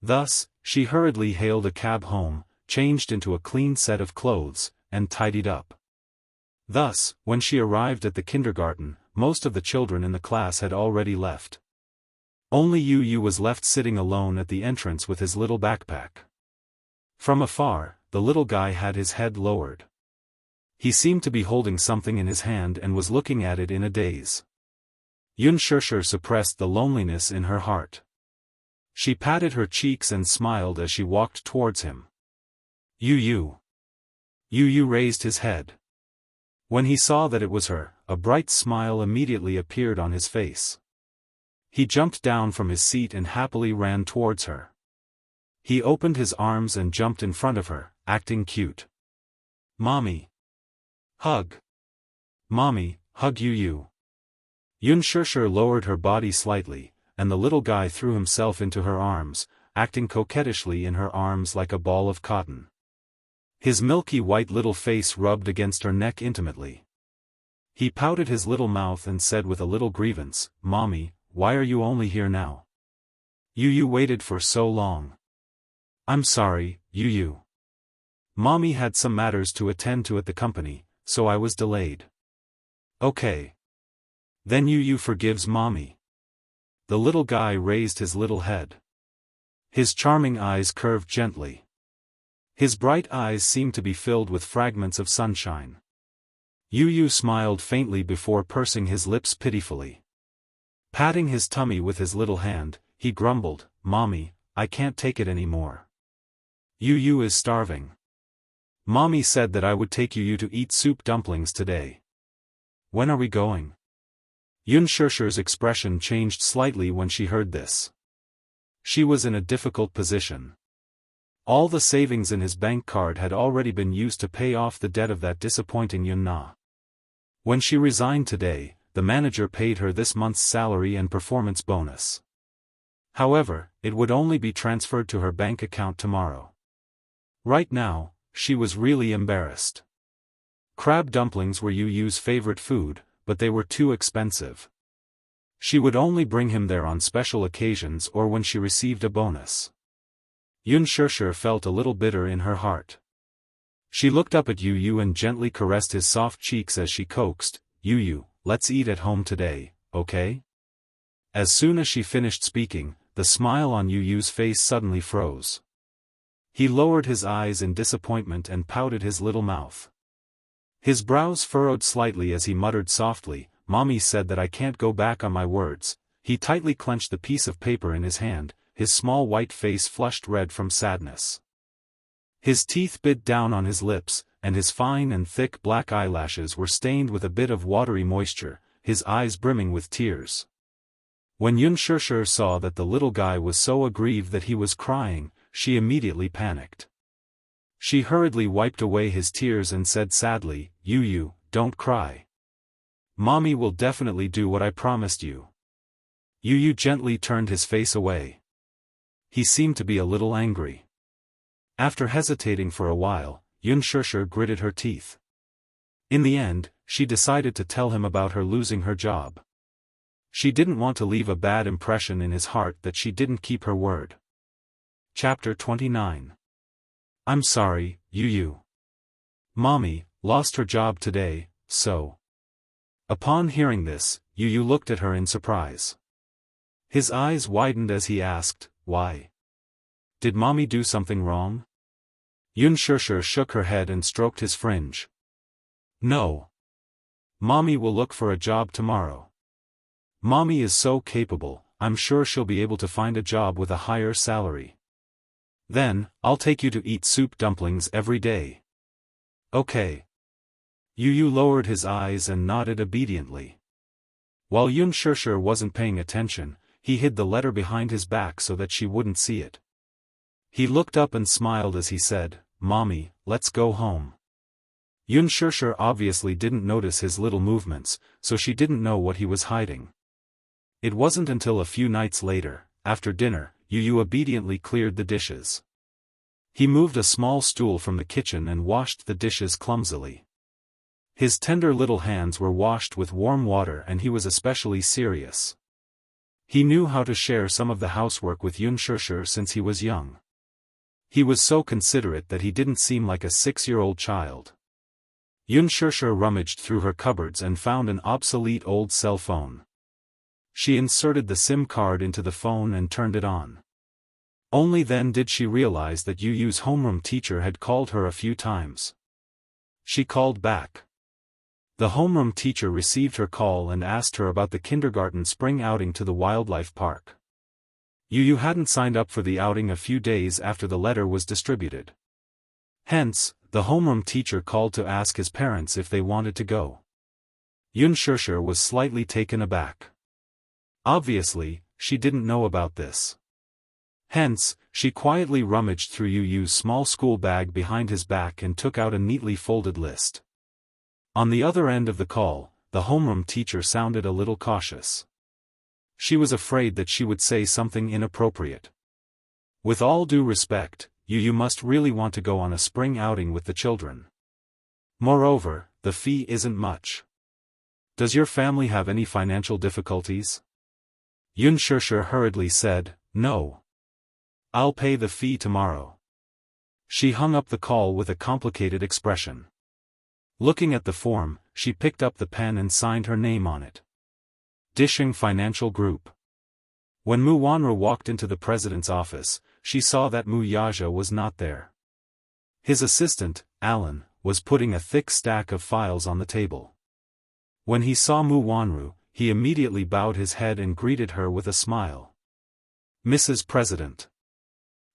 Thus, she hurriedly hailed a cab home, changed into a clean set of clothes, and tidied up. Thus, when she arrived at the kindergarten, most of the children in the class had already left. Only Yu was left sitting alone at the entrance with his little backpack. From afar, the little guy had his head lowered. He seemed to be holding something in his hand and was looking at it in a daze. Xianxia suppressed the loneliness in her heart. She patted her cheeks and smiled as she walked towards him. Yu. Yu raised his head. When he saw that it was her, a bright smile immediately appeared on his face. He jumped down from his seat and happily ran towards her. He opened his arms and jumped in front of her, acting cute. "Mommy. Hug. Mommy, hug Yu." Xianxia lowered her body slightly, and the little guy threw himself into her arms, acting coquettishly in her arms like a ball of cotton. His milky white little face rubbed against her neck intimately. He pouted his little mouth and said with a little grievance, "Mommy, why are you only here now? Yu waited for so long." "I'm sorry, Yu. Mommy had some matters to attend to at the company, so I was delayed." "Okay. Then Yu forgives Mommy." The little guy raised his little head. His charming eyes curved gently. His bright eyes seemed to be filled with fragments of sunshine. Yu smiled faintly before pursing his lips pitifully. Patting his tummy with his little hand, he grumbled, "Mommy, I can't take it anymore. Yu is starving. Mommy said that I would take Yu to eat soup dumplings today. When are we going?" Yunshish's expression changed slightly when she heard this. She was in a difficult position. All the savings in his bank card had already been used to pay off the debt of that disappointing Yunna. When she resigned today, the manager paid her this month's salary and performance bonus. However, it would only be transferred to her bank account tomorrow. Right now, she was really embarrassed. Crab dumplings were Yu's favorite food, but they were too expensive. She would only bring him there on special occasions or when she received a bonus. Yunshishi felt a little bitter in her heart. She looked up at Yu and gently caressed his soft cheeks as she coaxed, "Yu, let's eat at home today, okay?" As soon as she finished speaking, the smile on Yu's face suddenly froze. He lowered his eyes in disappointment and pouted his little mouth. His brows furrowed slightly as he muttered softly, "Mommy said that I can't go back on my words." He tightly clenched the piece of paper in his hand, his small white face flushed red from sadness. His teeth bit down on his lips, and his fine and thick black eyelashes were stained with a bit of watery moisture, his eyes brimming with tears. When Yunshishi saw that the little guy was so aggrieved that he was crying, she immediately panicked. She hurriedly wiped away his tears and said sadly, "Yu, don't cry. Mommy will definitely do what I promised you." Yu gently turned his face away. He seemed to be a little angry. After hesitating for a while, Yunshishi gritted her teeth. In the end, she decided to tell him about her losing her job. She didn't want to leave a bad impression in his heart that she didn't keep her word. Chapter 29. I'm sorry, Yu. Mommy lost her job today, so. Upon hearing this, Yu looked at her in surprise. His eyes widened as he asked, "Why? Did Mommy do something wrong?" Yunshishi shook her head and stroked his fringe. "No. Mommy will look for a job tomorrow. Mommy is so capable, I'm sure she'll be able to find a job with a higher salary. Then, I'll take you to eat soup dumplings every day. Okay." Yu lowered his eyes and nodded obediently. While Yunshishi wasn't paying attention, he hid the letter behind his back so that she wouldn't see it. He looked up and smiled as he said, "Mommy, let's go home." Yunshishi obviously didn't notice his little movements, so she didn't know what he was hiding. It wasn't until a few nights later, after dinner, Yu obediently cleared the dishes. He moved a small stool from the kitchen and washed the dishes clumsily. His tender little hands were washed with warm water and he was especially serious. He knew how to share some of the housework with Yunshishi since he was young. He was so considerate that he didn't seem like a 6-year-old child. Yunshishi rummaged through her cupboards and found an obsolete old cell phone. She inserted the SIM card into the phone and turned it on. Only then did she realize that Yu's homeroom teacher had called her a few times. She called back. The homeroom teacher received her call and asked her about the kindergarten spring outing to the wildlife park. Yu hadn't signed up for the outing a few days after the letter was distributed. Hence, the homeroom teacher called to ask his parents if they wanted to go. Yunshishi was slightly taken aback. Obviously, she didn't know about this. Hence, she quietly rummaged through Yu's small school bag behind his back and took out a neatly folded list. On the other end of the call, the homeroom teacher sounded a little cautious. She was afraid that she would say something inappropriate. With all due respect, Yu must really want to go on a spring outing with the children. Moreover, the fee isn't much. Does your family have any financial difficulties? Yunshishi hurriedly said, "No. I'll pay the fee tomorrow." She hung up the call with a complicated expression. Looking at the form, she picked up the pen and signed her name on it. Dishing Financial Group. When Mu Wanra walked into the president's office, she saw that Mu Yaja was not there. His assistant, Alan, was putting a thick stack of files on the table. When he saw Mu Wanru, he immediately bowed his head and greeted her with a smile. "Mrs. President."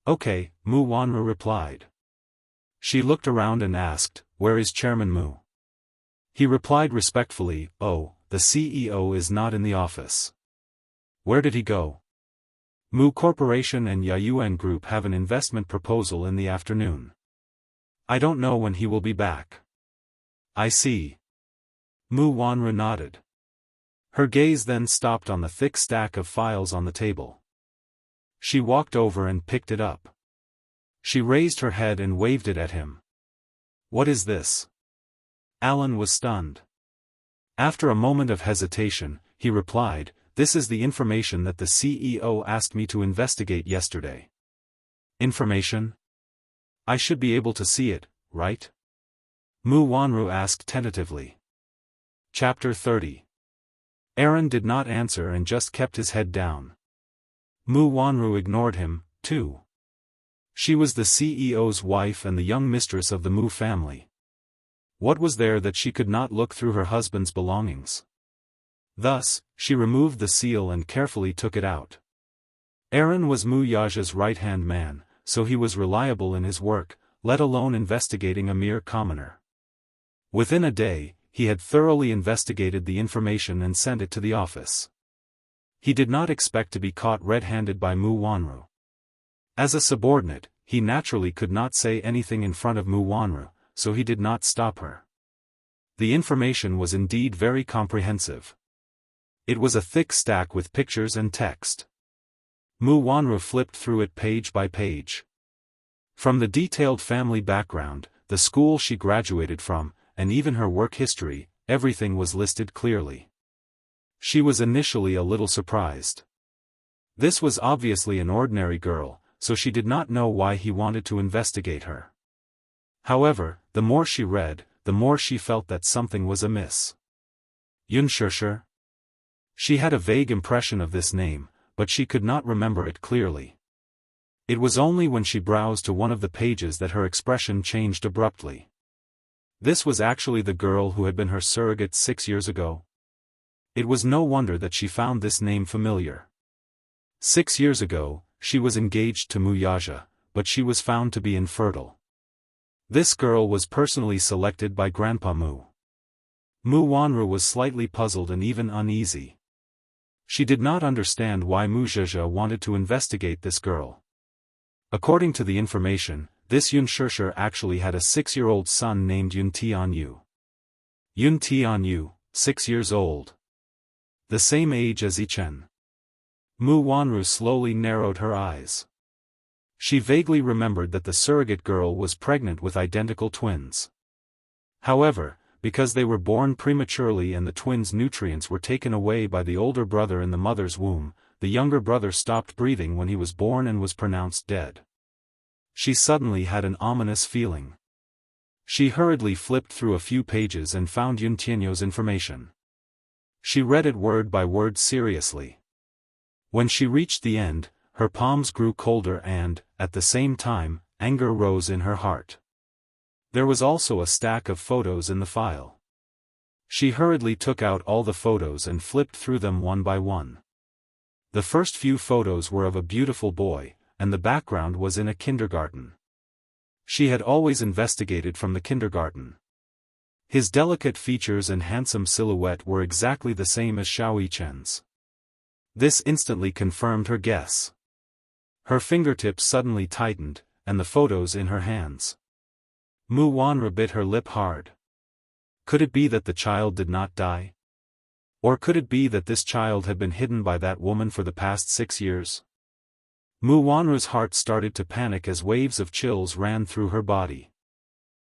"Okay," Mu Wanru replied. She looked around and asked, "Where is Chairman Mu?" He replied respectfully, "Oh, the CEO is not in the office." "Where did he go?" "Mu Corporation and Yayuan Group have an investment proposal in the afternoon. I don't know when he will be back." "I see." Mu Wanru nodded. Her gaze then stopped on the thick stack of files on the table. She walked over and picked it up. She raised her head and waved it at him. "What is this?" Alan was stunned. After a moment of hesitation, he replied, "This is the information that the CEO asked me to investigate yesterday." "Information? I should be able to see it, right?" Mu Wanru asked tentatively. Chapter 30. Aaron did not answer and just kept his head down. Mu Wanru ignored him, too. She was the CEO's wife and the young mistress of the Mu family. What was there that she could not look through her husband's belongings? Thus, she removed the seal and carefully took it out. Aaron was Mu Yaja's right-hand man, so he was reliable in his work, let alone investigating a mere commoner. Within a day, he had thoroughly investigated the information and sent it to the office. He did not expect to be caught red-handed by Mu Wanru. As a subordinate, he naturally could not say anything in front of Mu Wanru, so he did not stop her. The information was indeed very comprehensive. It was a thick stack with pictures and text. Mu Wanru flipped through it page by page. From the detailed family background, the school she graduated from, and even her work history, everything was listed clearly. She was initially a little surprised. This was obviously an ordinary girl, so she did not know why he wanted to investigate her. However, the more she read, the more she felt that something was amiss. Yunshursher? She had a vague impression of this name, but she could not remember it clearly. It was only when she browsed to one of the pages that her expression changed abruptly. This was actually the girl who had been her surrogate 6 years ago. It was no wonder that she found this name familiar. 6 years ago, she was engaged to Mu Yaja, but she was found to be infertile. This girl was personally selected by Grandpa Mu. Mu Wanru was slightly puzzled and even uneasy. She did not understand why Mu Zhezhe wanted to investigate this girl. According to the information, this Yun Shirsher actually had a 6-year-old son named Yun Tianyu. Yun Tianyu, 6 years old. The same age as Ichen. Mu Wanru slowly narrowed her eyes. She vaguely remembered that the surrogate girl was pregnant with identical twins. However, because they were born prematurely and the twins' nutrients were taken away by the older brother in the mother's womb, the younger brother stopped breathing when he was born and was pronounced dead. She suddenly had an ominous feeling. She hurriedly flipped through a few pages and found Yun Tianyu's information. She read it word by word seriously. When she reached the end, her palms grew colder and, at the same time, anger rose in her heart. There was also a stack of photos in the file. She hurriedly took out all the photos and flipped through them one by one. The first few photos were of a beautiful boy, and the background was in a kindergarten. She had always investigated from the kindergarten. His delicate features and handsome silhouette were exactly the same as Xiao Yichen's. This instantly confirmed her guess. Her fingertips suddenly tightened, and the photos in her hands. Mu Wanru bit her lip hard. Could it be that the child did not die? Or could it be that this child had been hidden by that woman for the past 6 years? Mu Wanru's heart started to panic as waves of chills ran through her body.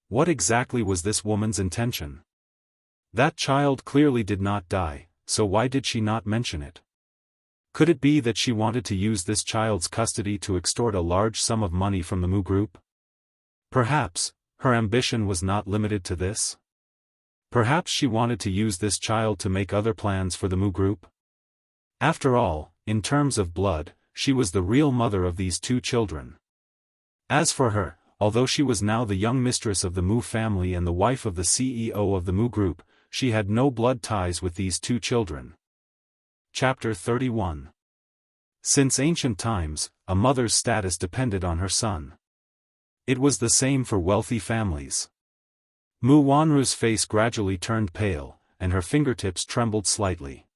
What exactly was this woman's intention? That child clearly did not die, so why did she not mention it? Could it be that she wanted to use this child's custody to extort a large sum of money from the Mu Group? Perhaps, her ambition was not limited to this? Perhaps she wanted to use this child to make other plans for the Mu Group? After all, in terms of blood, she was the real mother of these 2 children. As for her, although she was now the young mistress of the Mu family and the wife of the CEO of the Mu group, she had no blood ties with these two children. Chapter 31. Since ancient times, a mother's status depended on her son. It was the same for wealthy families. Mu Wanru's face gradually turned pale, and her fingertips trembled slightly.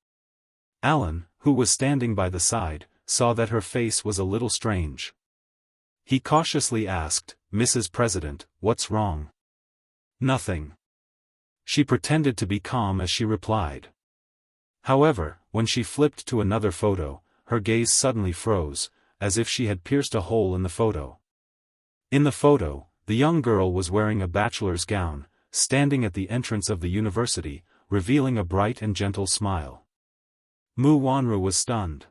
Alan, who was standing by the side, saw that her face was a little strange. He cautiously asked, "Mrs. President, what's wrong?" "Nothing." She pretended to be calm as she replied. However, when she flipped to another photo, her gaze suddenly froze, as if she had pierced a hole in the photo. In the photo, the young girl was wearing a bachelor's gown, standing at the entrance of the university, revealing a bright and gentle smile. Mu Wanru was stunned.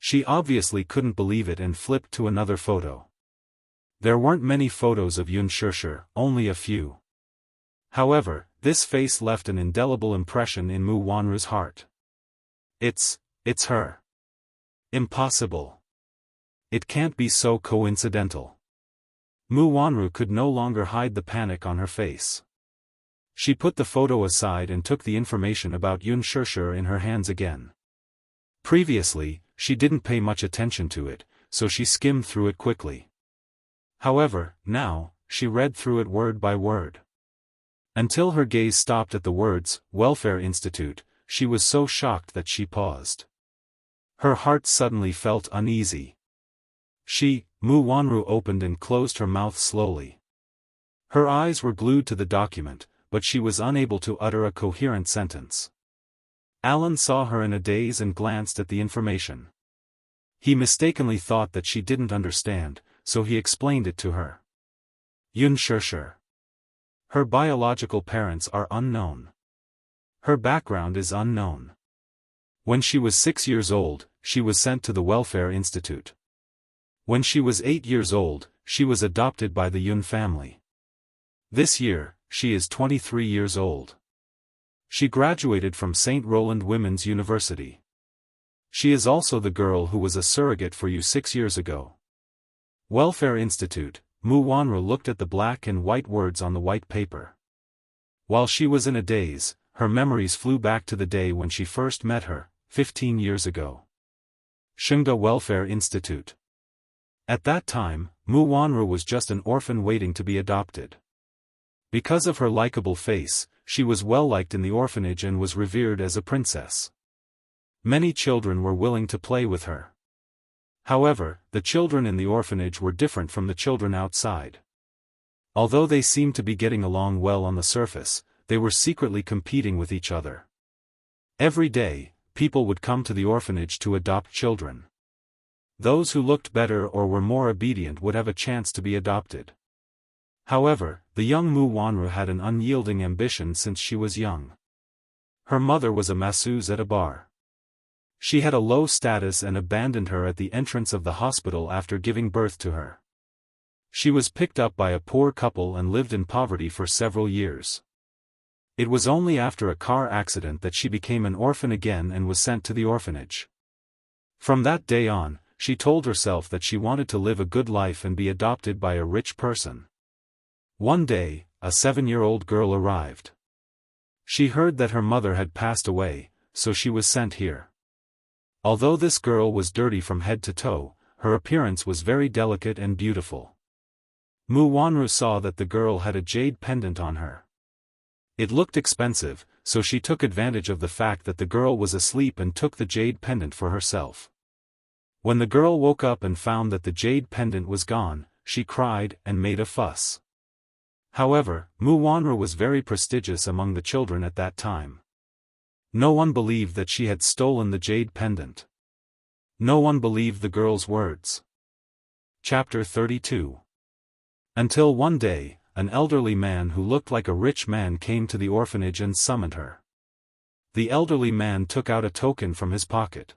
She obviously couldn't believe it and flipped to another photo. There weren't many photos of Xianxia, only a few. However, this face left an indelible impression in Mu Wanru's heart. It's her. Impossible. It can't be so coincidental. Mu Wanru could no longer hide the panic on her face. She put the photo aside and took the information about Xianxia in her hands again. Previously, she didn't pay much attention to it, so she skimmed through it quickly. However, now, she read through it word by word. Until her gaze stopped at the words, "Welfare Institute," she was so shocked that she paused. Her heart suddenly felt uneasy. Mu Wanru opened and closed her mouth slowly. Her eyes were glued to the document, but she was unable to utter a coherent sentence. Alan saw her in a daze and glanced at the information. He mistakenly thought that she didn't understand, so he explained it to her. Xianxia. Her biological parents are unknown. Her background is unknown. When she was 6 years old, she was sent to the Welfare Institute. When she was 8 years old, she was adopted by the Yun family. This year, she is 23 years old. She graduated from St. Roland Women's University. She is also the girl who was a surrogate for you 6 years ago. Welfare Institute. Mu Wanru looked at the black and white words on the white paper. While she was in a daze, her memories flew back to the day when she first met her, 15 years ago. Shengda Welfare Institute. At that time, Mu Wanru was just an orphan waiting to be adopted. Because of her likable face, she was well liked in the orphanage and was revered as a princess. Many children were willing to play with her. However, the children in the orphanage were different from the children outside. Although they seemed to be getting along well on the surface, they were secretly competing with each other. Every day, people would come to the orphanage to adopt children. Those who looked better or were more obedient would have a chance to be adopted. However, the young Mu Wanru had an unyielding ambition since she was young. Her mother was a masseuse at a bar. She had a low status and abandoned her at the entrance of the hospital after giving birth to her. She was picked up by a poor couple and lived in poverty for several years. It was only after a car accident that she became an orphan again and was sent to the orphanage. From that day on, she told herself that she wanted to live a good life and be adopted by a rich person. One day, a 7-year-old girl arrived. She heard that her mother had passed away, so she was sent here. Although this girl was dirty from head to toe, her appearance was very delicate and beautiful. Mu Wanru saw that the girl had a jade pendant on her. It looked expensive, so she took advantage of the fact that the girl was asleep and took the jade pendant for herself. When the girl woke up and found that the jade pendant was gone, she cried and made a fuss. However, Mu Wanru was very prestigious among the children at that time. No one believed that she had stolen the jade pendant. No one believed the girl's words. Chapter 32. Until one day, an elderly man who looked like a rich man came to the orphanage and summoned her. The elderly man took out a token from his pocket.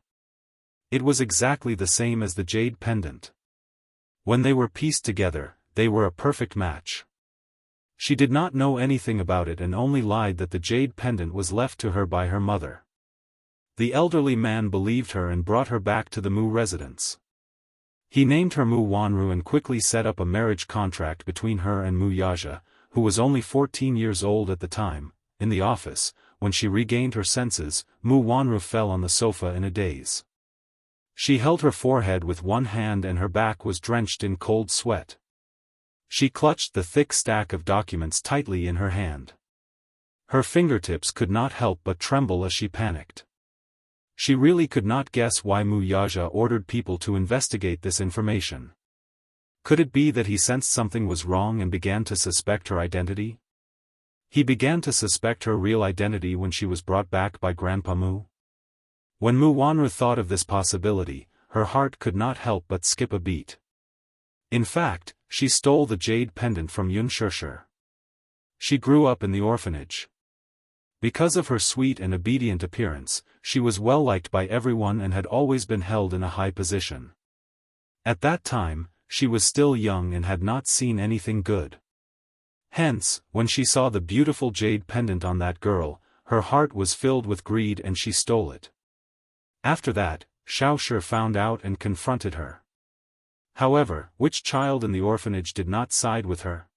It was exactly the same as the jade pendant. When they were pieced together, they were a perfect match. She did not know anything about it and only lied that the jade pendant was left to her by her mother. The elderly man believed her and brought her back to the Mu residence. He named her Mu Wanru and quickly set up a marriage contract between her and Mu Yaja, who was only 14 years old at the time. In the office, when she regained her senses, Mu Wanru fell on the sofa in a daze. She held her forehead with one hand and her back was drenched in cold sweat. She clutched the thick stack of documents tightly in her hand. Her fingertips could not help but tremble as she panicked. She really could not guess why Mu Yaja ordered people to investigate this information. Could it be that he sensed something was wrong and began to suspect her identity? He began to suspect her real identity when she was brought back by Grandpa Mu. When Mu Wanru thought of this possibility, her heart could not help but skip a beat. In fact, she stole the jade pendant from Yunshishi. She grew up in the orphanage. Because of her sweet and obedient appearance, she was well liked by everyone and had always been held in a high position. At that time, she was still young and had not seen anything good. Hence, when she saw the beautiful jade pendant on that girl, her heart was filled with greed and she stole it. After that, Xiaoshi found out and confronted her. However, which child in the orphanage did not side with her?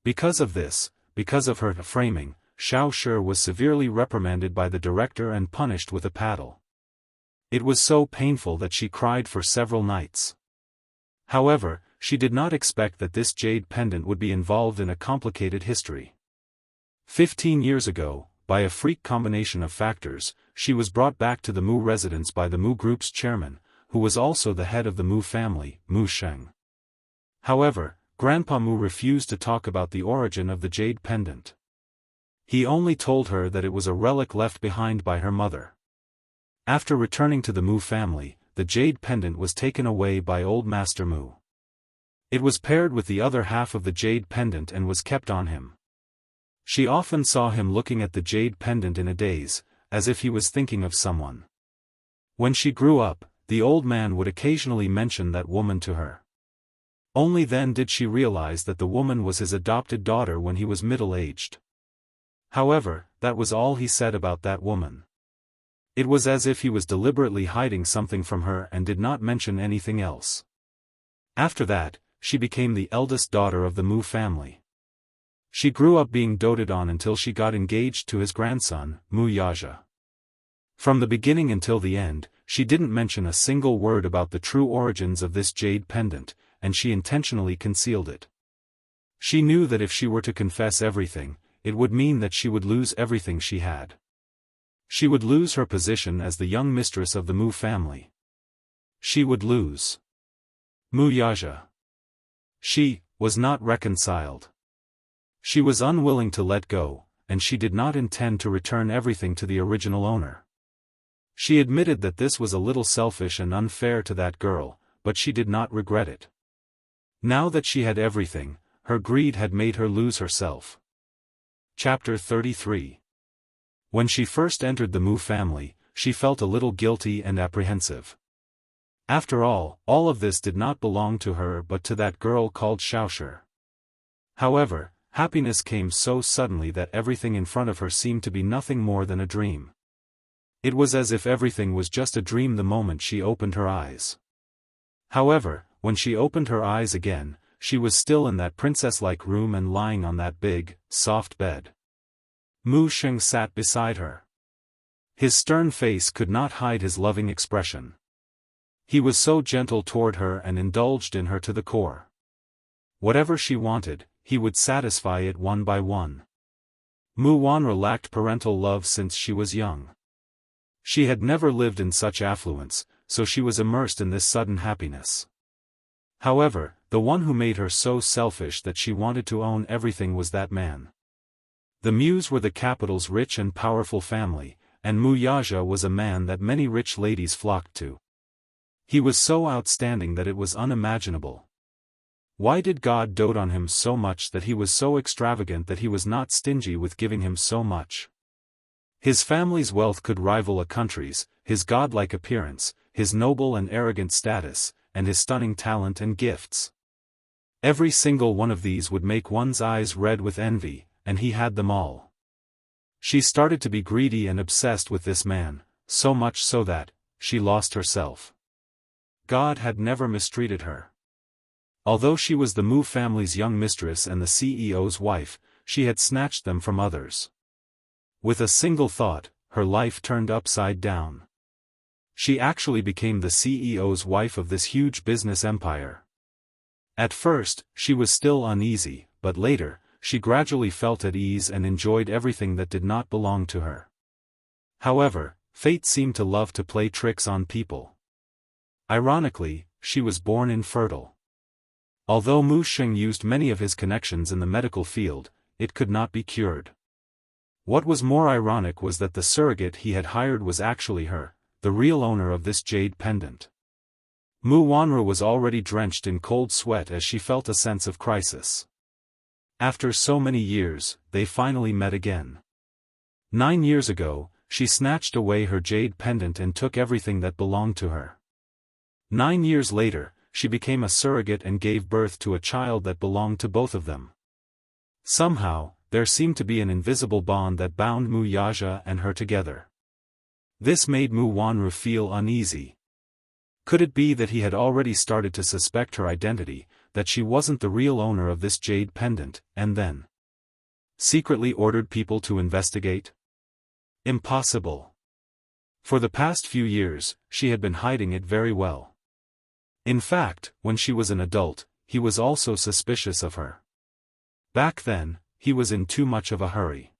Because of this, because of her framing, Xiaoshi was severely reprimanded by the director and punished with a paddle. It was so painful that she cried for several nights. However, she did not expect that this jade pendant would be involved in a complicated history. 15 years ago, by a freak combination of factors, she was brought back to the Mu residence by the Mu group's chairman, who was also the head of the Mu family, Mu Sheng. However, Grandpa Mu refused to talk about the origin of the jade pendant. He only told her that it was a relic left behind by her mother. After returning to the Mu family, the jade pendant was taken away by old Master Mu. It was paired with the other half of the jade pendant and was kept on him. She often saw him looking at the jade pendant in a daze, as if he was thinking of someone. When she grew up, the old man would occasionally mention that woman to her. Only then did she realize that the woman was his adopted daughter when he was middle-aged. However, that was all he said about that woman. It was as if he was deliberately hiding something from her and did not mention anything else. After that, she became the eldest daughter of the Mu family. She grew up being doted on until she got engaged to his grandson, Mu Yaja. From the beginning until the end, she didn't mention a single word about the true origins of this jade pendant, and she intentionally concealed it. She knew that if she were to confess everything, it would mean that she would lose everything she had. She would lose her position as the young mistress of the Mu family. She would lose Mu Yaja. She was not reconciled. She was unwilling to let go, and she did not intend to return everything to the original owner. She admitted that this was a little selfish and unfair to that girl, but she did not regret it. Now that she had everything, her greed had made her lose herself. Chapter 33. When she first entered the Mu family, she felt a little guilty and apprehensive. After all of this did not belong to her but to that girl called Xiaoshi. However, happiness came so suddenly that everything in front of her seemed to be nothing more than a dream. It was as if everything was just a dream the moment she opened her eyes. However, when she opened her eyes again, she was still in that princess-like room and lying on that big, soft bed. Mu Sheng sat beside her. His stern face could not hide his loving expression. He was so gentle toward her and indulged in her to the core. Whatever she wanted, he would satisfy it one by one. Mu Wanru lacked parental love since she was young. She had never lived in such affluence, so she was immersed in this sudden happiness. However, the one who made her so selfish that she wanted to own everything was that man. The Muse were the capital's rich and powerful family, and Mu Yaja was a man that many rich ladies flocked to. He was so outstanding that it was unimaginable. Why did God dote on him so much that he was so extravagant that he was not stingy with giving him so much? His family's wealth could rival a country's, his godlike appearance, his noble and arrogant status, and his stunning talent and gifts. Every single one of these would make one's eyes red with envy, and he had them all. She started to be greedy and obsessed with this man, so much so that she lost herself. God had never mistreated her. Although she was the Mu family's young mistress and the CEO's wife, she had snatched them from others. With a single thought, her life turned upside down. She actually became the CEO's wife of this huge business empire. At first, she was still uneasy, but later, she gradually felt at ease and enjoyed everything that did not belong to her. However, fate seemed to love to play tricks on people. Ironically, she was born infertile. Although Mu Xing used many of his connections in the medical field, it could not be cured. What was more ironic was that the surrogate he had hired was actually her, the real owner of this jade pendant. Mu Wanru was already drenched in cold sweat as she felt a sense of crisis. After so many years, they finally met again. 9 years ago, she snatched away her jade pendant and took everything that belonged to her. 9 years later, she became a surrogate and gave birth to a child that belonged to both of them. Somehow, there seemed to be an invisible bond that bound Mu Yaxia and her together. This made Mu Wanru feel uneasy. Could it be that he had already started to suspect her identity, that she wasn't the real owner of this jade pendant, and then secretly ordered people to investigate? Impossible. For the past few years, she had been hiding it very well. In fact, when she was an adult, he was also suspicious of her. Back then, he was in too much of a hurry.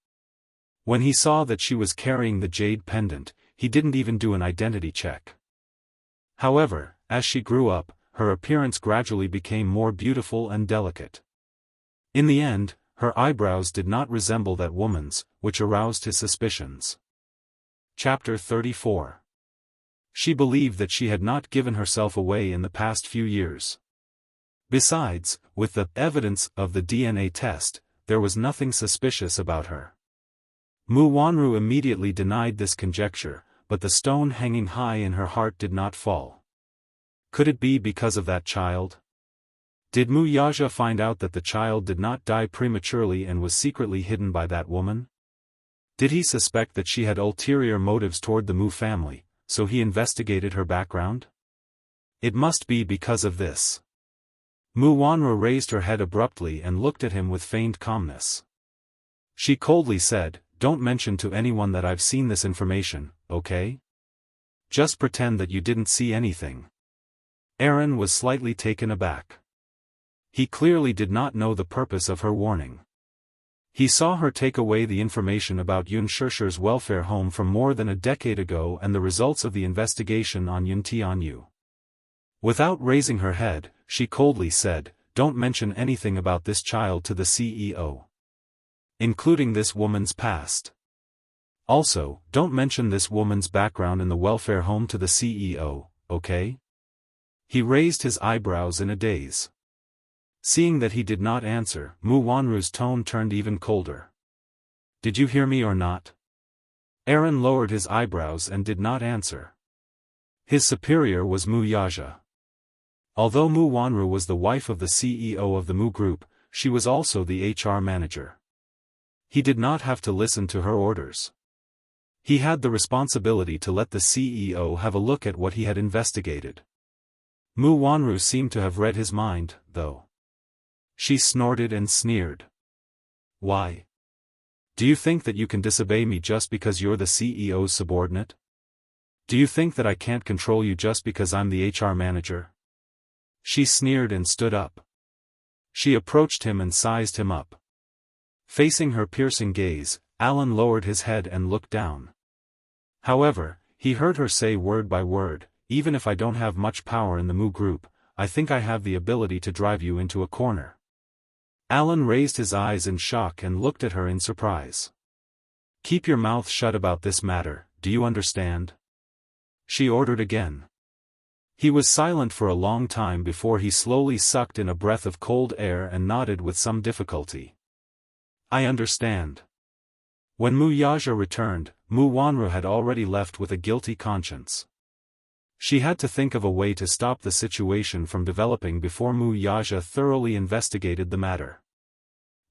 When he saw that she was carrying the jade pendant, he didn't even do an identity check. However, as she grew up, her appearance gradually became more beautiful and delicate. In the end, her eyebrows did not resemble that woman's, which aroused his suspicions. Chapter 34. She believed that she had not given herself away in the past few years. Besides, with the evidence of the DNA test, there was nothing suspicious about her. Mu Wanru immediately denied this conjecture, but the stone hanging high in her heart did not fall. Could it be because of that child? Did Mu Yaxia find out that the child did not die prematurely and was secretly hidden by that woman? Did he suspect that she had ulterior motives toward the Mu family, so he investigated her background? It must be because of this. Mu Wanru raised her head abruptly and looked at him with feigned calmness. She coldly said, "Don't mention to anyone that I've seen this information, okay? Just pretend that you didn't see anything." Aaron was slightly taken aback. He clearly did not know the purpose of her warning. He saw her take away the information about Yun Shishir's welfare home from more than a decade ago and the results of the investigation on Yun Tianyu. Without raising her head, she coldly said, "Don't mention anything about this child to the CEO. Including this woman's past. Also, don't mention this woman's background in the welfare home to the CEO, okay?" He raised his eyebrows in a daze. Seeing that he did not answer, Mu Wanru's tone turned even colder. "Did you hear me or not?" Aaron lowered his eyebrows and did not answer. His superior was Mu Yaxia. Although Mu Wanru was the wife of the CEO of the Mu Group, she was also the HR manager. He did not have to listen to her orders. He had the responsibility to let the CEO have a look at what he had investigated. Mu Wanru seemed to have read his mind, though. She snorted and sneered. "Why? Do you think that you can disobey me just because you're the CEO's subordinate? Do you think that I can't control you just because I'm the HR manager?" She sneered and stood up. She approached him and sized him up. Facing her piercing gaze, Alan lowered his head and looked down. However, he heard her say word by word, "Even if I don't have much power in the Mu Group, I think I have the ability to drive you into a corner." Alan raised his eyes in shock and looked at her in surprise. "Keep your mouth shut about this matter, do you understand?" She ordered again. He was silent for a long time before he slowly sucked in a breath of cold air and nodded with some difficulty. "I understand." When Mu Yaxia returned, Mu Wanru had already left with a guilty conscience. She had to think of a way to stop the situation from developing before Mu Yaxia thoroughly investigated the matter.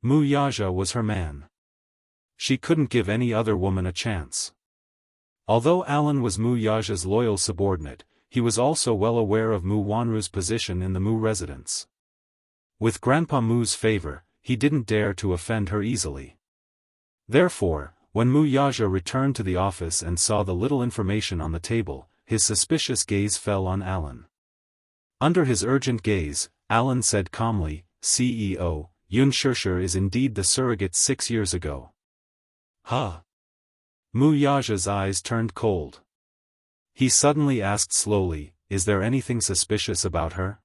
Mu Yaxia was her man. She couldn't give any other woman a chance. Although Alan was Mu Yaxia's loyal subordinate, he was also well aware of Mu Wanru's position in the Mu residence. With Grandpa Mu's favor, he didn't dare to offend her easily. Therefore, when Mu Yaja returned to the office and saw the little information on the table, his suspicious gaze fell on Alan. Under his urgent gaze, Alan said calmly, "CEO, Xianxia is indeed the surrogate 6 years ago." Huh? Mu Yaja's eyes turned cold. He suddenly asked slowly, "Is there anything suspicious about her?"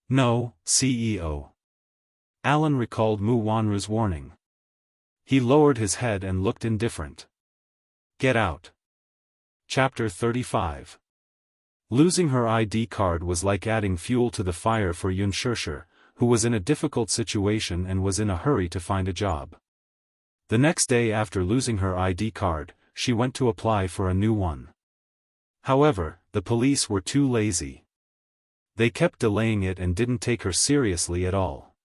"No, CEO." Alan recalled Mu Wanru's warning. He lowered his head and looked indifferent. Get out. Chapter 35. Losing her ID card was like adding fuel to the fire for Xianxia, who was in a difficult situation and was in a hurry to find a job. The next day after losing her ID card, she went to apply for a new one. However, the police were too lazy. They kept delaying it and didn't take her seriously at all.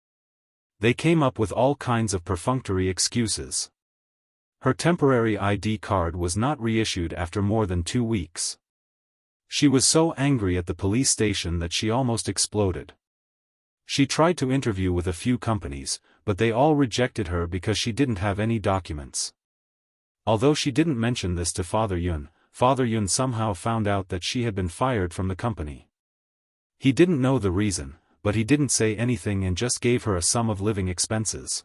They came up with all kinds of perfunctory excuses. Her temporary ID card was not reissued after more than 2 weeks. She was so angry at the police station that she almost exploded. She tried to interview with a few companies, but they all rejected her because she didn't have any documents. Although she didn't mention this to Father Yun somehow found out that she had been fired from the company. He didn't know the reason, but he didn't say anything and just gave her a sum of living expenses.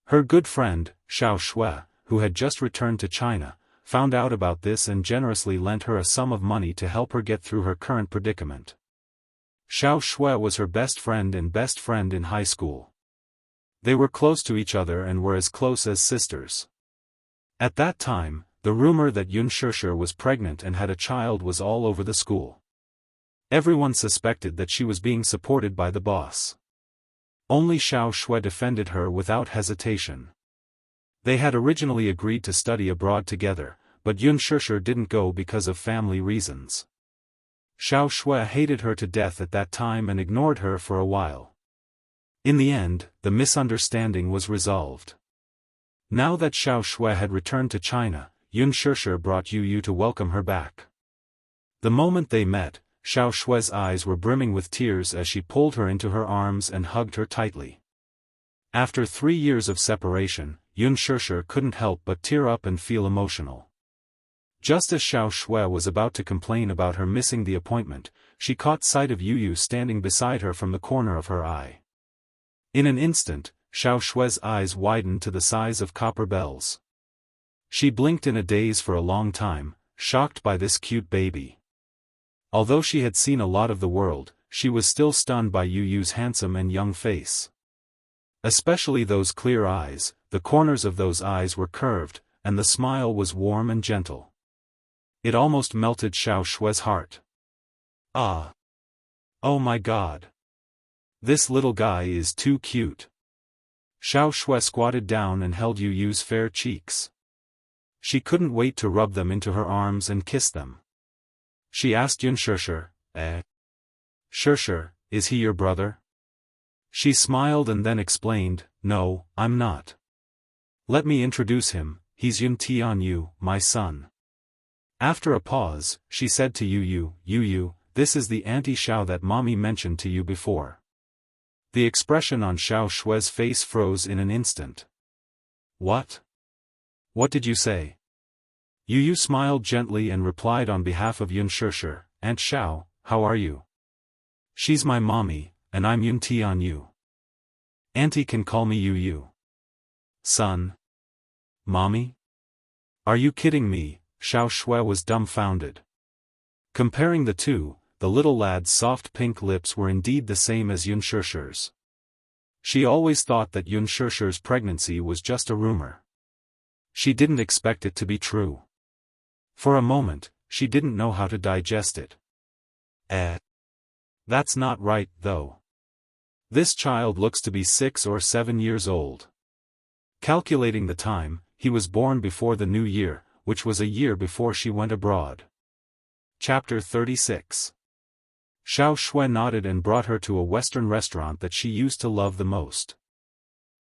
Her good friend, Xiao Shui, who had just returned to China, found out about this and generously lent her a sum of money to help her get through her current predicament. Xiao Shui was her best friend in high school. They were close to each other and were as close as sisters. At that time, the rumor that Xianxia was pregnant and had a child was all over the school. Everyone suspected that she was being supported by the boss. Only Xiao Shui defended her without hesitation. They had originally agreed to study abroad together, but Xianxia didn't go because of family reasons. Xiao Shui hated her to death at that time and ignored her for a while. In the end, the misunderstanding was resolved. Now that Xiao Shui had returned to China, Xianxia brought Yu to welcome her back. The moment they met, Xiao Shui's eyes were brimming with tears as she pulled her into her arms and hugged her tightly. After 3 years of separation, Xianxia couldn't help but tear up and feel emotional. Just as Xiao Shui was about to complain about her missing the appointment, she caught sight of Yu standing beside her from the corner of her eye. In an instant, Xiao Shui's eyes widened to the size of copper bells. She blinked in a daze for a long time, shocked by this cute baby. Although she had seen a lot of the world, she was still stunned by Yu's handsome and young face. Especially those clear eyes, the corners of those eyes were curved, and the smile was warm and gentle. It almost melted Xiao Shui's heart. Ah! Oh my God! This little guy is too cute. Xiao Shui squatted down and held Yu's fair cheeks. She couldn't wait to rub them into her arms and kiss them. She asked Xianxia, Xianxia, is he your brother? She smiled and then explained, No, I'm not. Let me introduce him, he's Yu, my son. After a pause, she said to Yu, this is the Auntie Xiao that Mommy mentioned to you before. The expression on Xiao Shui's face froze in an instant. What? What did you say? Yu smiled gently and replied on behalf of Xianxia, Aunt Xiao, how are you? She's my mommy, and I'm Yu. Auntie can call me Yu. Son? Mommy? Are you kidding me? Xiao Shui was dumbfounded. Comparing the two, the little lad's soft pink lips were indeed the same as Xianxia's. She always thought that Xianxia's pregnancy was just a rumor. She didn't expect it to be true. For a moment, she didn't know how to digest it. That's not right, though. This child looks to be 6 or 7 years old. Calculating the time, he was born before the new year, which was a year before she went abroad. Chapter 36. Xiao Shui nodded and brought her to a Western restaurant that she used to love the most.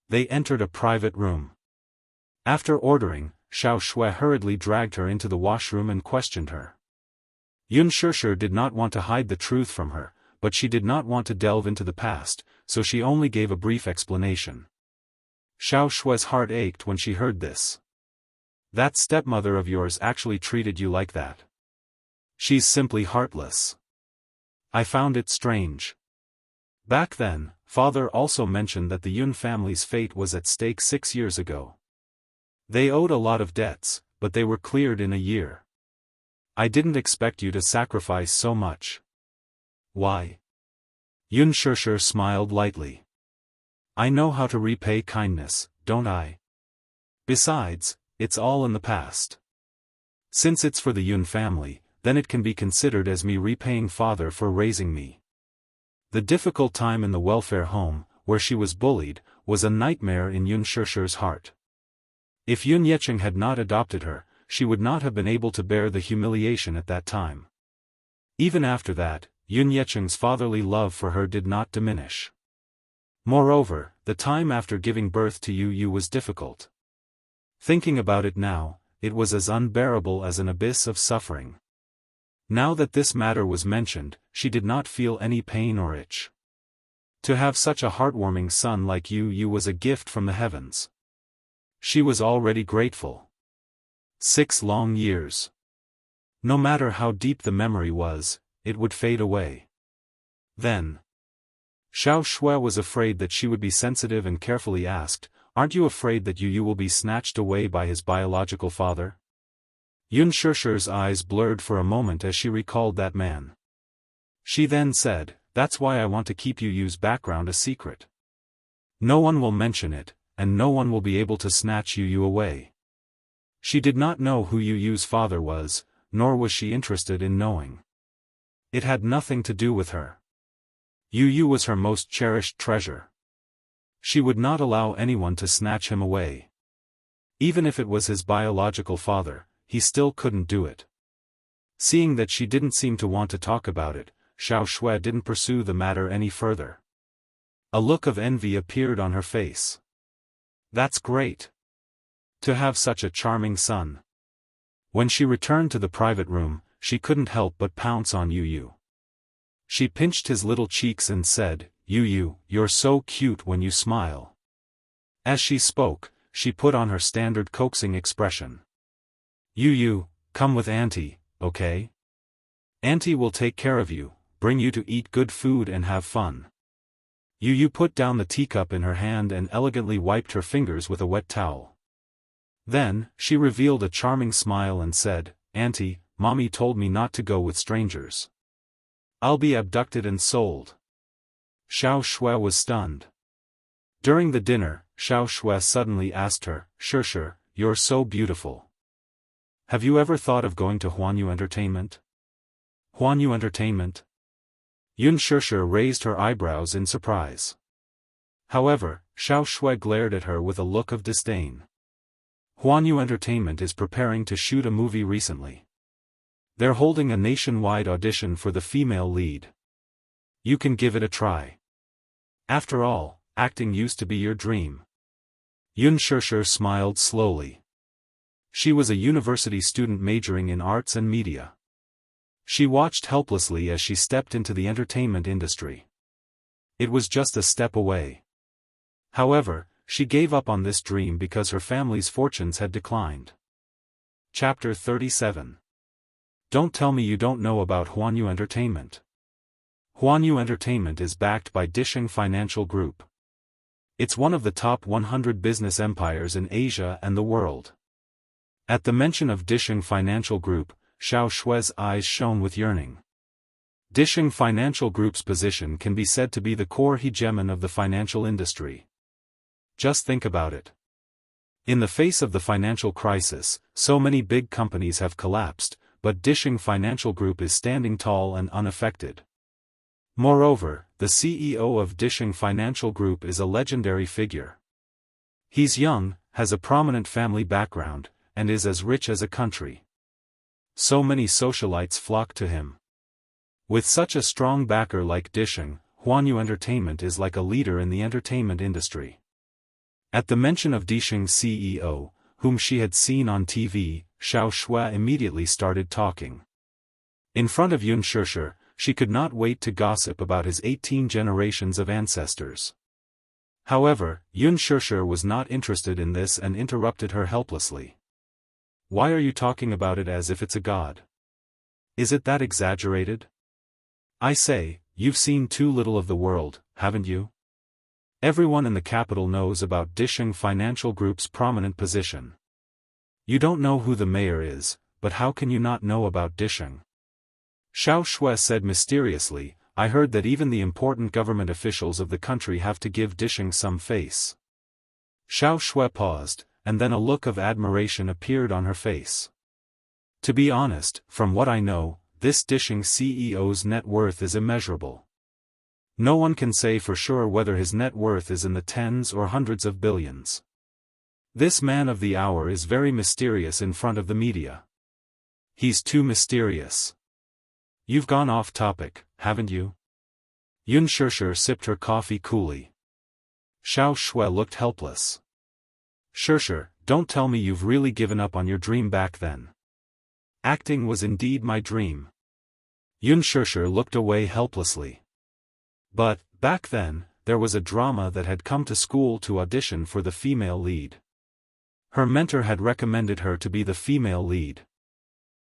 They entered a private room. After ordering, Xiao Shui hurriedly dragged her into the washroom and questioned her. Yun Shishir did not want to hide the truth from her, but she did not want to delve into the past, so she only gave a brief explanation. Xiao Shue's heart ached when she heard this. That stepmother of yours actually treated you like that. She's simply heartless. I found it strange. Back then, father also mentioned that the Yun family's fate was at stake 6 years ago. They owed a lot of debts, but they were cleared in a year. I didn't expect you to sacrifice so much. Why? Yun Shishir smiled lightly. I know how to repay kindness, don't I? Besides, it's all in the past. Since it's for the Yun family, then it can be considered as me repaying father for raising me. The difficult time in the welfare home, where she was bullied, was a nightmare in Yun Shishir's heart. If Yun Yeqing had not adopted her, she would not have been able to bear the humiliation at that time. Even after that, Yun Yeqing's fatherly love for her did not diminish. Moreover, the time after giving birth to Yu was difficult. Thinking about it now, it was as unbearable as an abyss of suffering. Now that this matter was mentioned, she did not feel any pain or itch. To have such a heartwarming son like Yu was a gift from the heavens. She was already grateful. 6 long years. No matter how deep the memory was, it would fade away. Then, Xiao Shui was afraid that she would be sensitive and carefully asked, "Aren't you afraid that Yu will be snatched away by his biological father?" Yun Shishir's eyes blurred for a moment as she recalled that man. She then said, "That's why I want to keep Yu's background a secret. No one will mention it, and no one will be able to snatch Yu away." She did not know who Yu's father was, nor was she interested in knowing. It had nothing to do with her. Yu was her most cherished treasure. She would not allow anyone to snatch him away. Even if it was his biological father, he still couldn't do it. Seeing that she didn't seem to want to talk about it, Xiao Shui didn't pursue the matter any further. A look of envy appeared on her face. That's great. To have such a charming son. When she returned to the private room, she couldn't help but pounce on Yu. She pinched his little cheeks and said, "Yu, you're so cute when you smile." As she spoke, she put on her standard coaxing expression. "Yu, come with Auntie, okay? Auntie will take care of you, bring you to eat good food and have fun." Yu put down the teacup in her hand and elegantly wiped her fingers with a wet towel. Then, she revealed a charming smile and said, "Auntie, Mommy told me not to go with strangers. I'll be abducted and sold." Xiao Shui was stunned. During the dinner, Xiao Shui suddenly asked her, "Shishir, you're so beautiful. Have you ever thought of going to Huanyu Entertainment?" Huanyu Entertainment? Yun Shishir raised her eyebrows in surprise. However, Xiao Shui glared at her with a look of disdain. Huanyu Entertainment is preparing to shoot a movie recently. They're holding a nationwide audition for the female lead. You can give it a try. After all, acting used to be your dream. Yun Shishir smiled slowly. She was a university student majoring in arts and media. She watched helplessly as she stepped into the entertainment industry. It was just a step away. However, she gave up on this dream because her family's fortunes had declined. Chapter 37. Don't tell me you don't know about Huanyu Entertainment. Huanyu Entertainment is backed by Disheng Financial Group. It's one of the top 100 business empires in Asia and the world. At the mention of Disheng Financial Group, Xiao Shui's eyes shone with yearning. Disheng Financial Group's position can be said to be the core hegemon of the financial industry. Just think about it. In the face of the financial crisis, so many big companies have collapsed, but Disheng Financial Group is standing tall and unaffected. Moreover, the CEO of Disheng Financial Group is a legendary figure. He's young, has a prominent family background, and is as rich as a country. So many socialites flock to him. With such a strong backer like Disheng, Huanyu Entertainment is like a leader in the entertainment industry. At the mention of Disheng's CEO, whom she had seen on TV, Xiao Shui immediately started talking. In front of Xianxia, she could not wait to gossip about his 18 generations of ancestors. However, Xianxia was not interested in this and interrupted her helplessly. Why are you talking about it as if it's a god? Is it that exaggerated? I say, you've seen too little of the world, haven't you? Everyone in the capital knows about Disheng Financial Group's prominent position. You don't know who the mayor is, but how can you not know about Disheng? Xiao Shui said mysteriously, I heard that even the important government officials of the country have to give Disheng some face. Xiao Shui paused, and then a look of admiration appeared on her face. To be honest, from what I know, this Disheng CEO's net worth is immeasurable. No one can say for sure whether his net worth is in the tens or hundreds of billions. This man of the hour is very mysterious in front of the media. He's too mysterious. You've gone off topic, haven't you? Xianxia sipped her coffee coolly. Xiao Shui looked helpless. Xianxia, don't tell me you've really given up on your dream back then. Acting was indeed my dream. Xianxia looked away helplessly. But, back then, there was a drama that had come to school to audition for the female lead. Her mentor had recommended her to be the female lead.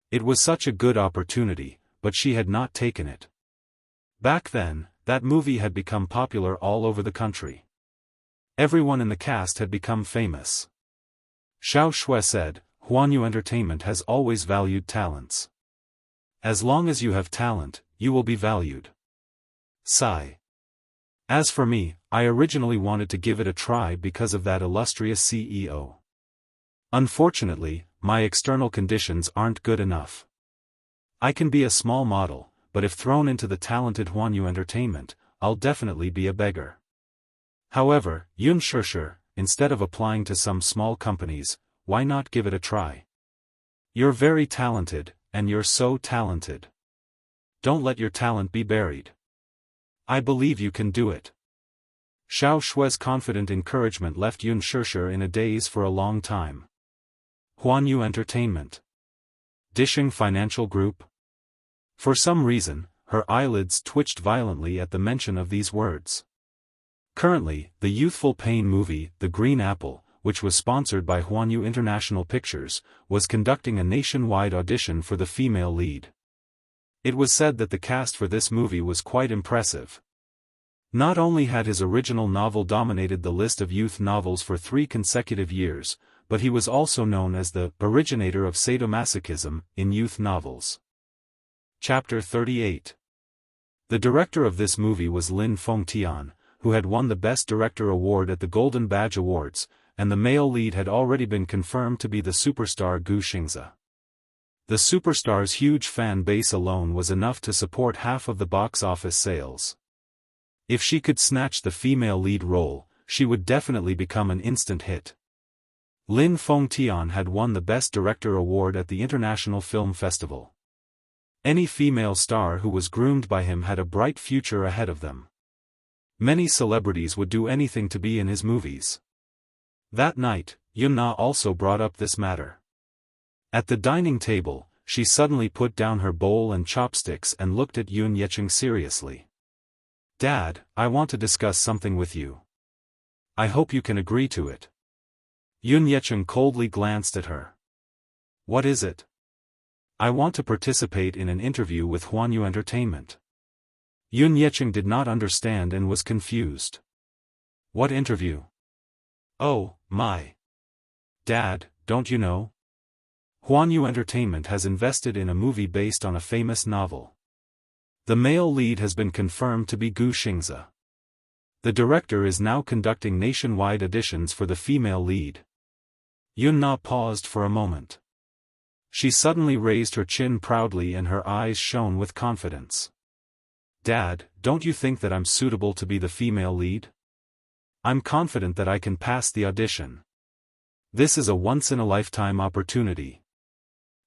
It was such a good opportunity, but she had not taken it. Back then, that movie had become popular all over the country. Everyone in the cast had become famous. Xiao Shui said, Huanyu Entertainment has always valued talents. As long as you have talent, you will be valued. Sigh. As for me, I originally wanted to give it a try because of that illustrious CEO. Unfortunately, my external conditions aren't good enough. I can be a small model, but if thrown into the talented Huanyu Entertainment, I'll definitely be a beggar. However, Xianxia, instead of applying to some small companies, why not give it a try? You're very talented, and you're so talented. Don't let your talent be buried. I believe you can do it. Xiao Shui's confident encouragement left Xianxia in a daze for a long time. Huanyu Entertainment. Disheng Financial Group. For some reason, her eyelids twitched violently at the mention of these words. Currently, the youthful pain movie, The Green Apple, which was sponsored by Huanyu International Pictures, was conducting a nationwide audition for the female lead. It was said that the cast for this movie was quite impressive. Not only had his original novel dominated the list of youth novels for 3 consecutive years, but he was also known as the originator of sadomasochism in youth novels. Chapter 38. The director of this movie was Lin Fengtian, who had won the Best Director award at the Golden Badge Awards, and the male lead had already been confirmed to be the superstar Gu Xingzi. The superstar's huge fan base alone was enough to support half of the box office sales. If she could snatch the female lead role, she would definitely become an instant hit. Lin Fengtian had won the Best Director award at the International Film Festival. Any female star who was groomed by him had a bright future ahead of them. Many celebrities would do anything to be in his movies. That night, Yunna also brought up this matter. At the dining table, she suddenly put down her bowl and chopsticks and looked at Yun Yecheng seriously. Dad, I want to discuss something with you. I hope you can agree to it. Yun Yecheng coldly glanced at her. What is it? I want to participate in an interview with Huanyu Entertainment. Yun Yecheng did not understand and was confused. What interview? Oh, my. Dad, don't you know? Huanyu Entertainment has invested in a movie based on a famous novel. The male lead has been confirmed to be Gu Xingzi. The director is now conducting nationwide auditions for the female lead. Yunna paused for a moment. She suddenly raised her chin proudly and her eyes shone with confidence. Dad, don't you think that I'm suitable to be the female lead? I'm confident that I can pass the audition. This is a once-in-a-lifetime opportunity.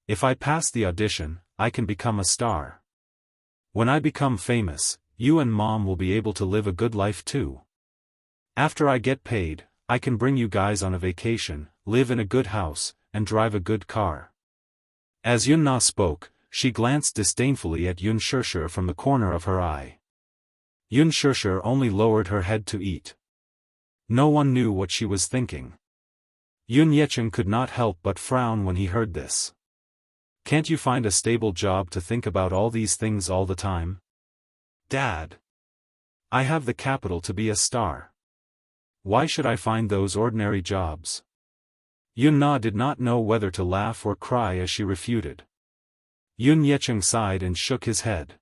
If I pass the audition, I can become a star. When I become famous, you and Mom will be able to live a good life too. After I get paid, I can bring you guys on a vacation, live in a good house, and drive a good car. As Yunna spoke, she glanced disdainfully at Yun Shishir from the corner of her eye. Yun Shishir only lowered her head to eat. No one knew what she was thinking. Yun Yecheng could not help but frown when he heard this. Can't you find a stable job to think about all these things all the time? Dad. I have the capital to be a star. Why should I find those ordinary jobs? Yun Na did not know whether to laugh or cry as she refuted. Yun Yecheng sighed and shook his head.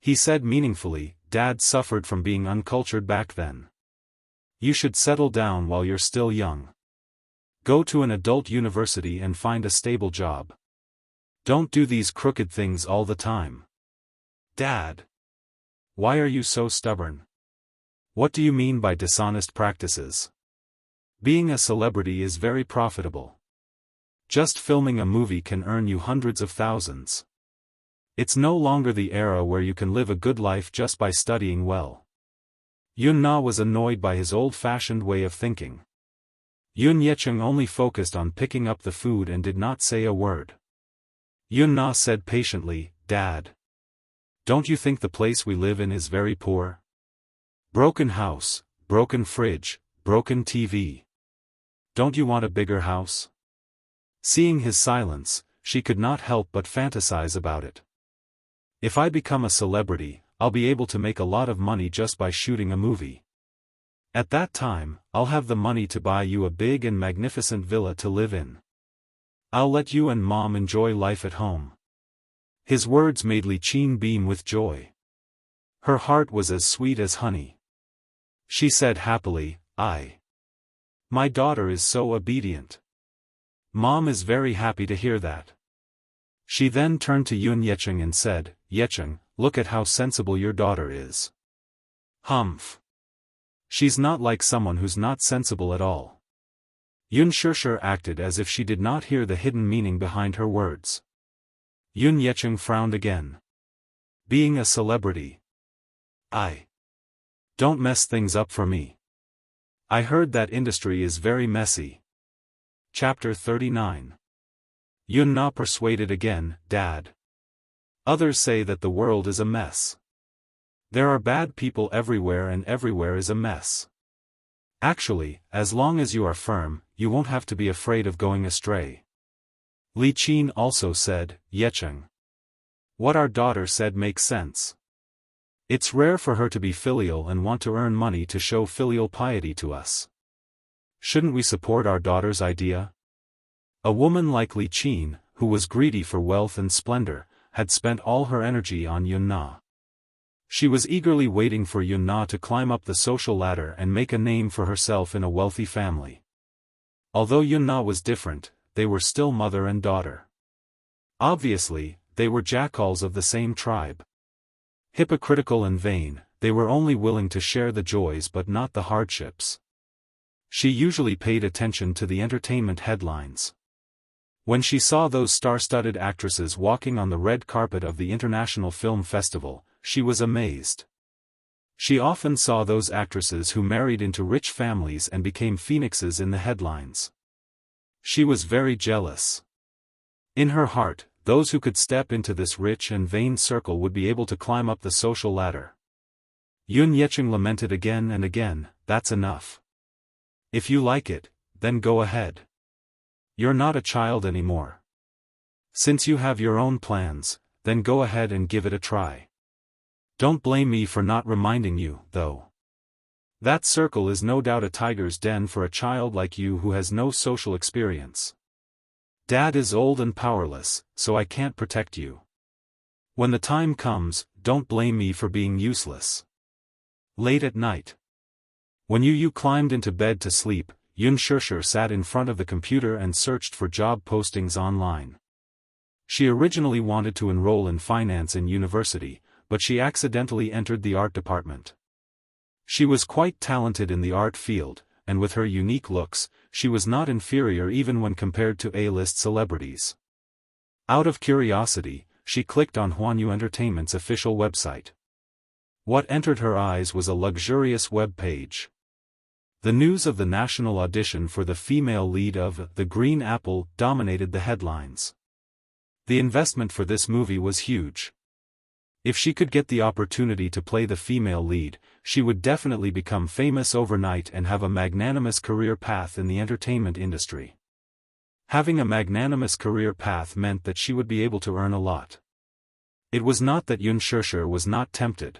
He said meaningfully, Dad suffered from being uncultured back then. You should settle down while you're still young. Go to an adult university and find a stable job. Don't do these crooked things all the time. Dad. Why are you so stubborn? What do you mean by dishonest practices? Being a celebrity is very profitable. Just filming a movie can earn you hundreds of thousands. It's no longer the era where you can live a good life just by studying well. Yun Na was annoyed by his old-fashioned way of thinking. Yun Yecheng only focused on picking up the food and did not say a word. Yun Na said patiently, Dad. Don't you think the place we live in is very poor? Broken house, broken fridge, broken TV. Don't you want a bigger house? Seeing his silence, she could not help but fantasize about it. If I become a celebrity, I'll be able to make a lot of money just by shooting a movie. At that time, I'll have the money to buy you a big and magnificent villa to live in. I'll let you and Mom enjoy life at home. His words made Li Qin beam with joy. Her heart was as sweet as honey. She said happily, My daughter is so obedient. Mom is very happy to hear that. She then turned to Yun Yecheng and said, Yecheng, look at how sensible your daughter is. Humph. She's not like someone who's not sensible at all. Yun Shishir acted as if she did not hear the hidden meaning behind her words. Yun Yecheng frowned again. Being a celebrity. Don't mess things up for me. I heard that industry is very messy. Chapter 39. Yun Na persuaded again, Dad. Others say that the world is a mess. There are bad people everywhere and everywhere is a mess. Actually, as long as you are firm, you won't have to be afraid of going astray. Li Qin also said, Yecheng. What our daughter said makes sense. It's rare for her to be filial and want to earn money to show filial piety to us. Shouldn't we support our daughter's idea? A woman like Li Qin, who was greedy for wealth and splendor, had spent all her energy on Yun Na. She was eagerly waiting for Yun Na to climb up the social ladder and make a name for herself in a wealthy family. Although Yun Na was different, they were still mother and daughter. Obviously, they were jackals of the same tribe. Hypocritical and vain, they were only willing to share the joys but not the hardships. She usually paid attention to the entertainment headlines. When she saw those star-studded actresses walking on the red carpet of the International Film Festival, she was amazed. She often saw those actresses who married into rich families and became phoenixes in the headlines. She was very jealous. In her heart, those who could step into this rich and vain circle would be able to climb up the social ladder. Yun Yecheng lamented again and again, That's enough. If you like it, then go ahead. You're not a child anymore. Since you have your own plans, then go ahead and give it a try. Don't blame me for not reminding you, though. That circle is no doubt a tiger's den for a child like you who has no social experience. Dad is old and powerless, so I can't protect you. When the time comes, don't blame me for being useless. Late at night. When you climbed into bed to sleep, Yun Shishir sat in front of the computer and searched for job postings online. She originally wanted to enroll in finance in university, but she accidentally entered the art department. She was quite talented in the art field, and with her unique looks, she was not inferior even when compared to A-list celebrities. Out of curiosity, she clicked on Huanyu Entertainment's official website. What entered her eyes was a luxurious web page. The news of the national audition for the female lead of The Green Apple dominated the headlines. The investment for this movie was huge. If she could get the opportunity to play the female lead, she would definitely become famous overnight and have a magnanimous career path in the entertainment industry. Having a magnanimous career path meant that she would be able to earn a lot. It was not that Xianxia was not tempted.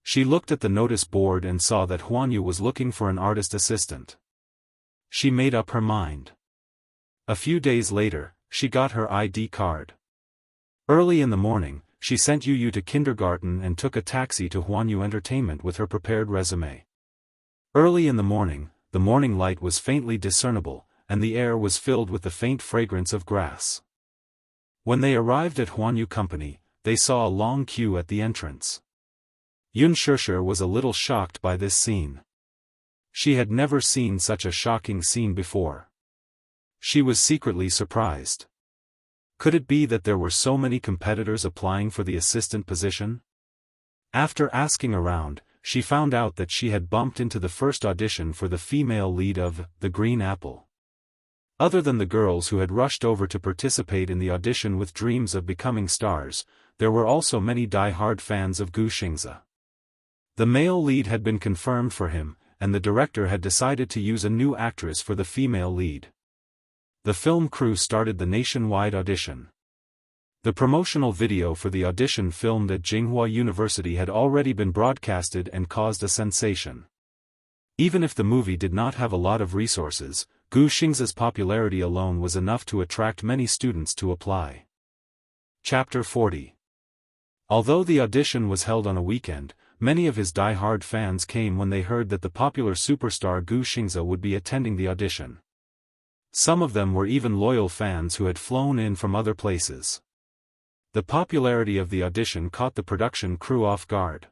She looked at the notice board and saw that Huan Yu was looking for an artist assistant. She made up her mind. A few days later, she got her ID card. Early in the morning, she sent Yu to kindergarten and took a taxi to Huan Yu Entertainment with her prepared resume. Early in the morning light was faintly discernible, and the air was filled with the faint fragrance of grass. When they arrived at Huan Yu Company, they saw a long queue at the entrance. Xianxia was a little shocked by this scene. She had never seen such a shocking scene before. She was secretly surprised. Could it be that there were so many competitors applying for the assistant position? After asking around, she found out that she had bumped into the first audition for the female lead of The Green Apple. Other than the girls who had rushed over to participate in the audition with dreams of becoming stars, there were also many die-hard fans of Gu Xingzi. The male lead had been confirmed for him, and the director had decided to use a new actress for the female lead. The film crew started the nationwide audition. The promotional video for the audition filmed at Jianghu University had already been broadcasted and caused a sensation. Even if the movie did not have a lot of resources, Gu Xingzi's popularity alone was enough to attract many students to apply. Chapter 40. Although the audition was held on a weekend, many of his die-hard fans came when they heard that the popular superstar Gu Xingzi would be attending the audition. Some of them were even loyal fans who had flown in from other places. The popularity of the audition caught the production crew off guard.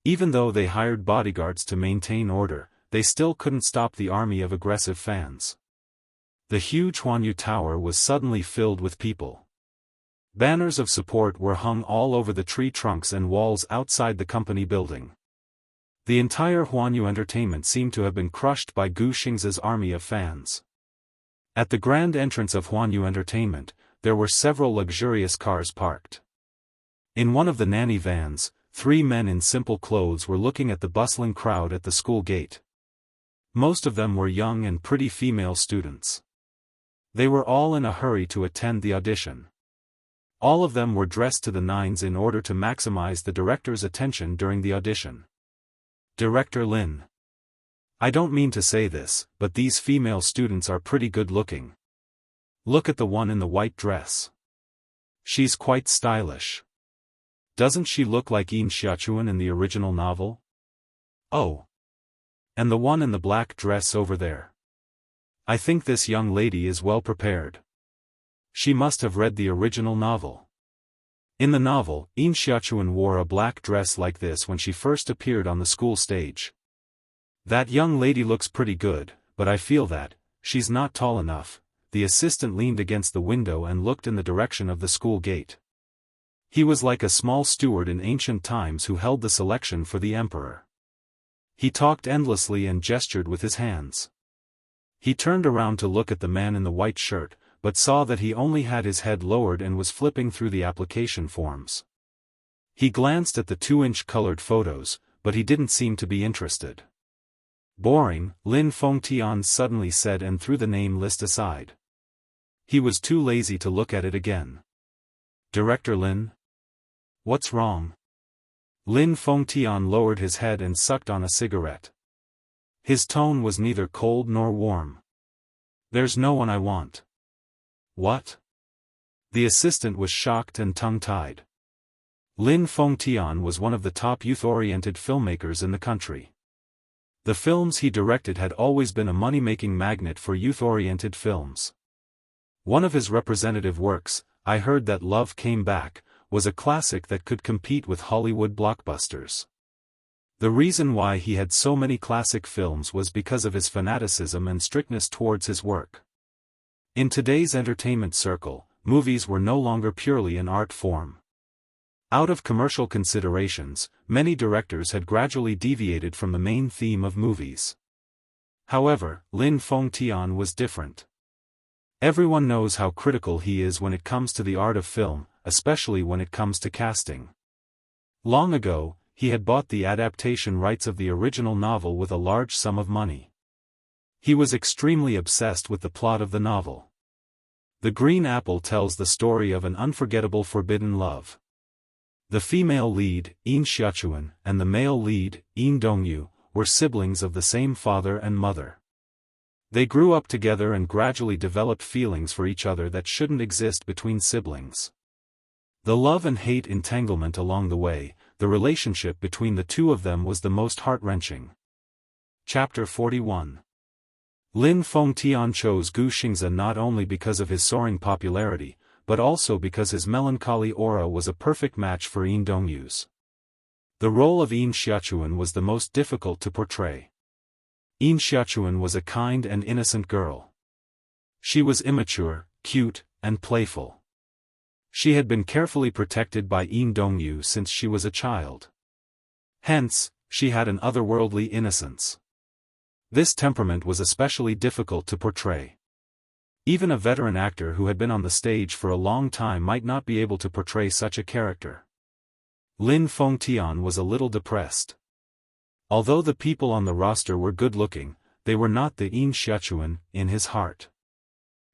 Even though they hired bodyguards to maintain order, they still couldn't stop the army of aggressive fans. The huge Huan Yu Tower was suddenly filled with people. Banners of support were hung all over the tree trunks and walls outside the company building. The entire Huan Yu Entertainment seemed to have been crushed by Gu Xingzi's army of fans. At the grand entrance of Huan Yu Entertainment, there were several luxurious cars parked. In one of the nanny vans, 3 men in simple clothes were looking at the bustling crowd at the school gate. Most of them were young and pretty female students. They were all in a hurry to attend the audition. All of them were dressed to the nines in order to maximize the director's attention during the audition. Director Lin. I don't mean to say this, but these female students are pretty good looking. Look at the one in the white dress. She's quite stylish. Doesn't she look like Yin Xiaochuan in the original novel? Oh. And the one in the black dress over there. I think this young lady is well prepared. She must have read the original novel. In the novel, Yin Xiaochuan wore a black dress like this when she first appeared on the school stage. That young lady looks pretty good, but I feel that she's not tall enough. The assistant leaned against the window and looked in the direction of the school gate. He was like a small steward in ancient times who held the selection for the emperor. He talked endlessly and gestured with his hands. He turned around to look at the man in the white shirt, but saw that he only had his head lowered and was flipping through the application forms. He glanced at the 2-inch colored photos, but he didn't seem to be interested. Boring, Lin Fengtian suddenly said and threw the name list aside. He was too lazy to look at it again. Director Lin? What's wrong? Lin Fengtian lowered his head and sucked on a cigarette. His tone was neither cold nor warm. There's no one I want. What? The assistant was shocked and tongue-tied. Lin Fengtian was one of the top youth-oriented filmmakers in the country. The films he directed had always been a money-making magnet for youth-oriented films. One of his representative works, I Heard That Love Came Back, was a classic that could compete with Hollywood blockbusters. The reason why he had so many classic films was because of his fanaticism and strictness towards his work. In today's entertainment circle, movies were no longer purely an art form. Out of commercial considerations, many directors had gradually deviated from the main theme of movies. However, Lin Fengtian was different. Everyone knows how critical he is when it comes to the art of film, especially when it comes to casting. Long ago, he had bought the adaptation rights of the original novel with a large sum of money. He was extremely obsessed with the plot of the novel. The Green Apple tells the story of an unforgettable forbidden love. The female lead, Yin Xiachuan, and the male lead, Yin Dongyu, were siblings of the same father and mother. They grew up together and gradually developed feelings for each other that shouldn't exist between siblings. The love and hate entanglement along the way, the relationship between the two of them was the most heart-wrenching. Chapter 41. Lin Fengtian chose Gu Xingzi not only because of his soaring popularity, but also because his melancholy aura was a perfect match for Yin Dongyu's. The role of Yin Xiachuan was the most difficult to portray. Yin Xiachuan was a kind and innocent girl. She was immature, cute, and playful. She had been carefully protected by Yin Dongyu since she was a child. Hence, she had an otherworldly innocence. This temperament was especially difficult to portray. Even a veteran actor who had been on the stage for a long time might not be able to portray such a character. Lin Fengtian was a little depressed. Although the people on the roster were good-looking, they were not the Yin Xiachuan in his heart.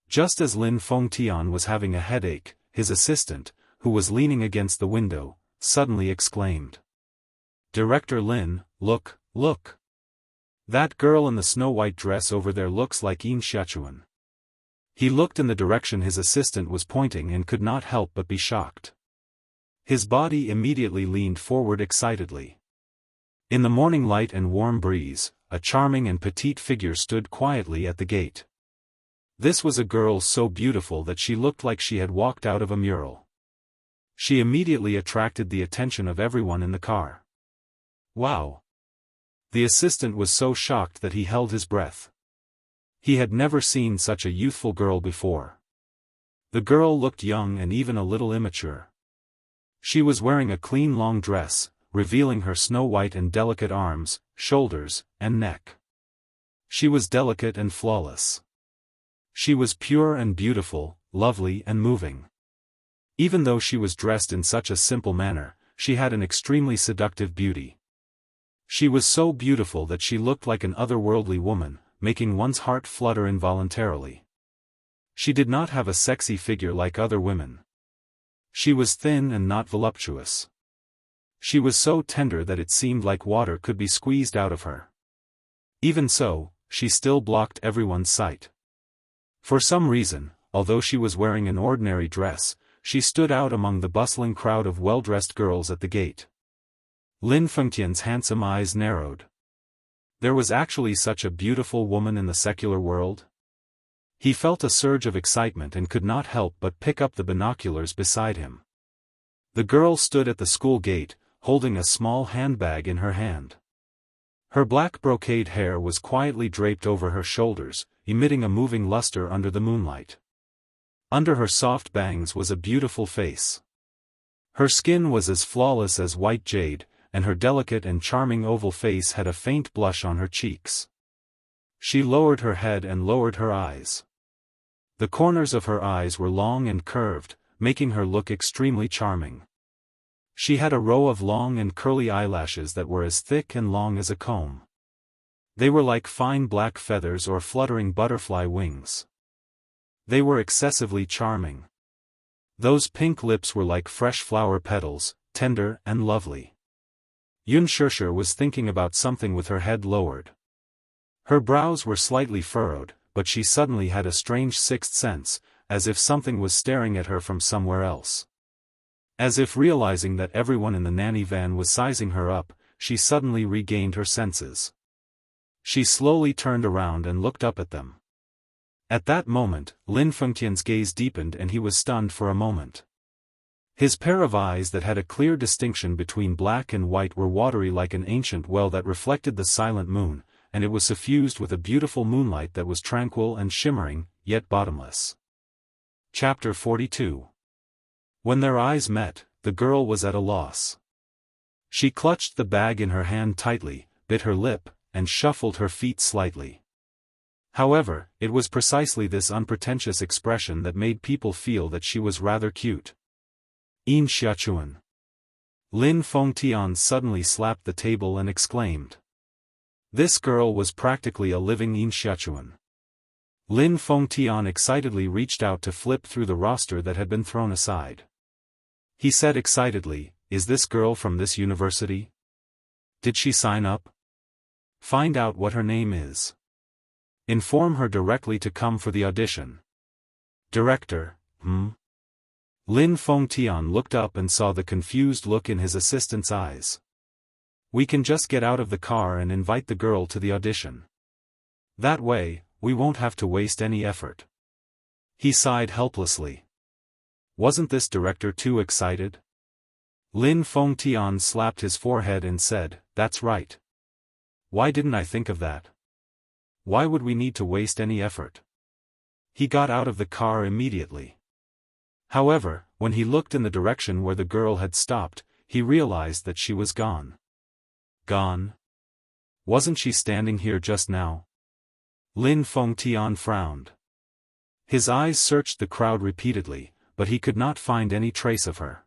Just as Lin Fengtian was having a headache, his assistant, who was leaning against the window, suddenly exclaimed. "Director Lin, look, look! That girl in the snow-white dress over there looks like Yin Xiachuan." He looked in the direction his assistant was pointing and could not help but be shocked. His body immediately leaned forward excitedly. In the morning light and warm breeze, a charming and petite figure stood quietly at the gate. This was a girl so beautiful that she looked like she had walked out of a mural. She immediately attracted the attention of everyone in the car. Wow! The assistant was so shocked that he held his breath. He had never seen such a youthful girl before. The girl looked young and even a little immature. She was wearing a clean long dress, revealing her snow-white and delicate arms, shoulders, and neck. She was delicate and flawless. She was pure and beautiful, lovely and moving. Even though she was dressed in such a simple manner, she had an extremely seductive beauty. She was so beautiful that she looked like an otherworldly woman, making one's heart flutter involuntarily. She did not have a sexy figure like other women. She was thin and not voluptuous. She was so tender that it seemed like water could be squeezed out of her. Even so, she still blocked everyone's sight. For some reason, although she was wearing an ordinary dress, she stood out among the bustling crowd of well-dressed girls at the gate. Lin Fengtian's handsome eyes narrowed. There was actually such a beautiful woman in the secular world? He felt a surge of excitement and could not help but pick up the binoculars beside him. The girl stood at the school gate, holding a small handbag in her hand. Her black brocade hair was quietly draped over her shoulders, emitting a moving luster under the moonlight. Under her soft bangs was a beautiful face. Her skin was as flawless as white jade, and her delicate and charming oval face had a faint blush on her cheeks. She lowered her head and lowered her eyes. The corners of her eyes were long and curved, making her look extremely charming. She had a row of long and curly eyelashes that were as thick and long as a comb. They were like fine black feathers or fluttering butterfly wings. They were excessively charming. Those pink lips were like fresh flower petals, tender and lovely. Yun Shishir was thinking about something with her head lowered. Her brows were slightly furrowed, but she suddenly had a strange sixth sense, as if something was staring at her from somewhere else. As if realizing that everyone in the nanny van was sizing her up, she suddenly regained her senses. She slowly turned around and looked up at them. At that moment, Lin Fengtian's gaze deepened and he was stunned for a moment. His pair of eyes that had a clear distinction between black and white were watery like an ancient well that reflected the silent moon, and it was suffused with a beautiful moonlight that was tranquil and shimmering, yet bottomless. Chapter 42. When their eyes met, the girl was at a loss. She clutched the bag in her hand tightly, bit her lip, and shuffled her feet slightly. However, it was precisely this unpretentious expression that made people feel that she was rather cute. In Xiachuan. Lin Fengtian suddenly slapped the table and exclaimed. This girl was practically a living In Xiachuan. Lin Fengtian excitedly reached out to flip through the roster that had been thrown aside. He said excitedly, "Is this girl from this university? Did she sign up? Find out what her name is. Inform her directly to come for the audition." Director, Lin Fengtian looked up and saw the confused look in his assistant's eyes. "We can just get out of the car and invite the girl to the audition. That way, we won't have to waste any effort." He sighed helplessly. Wasn't this director too excited? Lin Fengtian slapped his forehead and said, "That's right. Why didn't I think of that? Why would we need to waste any effort?" He got out of the car immediately. However, when he looked in the direction where the girl had stopped, he realized that she was gone. Gone? Wasn't she standing here just now? Lin Fengtian frowned. His eyes searched the crowd repeatedly, but he could not find any trace of her.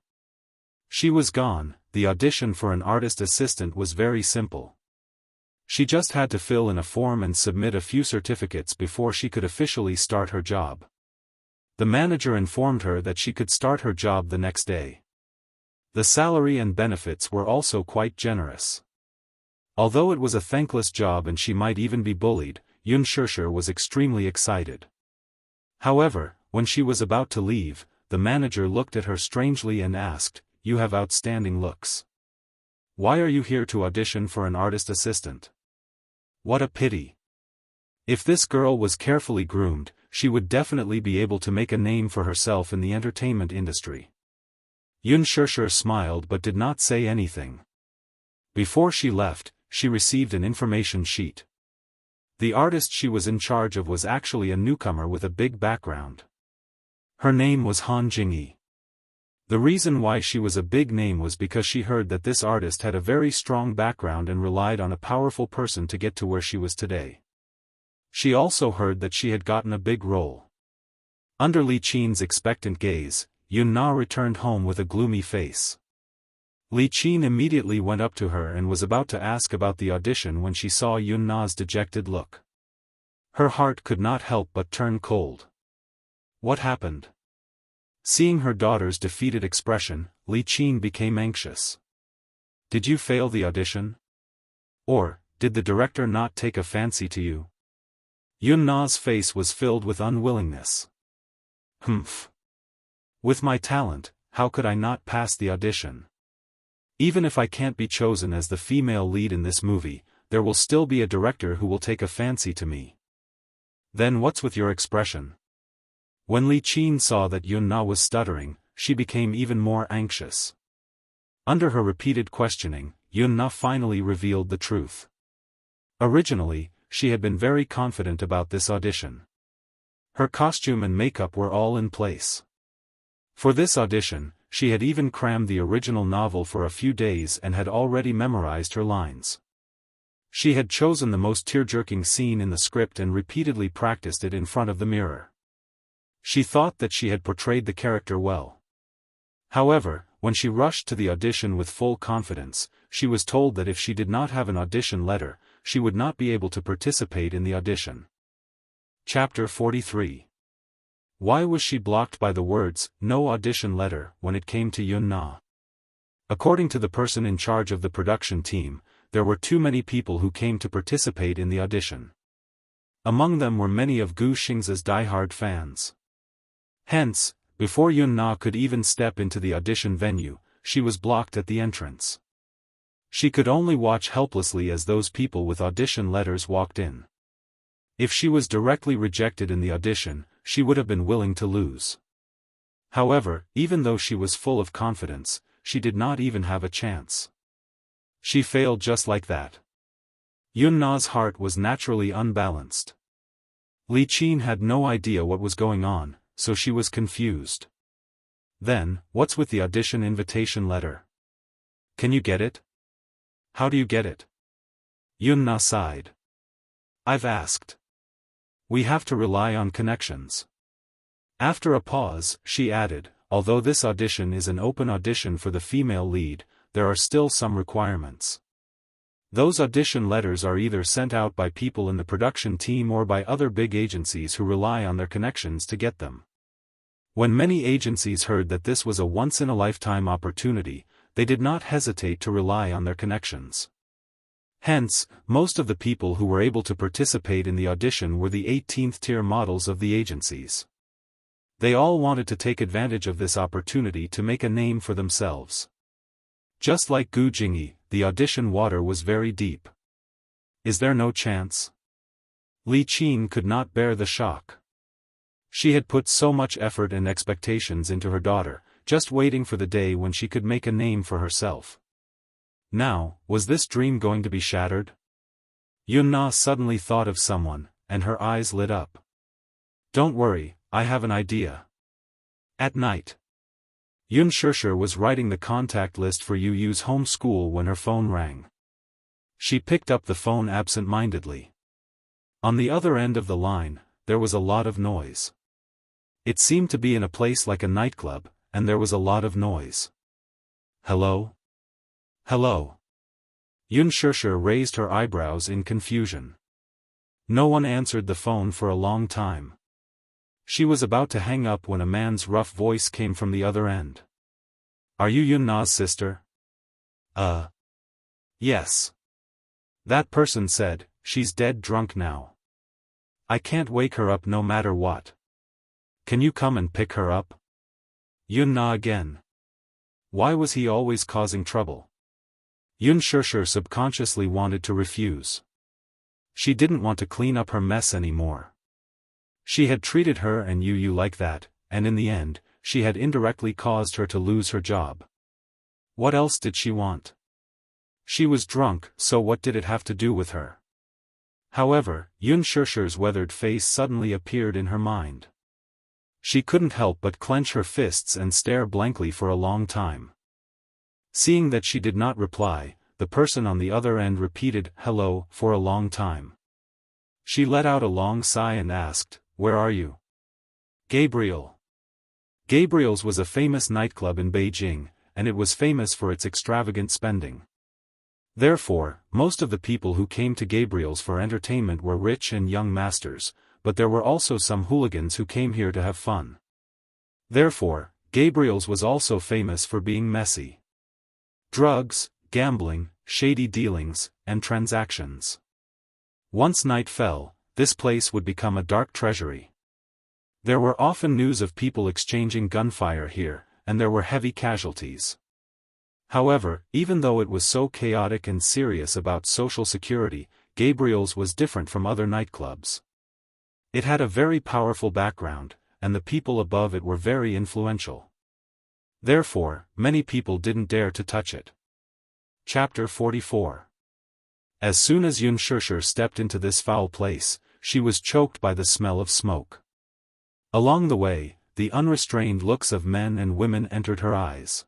She was gone. The audition for an artist assistant was very simple. She just had to fill in a form and submit a few certificates before she could officially start her job. The manager informed her that she could start her job the next day. The salary and benefits were also quite generous. Although it was a thankless job and she might even be bullied, Xianxia was extremely excited. However, when she was about to leave, the manager looked at her strangely and asked, "You have outstanding looks. Why are you here to audition for an artist assistant? What a pity. If this girl was carefully groomed, she would definitely be able to make a name for herself in the entertainment industry." Xianxia smiled but did not say anything. Before she left, she received an information sheet. The artist she was in charge of was actually a newcomer with a big background. Her name was Han Jingyi. The reason why she was a big name was because she heard that this artist had a very strong background and relied on a powerful person to get to where she was today. She also heard that she had gotten a big role. Under Li Qin's expectant gaze, Yun Na returned home with a gloomy face. Li Qin immediately went up to her and was about to ask about the audition when she saw Yun Na's dejected look. Her heart could not help but turn cold. What happened? Seeing her daughter's defeated expression, Li Qin became anxious. Did you fail the audition? Or, did the director not take a fancy to you? Yun Na's face was filled with unwillingness. Humph. With my talent, how could I not pass the audition? Even if I can't be chosen as the female lead in this movie, there will still be a director who will take a fancy to me. Then what's with your expression? When Li Qin saw that Yun Na was stuttering, she became even more anxious. Under her repeated questioning, Yun Na finally revealed the truth. Originally, she had been very confident about this audition. Her costume and makeup were all in place. For this audition, she had even crammed the original novel for a few days and had already memorized her lines. She had chosen the most tear-jerking scene in the script and repeatedly practiced it in front of the mirror. She thought that she had portrayed the character well. However, when she rushed to the audition with full confidence, she was told that if she did not have an audition letter, she would not be able to participate in the audition. Chapter 43. Why was she blocked by the words, "no audition letter," when it came to Yun Na? According to the person in charge of the production team, there were too many people who came to participate in the audition. Among them were many of Gu Xing's diehard fans. Hence, before Yun Na could even step into the audition venue, she was blocked at the entrance. She could only watch helplessly as those people with audition letters walked in. If she was directly rejected in the audition, she would have been willing to lose. However, even though she was full of confidence, she did not even have a chance. She failed just like that. Yun Na's heart was naturally unbalanced. Li Qin had no idea what was going on, so she was confused. Then, what's with the audition invitation letter? Can you get it? How do you get it? Yun Na sighed. I've asked. We have to rely on connections. After a pause, she added, although this audition is an open audition for the female lead, there are still some requirements. Those audition letters are either sent out by people in the production team or by other big agencies who rely on their connections to get them. When many agencies heard that this was a once-in-a-lifetime opportunity, they did not hesitate to rely on their connections. Hence, most of the people who were able to participate in the audition were the 18th-tier models of the agencies. They all wanted to take advantage of this opportunity to make a name for themselves. Just like Gu Jingyi, the audition water was very deep. Is there no chance? Li Qin could not bear the shock. She had put so much effort and expectations into her daughter, just waiting for the day when she could make a name for herself. Now, was this dream going to be shattered? Yun-Na suddenly thought of someone, and her eyes lit up. Don't worry, I have an idea. At night, Yun Shishir was writing the contact list for Yu Yu's home school when her phone rang. She picked up the phone absent-mindedly. On the other end of the line, there was a lot of noise. It seemed to be in a place like a nightclub, and there was a lot of noise. Hello? Hello? Yun Shishir raised her eyebrows in confusion. No one answered the phone for a long time. She was about to hang up when a man's rough voice came from the other end. Are you Yun-Na's sister? Yes. That person said, she's dead drunk now. I can't wake her up no matter what. Can you come and pick her up? Yun-Na again. Why was he always causing trouble? Yun Shishir subconsciously wanted to refuse. She didn't want to clean up her mess anymore. She had treated her and Yu Yu like that, and in the end, she had indirectly caused her to lose her job. What else did she want? She was drunk, so what did it have to do with her? However, Yun Shishir's weathered face suddenly appeared in her mind. She couldn't help but clench her fists and stare blankly for a long time. Seeing that she did not reply, the person on the other end repeated, hello, for a long time. She let out a long sigh and asked, where are you? Gabriel. Gabriel's was a famous nightclub in Beijing, and it was famous for its extravagant spending. Therefore, most of the people who came to Gabriel's for entertainment were rich and young masters, but there were also some hooligans who came here to have fun. Therefore, Gabriel's was also famous for being messy. Drugs, gambling, shady dealings, and transactions. Once night fell, this place would become a dark treasury. There were often news of people exchanging gunfire here, and there were heavy casualties. However, even though it was so chaotic and serious about social security, Gabriel's was different from other nightclubs. It had a very powerful background, and the people above it were very influential. Therefore, many people didn't dare to touch it. Chapter 44. As soon as Yun Shishir stepped into this foul place, she was choked by the smell of smoke. Along the way, the unrestrained looks of men and women entered her eyes.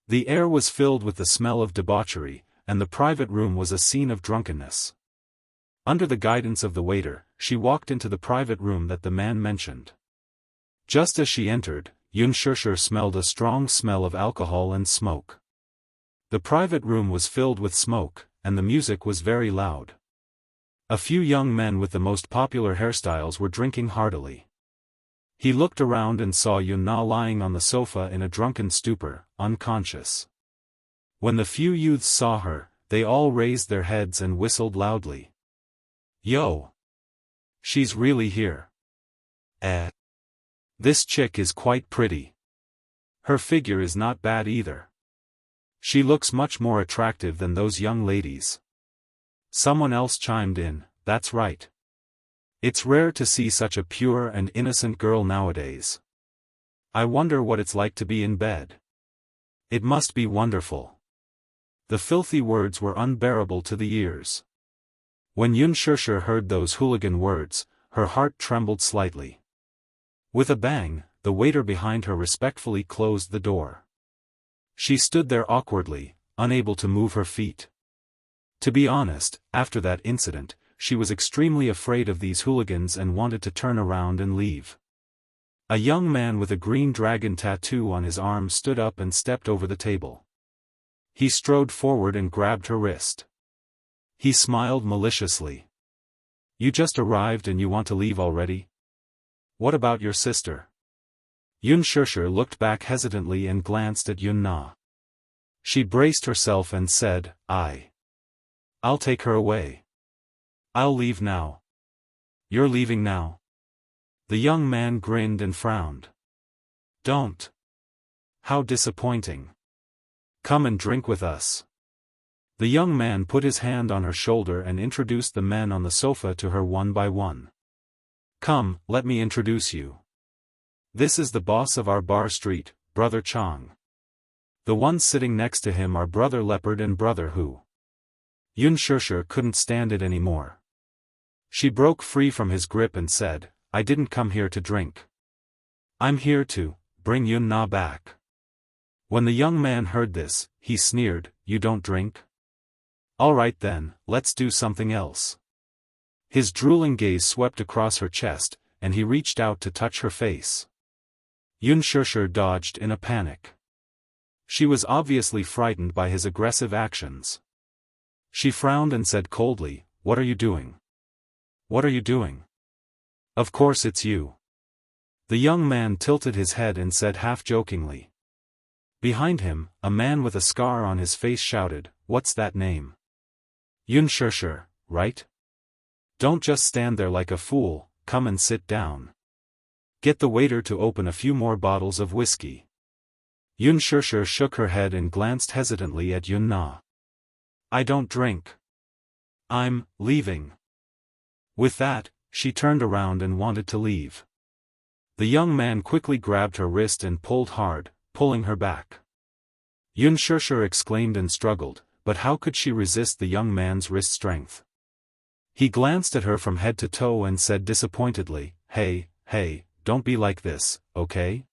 The air was filled with the smell of debauchery, and the private room was a scene of drunkenness. Under the guidance of the waiter, she walked into the private room that the man mentioned. Just as she entered, Yun Shishir smelled a strong smell of alcohol and smoke. The private room was filled with smoke, and the music was very loud. A few young men with the most popular hairstyles were drinking heartily. He looked around and saw Yun-Na lying on the sofa in a drunken stupor, unconscious. When the few youths saw her, they all raised their heads and whistled loudly. Yo! She's really here. This chick is quite pretty. Her figure is not bad either. She looks much more attractive than those young ladies. Someone else chimed in, that's right. It's rare to see such a pure and innocent girl nowadays. I wonder what it's like to be in bed. It must be wonderful. The filthy words were unbearable to the ears. When Yun Shishir heard those hooligan words, her heart trembled slightly. With a bang, the waiter behind her respectfully closed the door. She stood there awkwardly, unable to move her feet. To be honest, after that incident, she was extremely afraid of these hooligans and wanted to turn around and leave. A young man with a green dragon tattoo on his arm stood up and stepped over the table. He strode forward and grabbed her wrist. He smiled maliciously. "You just arrived and you want to leave already? What about your sister?" Yunshursher looked back hesitantly and glanced at Yun Na. She braced herself and said, I'll take her away. I'll leave now." "You're leaving now?" The young man grinned and frowned. "Don't. How disappointing. Come and drink with us." The young man put his hand on her shoulder and introduced the men on the sofa to her one by one. "Come, let me introduce you. This is the boss of our bar street, Brother Chang. The ones sitting next to him are Brother Leopard and Brother Hu." Yunshursher couldn't stand it anymore. She broke free from his grip and said, "I didn't come here to drink. I'm here to bring Yun Na back." When the young man heard this, he sneered, "You don't drink? All right then, let's do something else." His drooling gaze swept across her chest, and he reached out to touch her face. Yunshursher dodged in a panic. She was obviously frightened by his aggressive actions. She frowned and said coldly, "What are you doing? What are you doing? Of course it's you." The young man tilted his head and said half-jokingly. Behind him, a man with a scar on his face shouted, "What's that name?" "Yunshursher, right? Don't just stand there like a fool, come and sit down. Get the waiter to open a few more bottles of whiskey." Yunshursher shook her head and glanced hesitantly at Yun Na. "I don't drink. I'm leaving." With that, she turned around and wanted to leave. The young man quickly grabbed her wrist and pulled hard, pulling her back. Yunshursher exclaimed and struggled, but how could she resist the young man's wrist strength? He glanced at her from head to toe and said disappointedly, Hey, don't be like this, okay?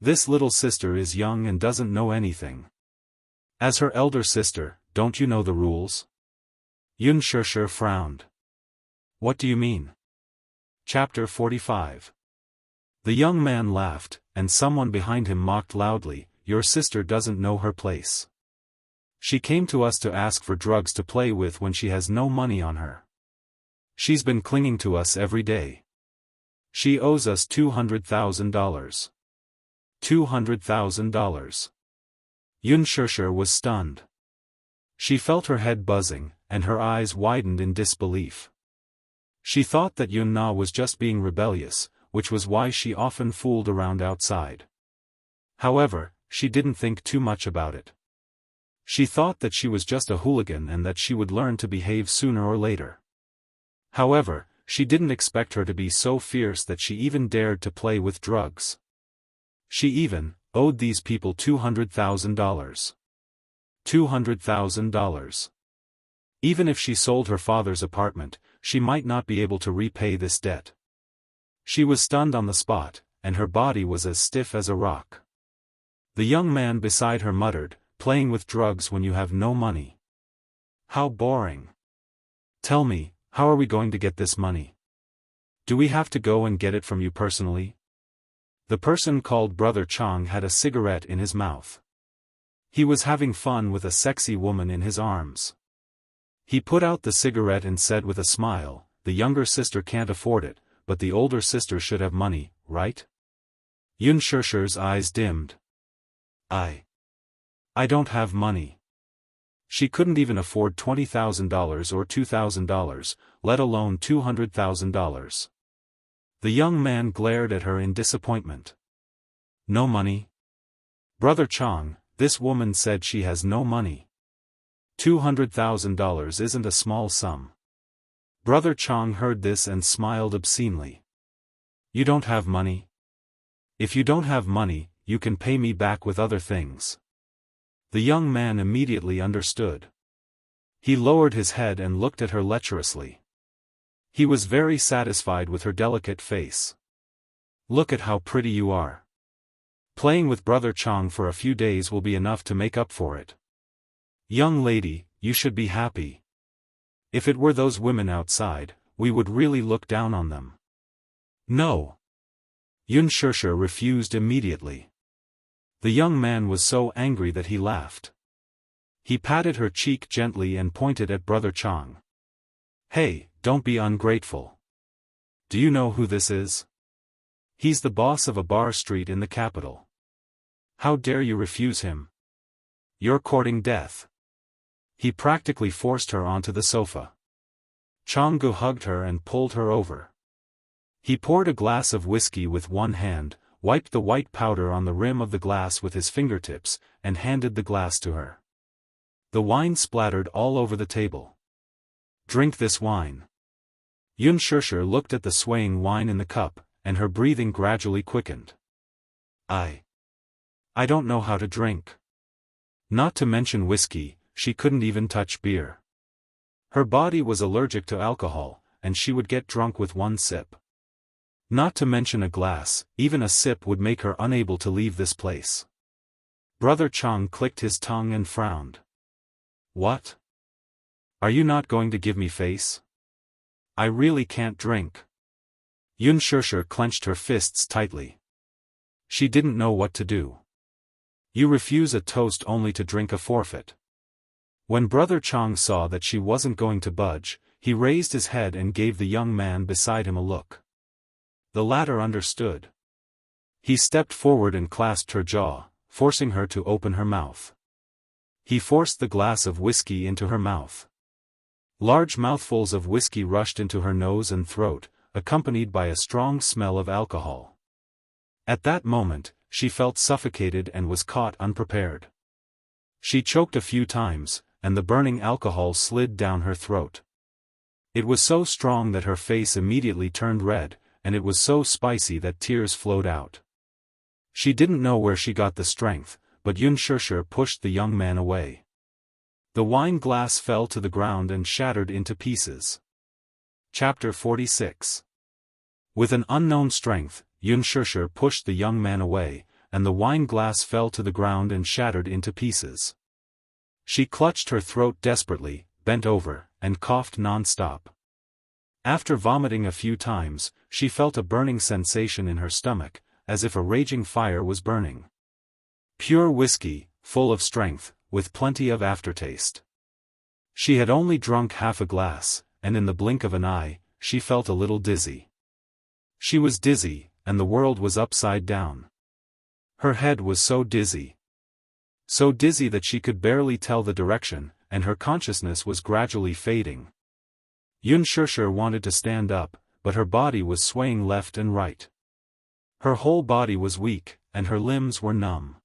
This little sister is young and doesn't know anything. As her elder sister, don't you know the rules?" Yunshursher frowned. "What do you mean?" Chapter 45. The young man laughed, and someone behind him mocked loudly, "Your sister doesn't know her place. She came to us to ask for drugs to play with when she has no money on her. She's been clinging to us every day. She owes us $200,000. $200,000. Yunshursher was stunned. She felt her head buzzing, and her eyes widened in disbelief. She thought that Yun Na was just being rebellious, which was why she often fooled around outside. However, she didn't think too much about it. She thought that she was just a hooligan and that she would learn to behave sooner or later. However, she didn't expect her to be so fierce that she even dared to play with drugs. She even owed these people $200,000. $200,000. Even if she sold her father's apartment, she might not be able to repay this debt. She was stunned on the spot, and her body was as stiff as a rock. The young man beside her muttered, "Playing with drugs when you have no money. How boring. Tell me, how are we going to get this money? Do we have to go and get it from you personally?" The person called Brother Chang had a cigarette in his mouth. He was having fun with a sexy woman in his arms. He put out the cigarette and said with a smile, "The younger sister can't afford it, but the older sister should have money, right?" Yunshursher's eyes dimmed. I don't have money." She couldn't even afford $20,000 or $2,000, let alone $200,000. The young man glared at her in disappointment. "No money? Brother Chang, this woman said she has no money. $200,000 isn't a small sum." Brother Chang heard this and smiled obscenely. "You don't have money? If you don't have money, you can pay me back with other things." The young man immediately understood. He lowered his head and looked at her lecherously. He was very satisfied with her delicate face. "Look at how pretty you are. Playing with Brother Chang for a few days will be enough to make up for it. Young lady, you should be happy. If it were those women outside, we would really look down on them. No. Xianxia refused immediately. The young man was so angry that he laughed. He patted her cheek gently and pointed at Brother Chang. Hey, don't be ungrateful. Do you know who this is? He's the boss of a bar street in the capital. How dare you refuse him? You're courting death. He practically forced her onto the sofa. Jianghu hugged her and pulled her over. He poured a glass of whiskey with one hand, wiped the white powder on the rim of the glass with his fingertips, and handed the glass to her. The wine splattered all over the table. Drink this wine. Xianxia looked at the swaying wine in the cup, and her breathing gradually quickened. I don't know how to drink. Not to mention whiskey, she couldn't even touch beer. Her body was allergic to alcohol, and she would get drunk with one sip. Not to mention a glass, even a sip would make her unable to leave this place. Brother Chang clicked his tongue and frowned. What? Are you not going to give me face? I really can't drink. Xianxia clenched her fists tightly. She didn't know what to do. You refuse a toast only to drink a forfeit. When Brother Chang saw that she wasn't going to budge, he raised his head and gave the young man beside him a look. The latter understood. He stepped forward and clasped her jaw, forcing her to open her mouth. He forced the glass of whiskey into her mouth. Large mouthfuls of whiskey rushed into her nose and throat, accompanied by a strong smell of alcohol. At that moment, she felt suffocated and was caught unprepared. She choked a few times, and the burning alcohol slid down her throat. It was so strong that her face immediately turned red, and it was so spicy that tears flowed out. She didn't know where she got the strength, but Xianxia pushed the young man away. The wine glass fell to the ground and shattered into pieces. Chapter 46. With an unknown strength, Xianxia pushed the young man away, and the wine glass fell to the ground and shattered into pieces. She clutched her throat desperately, bent over, and coughed non-stop. After vomiting a few times, she felt a burning sensation in her stomach, as if a raging fire was burning. Pure whiskey, full of strength, with plenty of aftertaste. She had only drunk half a glass, and in the blink of an eye, she felt a little dizzy. She was dizzy, and the world was upside down. Her head was so dizzy. So dizzy that she could barely tell the direction, and her consciousness was gradually fading. Xianxia wanted to stand up, but her body was swaying left and right. Her whole body was weak, and her limbs were numb.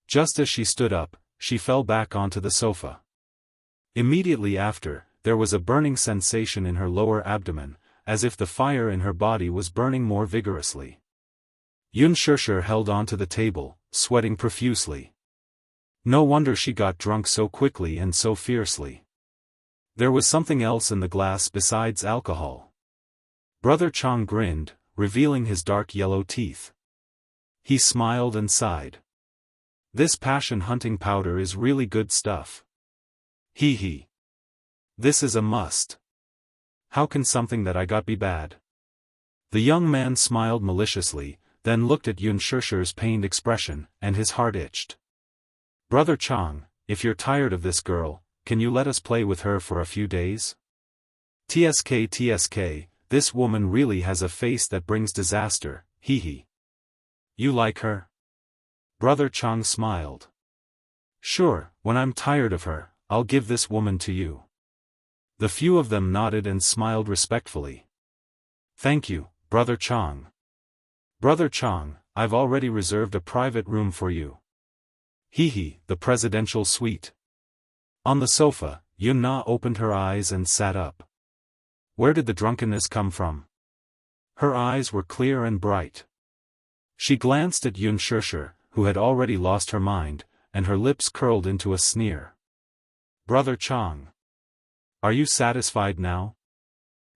Just as she stood up, she fell back onto the sofa. Immediately after, there was a burning sensation in her lower abdomen, as if the fire in her body was burning more vigorously. Xianxia held onto the table, sweating profusely. No wonder she got drunk so quickly and so fiercely. There was something else in the glass besides alcohol. Brother Chang grinned, revealing his dark yellow teeth. He smiled and sighed. This passion-hunting powder is really good stuff. Hee hee. This is a must. How can something that I got be bad? The young man smiled maliciously, then looked at Xianxia's pained expression, and his heart itched. Brother Chang, if you're tired of this girl, can you let us play with her for a few days? TSK, this woman really has a face that brings disaster, hee hee. You like her? Brother Chang smiled. Sure, when I'm tired of her, I'll give this woman to you. The few of them nodded and smiled respectfully. Thank you, Brother Chang. Brother Chang, I've already reserved a private room for you. Hee hee, the presidential suite. On the sofa, Yun-Na opened her eyes and sat up. Where did the drunkenness come from? Her eyes were clear and bright. She glanced at Xianxia, who had already lost her mind, and her lips curled into a sneer. Brother Chang. Are you satisfied now?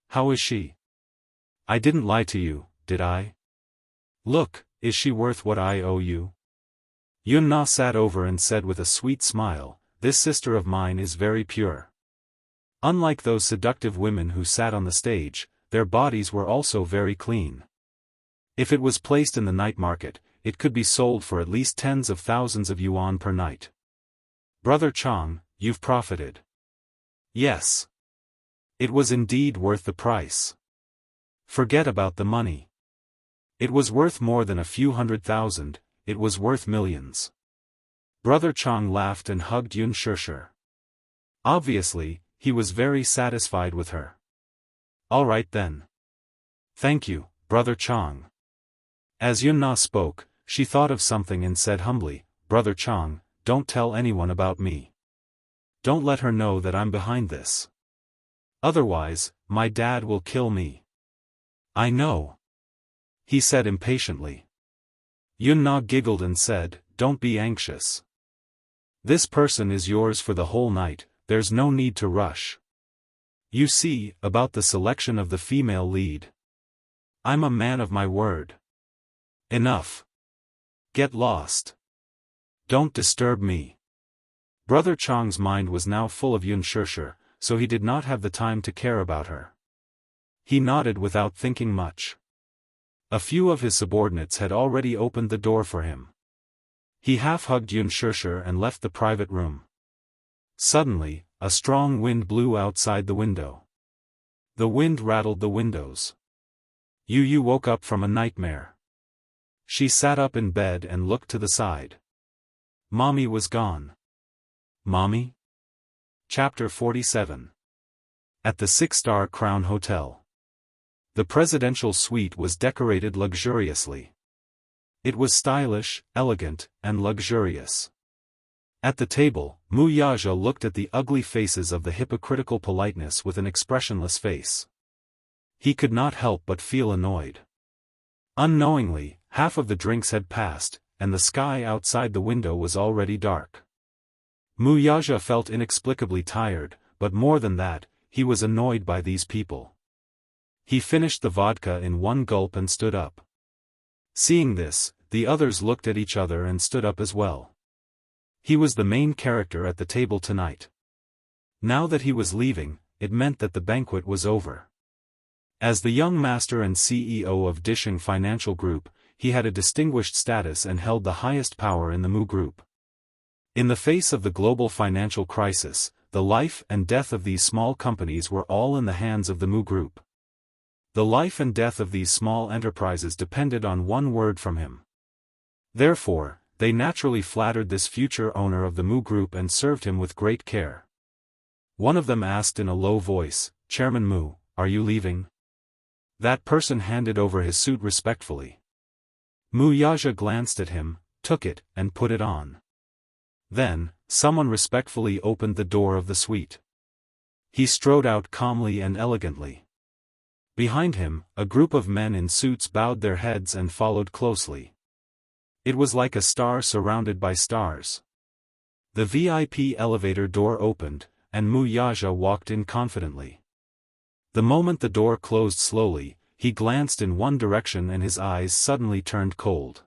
How is she? I didn't lie to you, did I? Look, is she worth what I owe you? Yun-Na sat over and said with a sweet smile, this sister of mine is very pure. Unlike those seductive women who sat on the stage, their bodies were also very clean. If it was placed in the night market, it could be sold for at least tens of thousands of yuan per night. Brother Chang, you've profited. Yes. It was indeed worth the price. Forget about the money. It was worth more than a few 100,000, it was worth millions. Brother Chang laughed and hugged Xianxia. Obviously, he was very satisfied with her. All right then. Thank you, Brother Chang. As Yunna spoke, she thought of something and said humbly, Brother Chang, don't tell anyone about me. Don't let her know that I'm behind this. Otherwise, my dad will kill me. I know. He said impatiently. Yunna giggled and said, don't be anxious. This person is yours for the whole night, there's no need to rush. You see, about the selection of the female lead. I'm a man of my word. Enough. Get lost. Don't disturb me. Brother Chang's mind was now full of Xianxia, so he did not have the time to care about her. He nodded without thinking much. A few of his subordinates had already opened the door for him. He half-hugged Xianxia and left the private room. Suddenly, a strong wind blew outside the window. The wind rattled the windows. Yu woke up from a nightmare. She sat up in bed and looked to the side. Mommy was gone. Mommy? Chapter 47. At the 6-star Crown Hotel. The presidential suite was decorated luxuriously. It was stylish, elegant, and luxurious. At the table, Mu Yaja looked at the ugly faces of the hypocritical politeness with an expressionless face. He could not help but feel annoyed. Unknowingly, half of the drinks had passed, and the sky outside the window was already dark. Mu Yaja felt inexplicably tired, but more than that, he was annoyed by these people. He finished the vodka in one gulp and stood up. Seeing this, the others looked at each other and stood up as well. He was the main character at the table tonight. Now that he was leaving, it meant that the banquet was over. As the young master and CEO of Disheng Financial Group, he had a distinguished status and held the highest power in the Mu Group. In the face of the global financial crisis, the life and death of these small companies were all in the hands of the Mu Group. The life and death of these small enterprises depended on one word from him. Therefore, they naturally flattered this future owner of the Mu Group and served him with great care. One of them asked in a low voice, Chairman Mu, are you leaving? That person handed over his suit respectfully. Mu Yaja glanced at him, took it, and put it on. Then, someone respectfully opened the door of the suite. He strode out calmly and elegantly. Behind him, a group of men in suits bowed their heads and followed closely. It was like a star surrounded by stars. The VIP elevator door opened, and Mu Yaja walked in confidently. The moment the door closed slowly, he glanced in one direction and his eyes suddenly turned cold.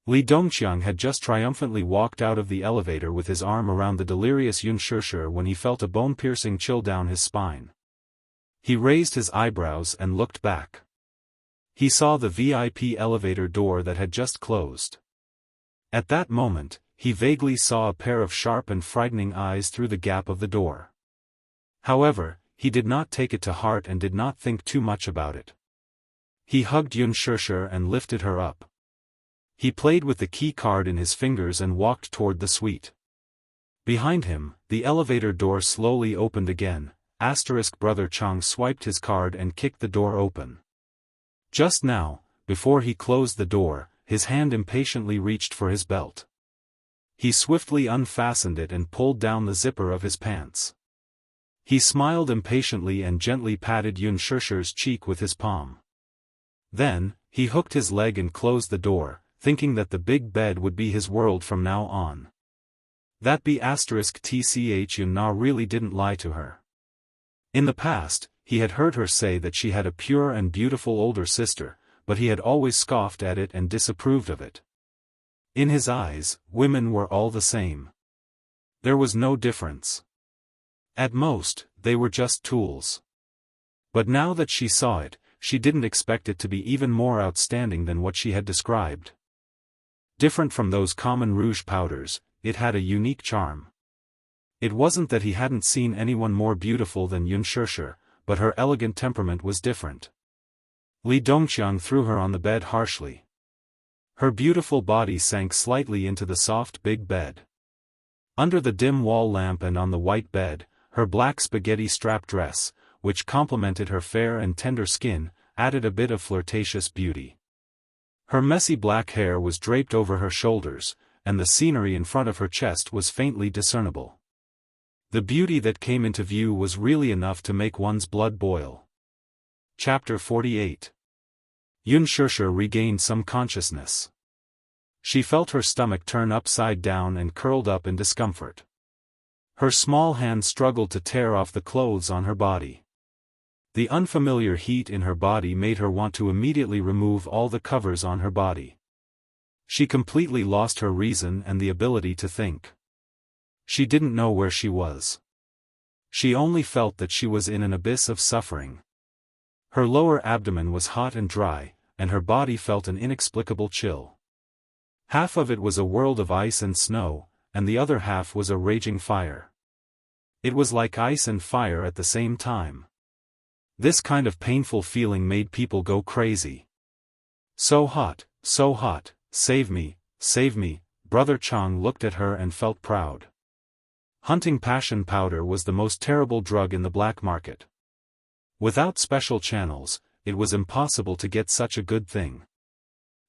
Li Dongqiang had just triumphantly walked out of the elevator with his arm around the delirious Xianxia when he felt a bone-piercing chill down his spine. He raised his eyebrows and looked back. He saw the VIP elevator door that had just closed. At that moment, he vaguely saw a pair of sharp and frightening eyes through the gap of the door. However, he did not take it to heart and did not think too much about it. He hugged Xianxia and lifted her up. He played with the key card in his fingers and walked toward the suite. Behind him, the elevator door slowly opened again. Brother Chang swiped his card and kicked the door open. Just now, before he closed the door, his hand impatiently reached for his belt. He swiftly unfastened it and pulled down the zipper of his pants. He smiled impatiently and gently patted Xianxia's cheek with his palm. Then, he hooked his leg and closed the door, thinking that the big bed would be his world from now on. That *tch Yunna really didn't lie to her. In the past, he had heard her say that she had a pure and beautiful older sister, but he had always scoffed at it and disapproved of it. In his eyes, women were all the same. There was no difference. At most, they were just tools. But now that she saw it, she didn't expect it to be even more outstanding than what she had described. Different from those common rouge powders, it had a unique charm. It wasn't that he hadn't seen anyone more beautiful than Xianxia, but her elegant temperament was different. Li Dongqiang threw her on the bed harshly. Her beautiful body sank slightly into the soft big bed. Under the dim wall lamp and on the white bed, her black spaghetti-strap dress, which complemented her fair and tender skin, added a bit of flirtatious beauty. Her messy black hair was draped over her shoulders, and the scenery in front of her chest was faintly discernible. The beauty that came into view was really enough to make one's blood boil. Chapter 48. Xianxia regained some consciousness. She felt her stomach turn upside down and curled up in discomfort. Her small hand struggled to tear off the clothes on her body. The unfamiliar heat in her body made her want to immediately remove all the covers on her body. She completely lost her reason and the ability to think. She didn't know where she was. She only felt that she was in an abyss of suffering. Her lower abdomen was hot and dry, and her body felt an inexplicable chill. Half of it was a world of ice and snow, and the other half was a raging fire. It was like ice and fire at the same time. This kind of painful feeling made people go crazy. So hot, save me, Brother Chang looked at her and felt proud. Hunting passion powder was the most terrible drug in the black market. Without special channels, it was impossible to get such a good thing.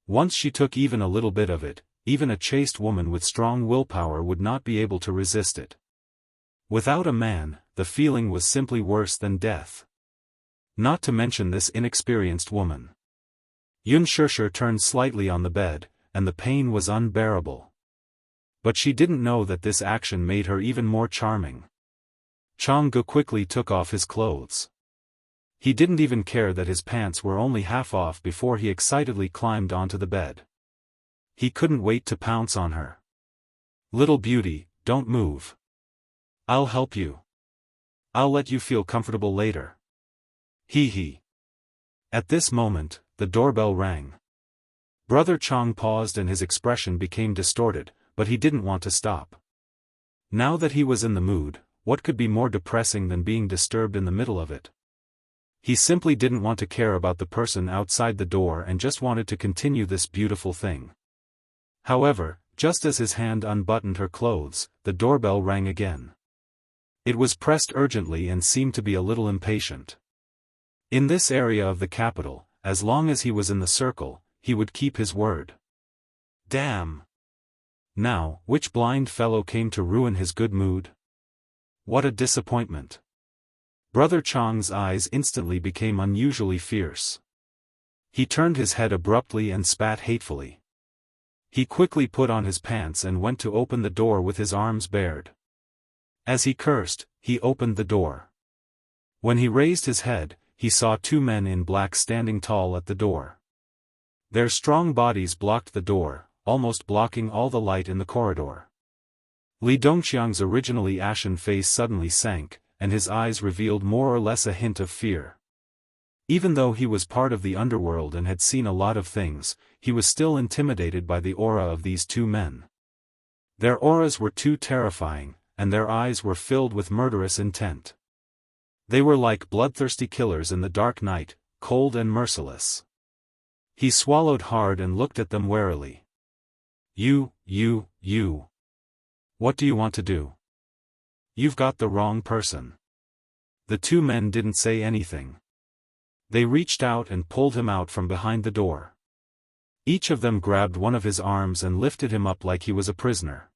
Once she took even a little bit of it, even a chaste woman with strong willpower would not be able to resist it. Without a man, the feeling was simply worse than death. Not to mention this inexperienced woman. Xianxia turned slightly on the bed, and the pain was unbearable. But she didn't know that this action made her even more charming. Chang'e quickly took off his clothes. He didn't even care that his pants were only half off before he excitedly climbed onto the bed. He couldn't wait to pounce on her. Little beauty, don't move. I'll help you. I'll let you feel comfortable later. Hee. At this moment, the doorbell rang. Brother Chang paused and his expression became distorted, but he didn't want to stop. Now that he was in the mood, what could be more depressing than being disturbed in the middle of it? He simply didn't want to care about the person outside the door and just wanted to continue this beautiful thing. However, just as his hand unbuttoned her clothes, the doorbell rang again. It was pressed urgently and seemed to be a little impatient. In this area of the capital, as long as he was in the circle, he would keep his word. Damn! Now, which blind fellow came to ruin his good mood? What a disappointment! Brother Chang's eyes instantly became unusually fierce. He turned his head abruptly and spat hatefully. He quickly put on his pants and went to open the door with his arms bared. As he cursed, he opened the door. When he raised his head, he saw two men in black standing tall at the door. Their strong bodies blocked the door, almost blocking all the light in the corridor. Li Dongqiang's originally ashen face suddenly sank, and his eyes revealed more or less a hint of fear. Even though he was part of the underworld and had seen a lot of things, he was still intimidated by the aura of these two men. Their auras were too terrifying, and their eyes were filled with murderous intent. They were like bloodthirsty killers in the dark night, cold and merciless. He swallowed hard and looked at them warily. You. What do you want to do? You've got the wrong person. The two men didn't say anything. They reached out and pulled him out from behind the door. Each of them grabbed one of his arms and lifted him up like he was a prisoner.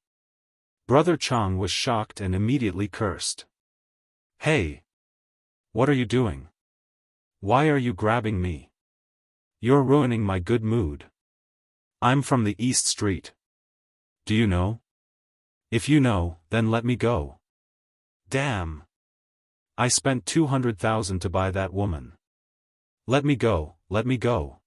Brother Chang was shocked and immediately cursed. Hey! What are you doing? Why are you grabbing me? You're ruining my good mood. I'm from the East Street. Do you know? If you know, then let me go. Damn! I spent 200,000 to buy that woman. Let me go, let me go.